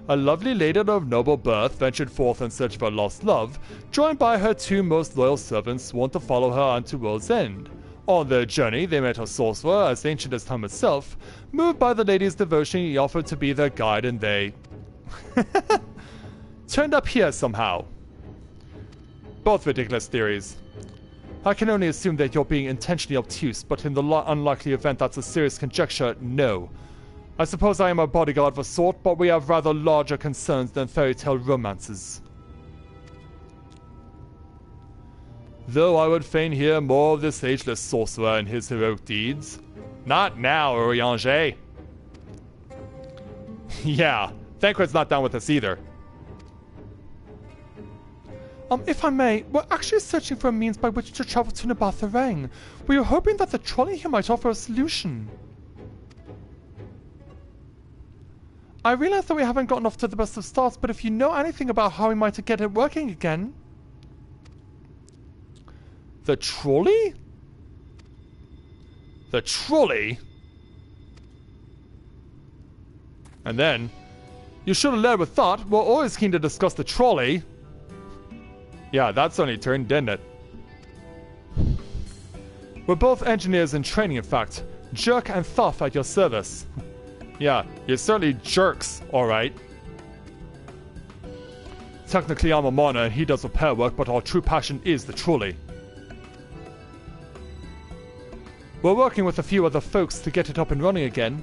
a lovely lady of noble birth ventured forth in search of her lost love, joined by her two most loyal servants sworn to follow her unto world's end. On their journey, they met a sorcerer as ancient as time itself. Moved by the lady's devotion, he offered to be their guide, and they... turned up here somehow. Both ridiculous theories. I can only assume that you're being intentionally obtuse, but in the unlikely event that's a serious conjecture, no. I suppose I am a bodyguard of a sort, but we have rather larger concerns than fairy tale romances. Though I would fain hear more of this ageless sorcerer and his heroic deeds. Not now, Urianger. Yeah, Thancred's not down with us either. If I may, we're actually searching for a means by which to travel to Nabatharang. We were hoping that the trolley here might offer a solution. I realize that we haven't gotten off to the best of starts, but if you know anything about how we might get it working again... The trolley? The trolley? And then, you should have led with thought. We're always keen to discuss the trolley. Yeah, that's only turned, didn't it? We're both engineers in training, in fact. Jerk and Thuff at your service. Yeah, you're certainly jerks, alright. Technically I'm a miner and he does repair work, but our true passion is the trolley. We're working with a few other folks to get it up and running again.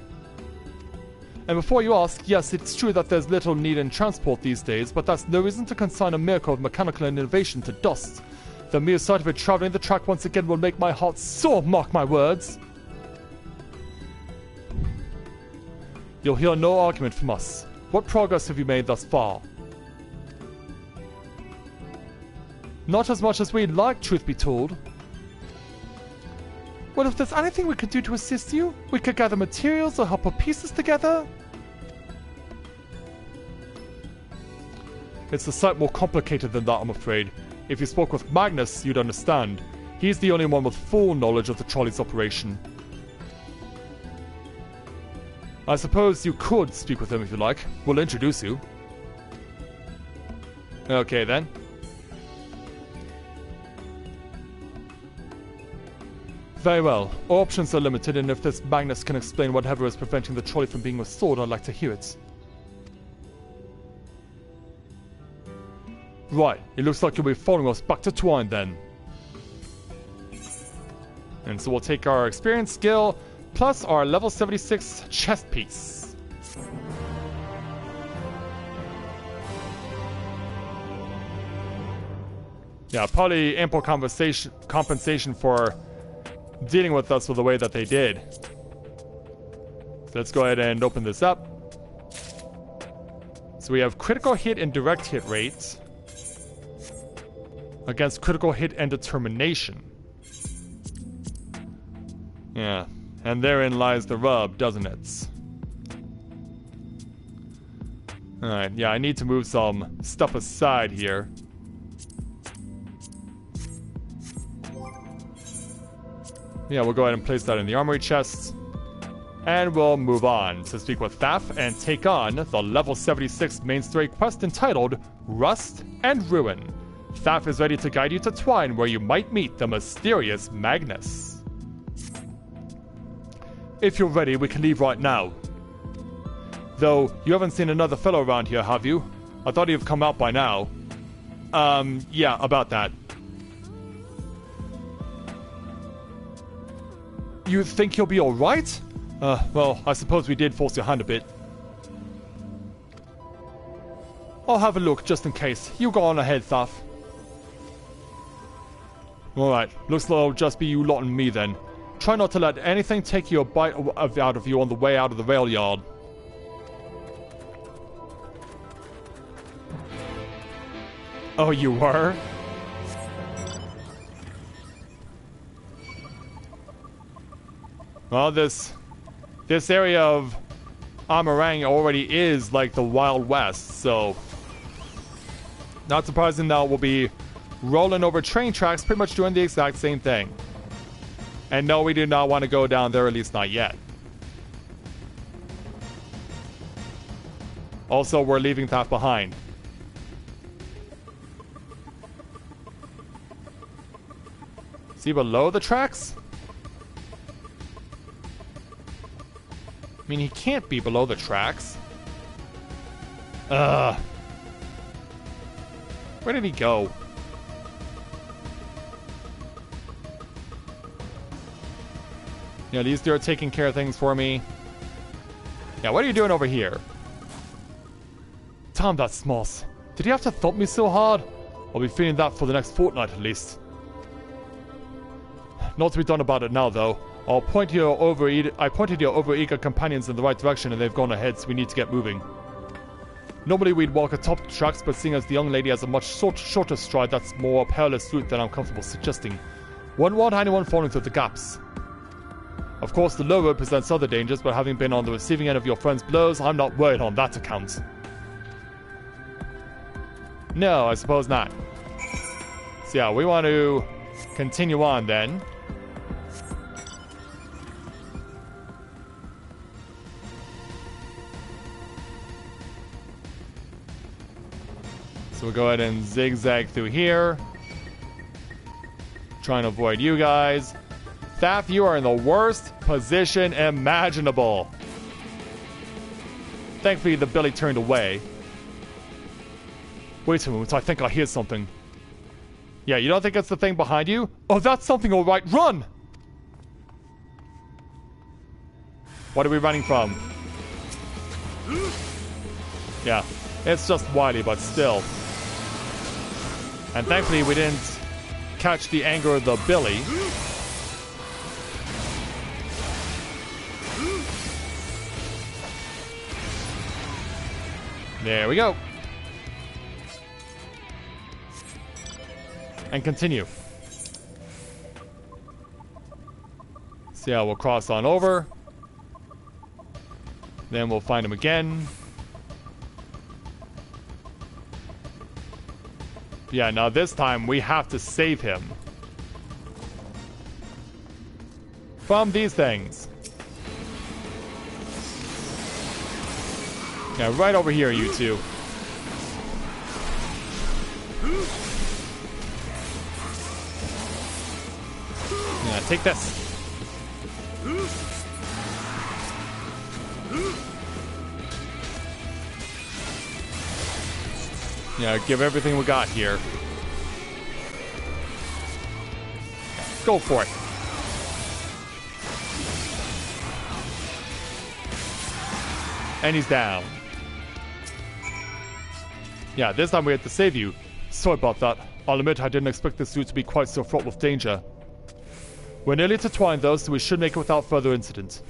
And before you ask, yes, it's true that there's little need in transport these days, but that's no reason to consign a miracle of mechanical innovation to dust. The mere sight of it traveling the track once again will make my heart soar, mark my words. You'll hear no argument from us. What progress have you made thus far? Not as much as we'd like, truth be told. Well, if there's anything we could do to assist you, we could gather materials or help put pieces together. It's a sight more complicated than that, I'm afraid. If you spoke with Magnus, you'd understand. He's the only one with full knowledge of the trolley's operation. I suppose you could speak with him if you like. We'll introduce you. Okay, then. Very well. Our options are limited, and if this Magnus can explain whatever is preventing the trolley from being restored, I'd like to hear it. Right, it looks like you'll be following us back to Twine then. And so we'll take our experience skill, plus our level 76 chest piece. Yeah, probably ample compensation for dealing with us with the way that they did. So let's go ahead and open this up. So we have critical hit and direct hit rates against critical hit and determination. Yeah, and therein lies the rub, doesn't it? Alright, yeah, I need to move some stuff aside here. Yeah, we'll go ahead and place that in the armory chest. And we'll move on to speak with Thaf and take on the level 76 main story quest entitled Rust and Ruin. Thaf is ready to guide you to Twine, where you might meet the mysterious Magnus. If you're ready, we can leave right now. Though, you haven't seen another fellow around here, have you? I thought he'd have come out by now. Yeah, about that. You think he'll be alright? Well, I suppose we did force your hand a bit. I'll have a look, just in case. You go on ahead, Thaf. Alright, looks like it'll just be you lot and me then. Try not to let anything take your bite out of you on the way out of the rail yard. Oh, you were? Well, this area of Amarang already is like the Wild West, so not surprising that we'll be rolling over train tracks, pretty much doing the exact same thing. And no, we do not want to go down there, at least not yet. Also, we're leaving that behind. See below the tracks? I mean, he can't be below the tracks. Where did he go? Yeah, these two are taking care of things for me. Yeah, what are you doing over here? Damn that Smoss. Did he have to thump me so hard? I'll be feeling that for the next fortnight at least. Not to be done about it now, though. I pointed your overeager companions in the right direction and they've gone ahead, so we need to get moving. Normally we'd walk atop the tracks, but seeing as the young lady has a much shorter stride, that's more perilous route than I'm comfortable suggesting. Wouldn't want anyone falling through the gaps. Of course, the low road presents other dangers, but having been on the receiving end of your friend's blows, I'm not worried on that account. No, I suppose not. So yeah, we want to continue on then. So we'll go ahead and zigzag through here. Trying to avoid you guys. Thaf, you are in the worst position imaginable. thankfully the billy turned away. Wait a moment, I think I hear something. Yeah, you don't think it's the thing behind you? Oh, that's something, alright, run! What are we running from? Yeah, it's just Wily, but still. And thankfully we didn't catch the anger of the billy. There we go. And continue. See how we'll cross on over. Then we'll find him again. Yeah, now this time we have to save him. From these things. Yeah, right over here, you two. Yeah, take this. Yeah, give everything we got here. Go for it. And he's down. Yeah, this time we had to save you. Sorry about that. I'll admit I didn't expect this route to be quite so fraught with danger. We're nearly to Twine though, so we should make it without further incident.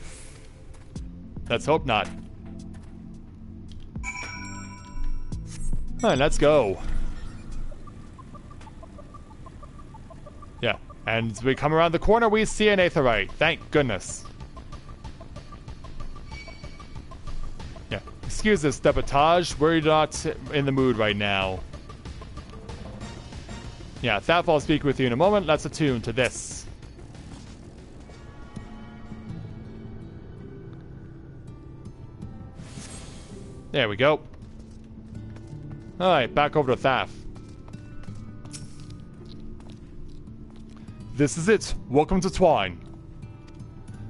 Let's hope not. Alright, let's go. Yeah, and as we come around the corner, we see an Aetherite. Thank goodness. Yeah, excuse this debatage. We're not in the mood right now. Yeah, Thaf, I'll speak with you in a moment. Let's attune to this. There we go. Alright, back over to Thaf. This is it. Welcome to Twine.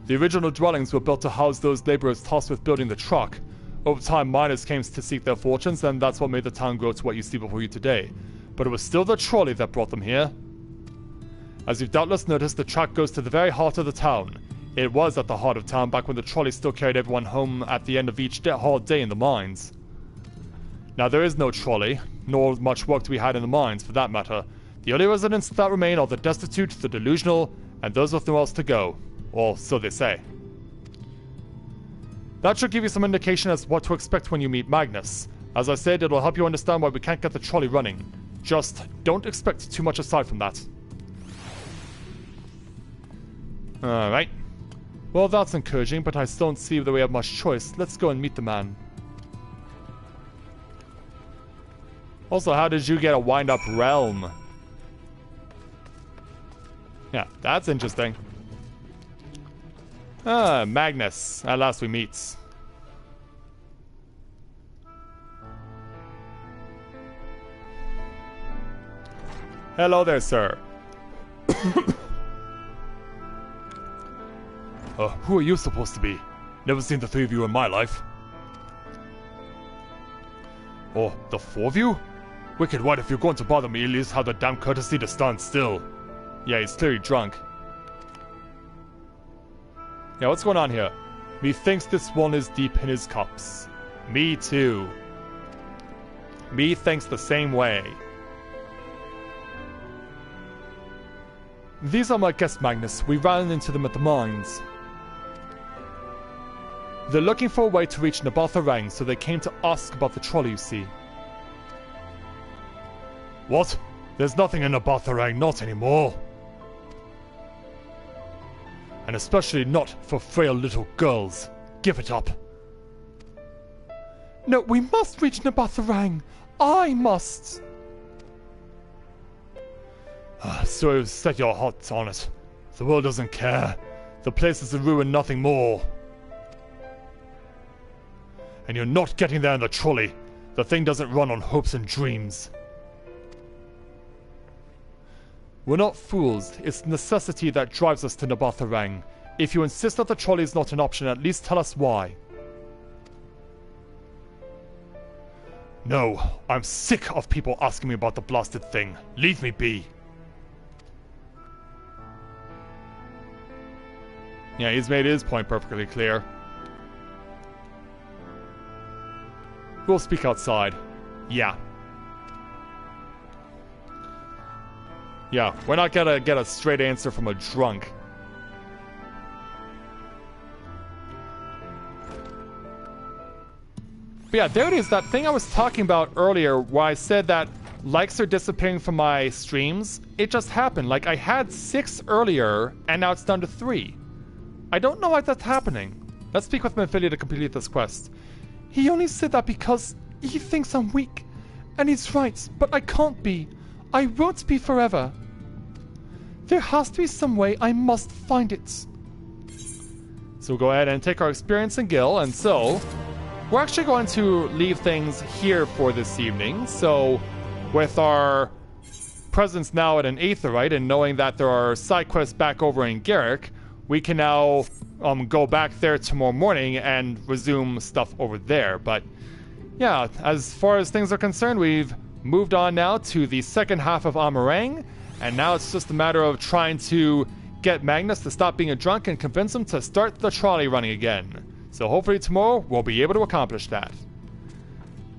The original dwellings were built to house those laborers tasked with building the truck. Over time, miners came to seek their fortunes, and that's what made the town grow to what you see before you today. But it was still the trolley that brought them here. As you've doubtless noticed, the track goes to the very heart of the town. It was at the heart of town back when the trolley still carried everyone home at the end of each hard day in the mines. Now there is no trolley, nor much work to be had in the mines for that matter. The only residents that remain are the destitute, the delusional, and those with nowhere else to go. Or so they say. That should give you some indication as to what to expect when you meet Magnus. As I said, it'll help you understand why we can't get the trolley running. Just don't expect too much aside from that. Alright. Well, that's encouraging, but I still don't see that we have much choice. Let's go and meet the man. Also, how did you get a wind-up realm? Yeah, that's interesting. Ah, Magnus. At last we meet. Hello there, sir. Who are you supposed to be? Never seen the three of you in my life. Oh, the four of you? Wicked White, if you're going to bother me, at least have the damn courtesy to stand still. Yeah, he's clearly drunk. Yeah, what's going on here? Methinks this one is deep in his cups. Me too. Me thinks the same way. These are my guests, Magnus. We ran into them at the mines. They're looking for a way to reach Novaura, so they came to ask about the trolley, you see. What? There's nothing in Novaura, not anymore. And especially not for frail little girls. Give it up. No, we must reach Novaura. I must. So set your heart on it. The world doesn't care. The place is a ruin, nothing more. And you're not getting there in the trolley. The thing doesn't run on hopes and dreams. We're not fools. It's necessity that drives us to Novaura. If you insist that the trolley is not an option, at least tell us why. No, I'm sick of people asking me about the blasted thing. Leave me be. Yeah, he's made his point perfectly clear. We'll speak outside. Yeah. Yeah, we're not gonna get a straight answer from a drunk. But yeah, there it is, that thing I was talking about earlier where I said that likes are disappearing from my streams. It just happened. Like, I had 6 earlier, and now it's down to 3. I don't know why that's happening. Let's speak with my affiliate to complete this quest. He only said that because he thinks I'm weak. And he's right, but I can't be. I won't be forever. There has to be some way. I must find it. So we'll go ahead and take our experience in Gil, and so we're actually going to leave things here for this evening. So with our presence now at an Aetherite and knowing that there are side quests back over in Garrick, we can now go back there tomorrow morning and resume stuff over there. But yeah, as far as things are concerned, we've moved on now to the second half of Amarang, and now it's just a matter of trying to get Magnus to stop being a drunk and convince him to start the trolley running again. So hopefully tomorrow we'll be able to accomplish that.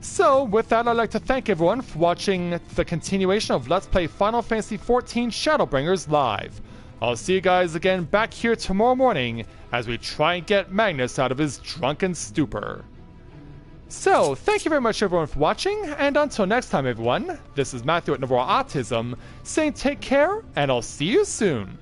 So with that, I'd like to thank everyone for watching the continuation of Let's Play Final Fantasy XIV Shadowbringers live. I'll see you guys again back here tomorrow morning as we try and get Magnus out of his drunken stupor. So, thank you very much everyone for watching, and until next time everyone, this is Matthew at Novaura Autism, saying take care, and I'll see you soon.